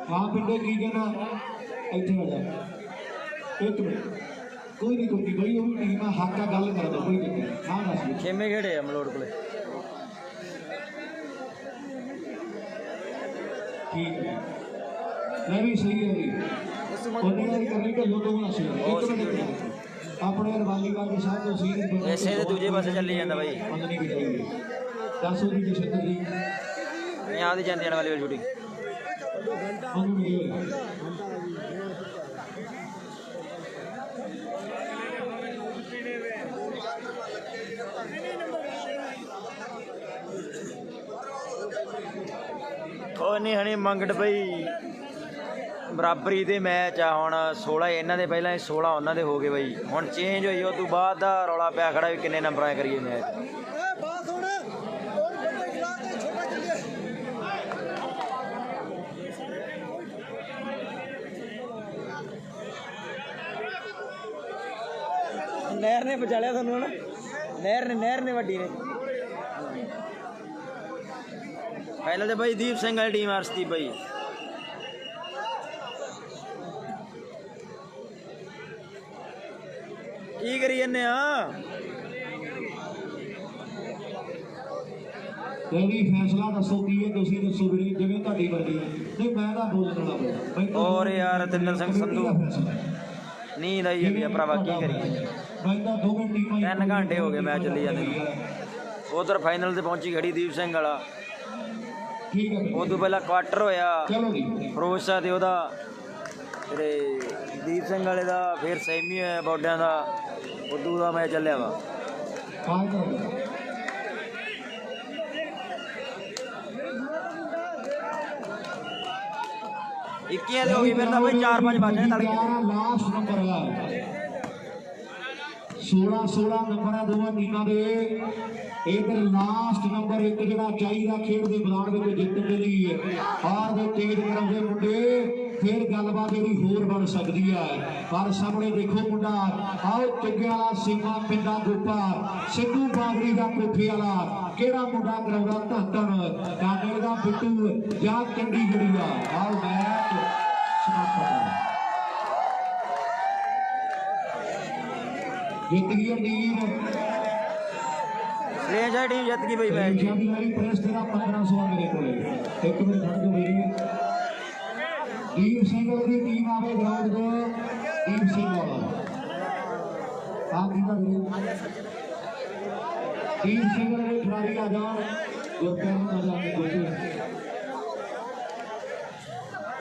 हाँ पिंडे की कहना इतने आ जा एक मिनट कोई नहीं भाई वो भी टीम है हक का गल कर दो कोई नहीं हाँ दस ਛੇਵੇਂ ਖੇੜੇ ਆ ਮਲੋੜ ਕੋਲੇ। ठीक है मैं भी सही है जी ਉਹਨੇ ਕਰਨੀ ਕਿ ਲੋਟੋ ਬਣਾ ਸੀ ਇੱਕ ਮਿੰਟ ਆਪਣੇ ਰਵਾਲੀ ਵਾਲੇ ਸਾਹਿਬ ਤੋਂ ਸੀ ਇਸੇ ਦੇ ਦੂਜੇ ਪਾਸੇ ਚੱਲੀ ਜਾਂਦਾ ਬਾਈ। ਮੰਗਣੀ ਵੀ ਚਾਹੀਦੀ ਦੱਸੋ ਜੀ ਜਸਵਿੰਦਰ ਜੀ ਪੰਜਾਬ ਦੀ ਜਾਂਦੀ ਆਉਣ ਵਾਲੀ ਸ਼ੂਟਿੰਗ ਮੰਗਣੀ ਉਹ ਨਹੀਂ ਹਣੀ ਮੰਗੜ ਬਈ ਬਰਾਬਰੀ ਦੇ ਮੈਚ ਆ ਹੁਣ 16 ਇਹਨਾਂ ਦੇ ਪਹਿਲਾਂ 16 ਉਹਨਾਂ ਦੇ ਹੋ ਗਏ ਬਈ। ਹੁਣ ਚੇਂਜ ਹੋਈ ਉਹ ਤੋਂ ਬਾਅਦ ਦਾ ਰੌਲਾ ਪਿਆ ਖੜਾ ਵੀ ਕਿੰਨੇ ਨੰਬਰਾਂ ਕਰੀਏ ਮੈਚ। ਨਹਿਰ ਨੇ ਬਚਾ ਲਿਆ ਤੁਹਾਨੂੰ ਹੁਣ, ਨਹਿਰ ਨੇ ਵੱਡੀ ਨੇ। ਪਹਿਲਾਂ ਤੇ ਬਾਈ ਦੀਪ ਸਿੰਘ ਵਾਲੀ ਟੀਮ ਆਰਸਤੀ ਬਾਈ। ਕੀ ਕਰੀ ਜੰਨੇ ਆ ਕੋਈ ਫੈਸਲਾ ਦੱਸੋ ਕੀ ਹੈ ਤੁਸੀਂ ਦੱਸੋ ਵੀਰੇ ਜਿਵੇਂ ਤੁਹਾਡੀ ਮਰਜ਼ੀ ਨਹੀਂ ਮੈਂ ਤਾਂ ਬੋਲਣ ਵਾਲਾ ਬਈ ਔਰ ਯਾਰ ਤਿੰਦਰ ਸਿੰਘ ਸੰਧੂ ਨੀਂਦ ਆਈ ਜਾਂਦੀ ਆ ਭਰਾਵਾ ਕੀ ਕਰੀਏ। ਮੈਂ ਤਾਂ 2 ਮਿੰਟ ਟੀਮਾਂ 3 ਘੰਟੇ ਹੋ ਗਏ ਮੈਚ ਚੱਲੀ ਜਾਂਦੇ ਨੂੰ। ਉਧਰ ਫਾਈਨਲ ਤੇ ਪਹੁੰਚੀ ਖੜੀ ਦੀਪ ਸਿੰਘ ਵਾਲਾ। ਠੀਕ ਹੈ ਉਹ ਤੋਂ ਪਹਿਲਾਂ ਕੁਆਟਰ ਹੋਇਆ ਚਲੋ ਜੀ ਫਿਰੋਜ਼ ਸ਼ਾਹ ਤੇ ਉਹਦਾ, ਤੇ ਦੀਪ ਸਿੰਘ ਵਾਲੇ ਦਾ, ਫਿਰ ਸੈਮੀ ਹੋਇਆ ਬੌਡਿਆਂ ਦਾ। ਉਦੋਂ ਦਾ ਮੈਚ ਚੱਲਿਆ ਵਾ। ਹਾਂ ਜੀ 21 ਦੇ ਹੋ ਗਈ ਫਿਰ ਤਾਂ ਬਈ 4-5 ਵੱਜ ਜਾਣੇ ਤੜਕੇ। ਲਾਸਟ ਨੰਬਰ ਹੈ 16 ਨੰਬਰ ਹੈ ਦੋਵਾਂ ਟੀਮਾਂ ਦੇ। ਇਧਰ ਲਾਸਟ ਨੰਬਰ ਇੱਕ ਜਿਹੜਾ ਚਾਹੀਦਾ ਖੇਡ ਦੇ ਮੈਦਾਨ ਵਿੱਚ ਜਿੱਤਣ ਦੇ ਲਈ ਹਾਰ ਦੇ ਤੇਜ਼ ਕਰਾਉਂਦੇ ਮੁੰਡੇ ਫਿਰ ਗੱਲਬਾਤ ਜਿਹੜੀ ਹੋਰ ਬਣ ਸਕਦੀ ਹੈ। ਪਰ ਸਾਹਮਣੇ ਦੇਖੋ ਮੁੰਡਾ ਆਓ ਚੁੱਗੇ ਵਾਲਾ ਸੀਮਾ ਪਿੰਡਾ ਗੁੱਪਾ ਸਿੱਧੂ ਬਾਗੜੀ ਦਾ ਕੋਠੇ ਵਾਲਾ ਕਿਹੜਾ ਮੁੰਡਾ ਕਰਾਉਂਦਾ ਧੰਤਣ ਕਾਂਡੇ ਦਾ ਬਿੱਟੂ ਜਾਂ ਚੰਡੀਗੜ੍ਹੀ ਆ। ਆਓ ਮੈਚ ਸਮਾਪਤ ਜਿੱਤ ਗਈ ਟੀਮ ਰੇਂਜ ਟੀਮ ਜਿੱਤ ਗਈ ਬਈ ਮੈਚ। ਸ਼ਾਦੀ ਵਾਲੀ ਪ੍ਰੈਸ ਤੇਰਾ 1500 ਮੇਰੇ ਕੋਲੇ ਇੱਕ ਮਿੰਟ ਖੜ ਜਾਓ ਵੀਰੇ। ਦੀਪ ਸਿੰਘ ਵਾਲੀ ਟੀਮ ਆਵੇ ਗਰਾਊਂਡ ਤੇ ਦੀਪ ਸਿੰਘ ਵਾਲਾ ਆ ਕੀ ਦਾ ਵੀਰੇ ਦੀਪ ਸਿੰਘ ਵਾਲੇ ਖਿਡਾਰੀ ਆ ਜਾਣ ਗੁਰਪ੍ਰੀਤ ਆ ਜਾਣ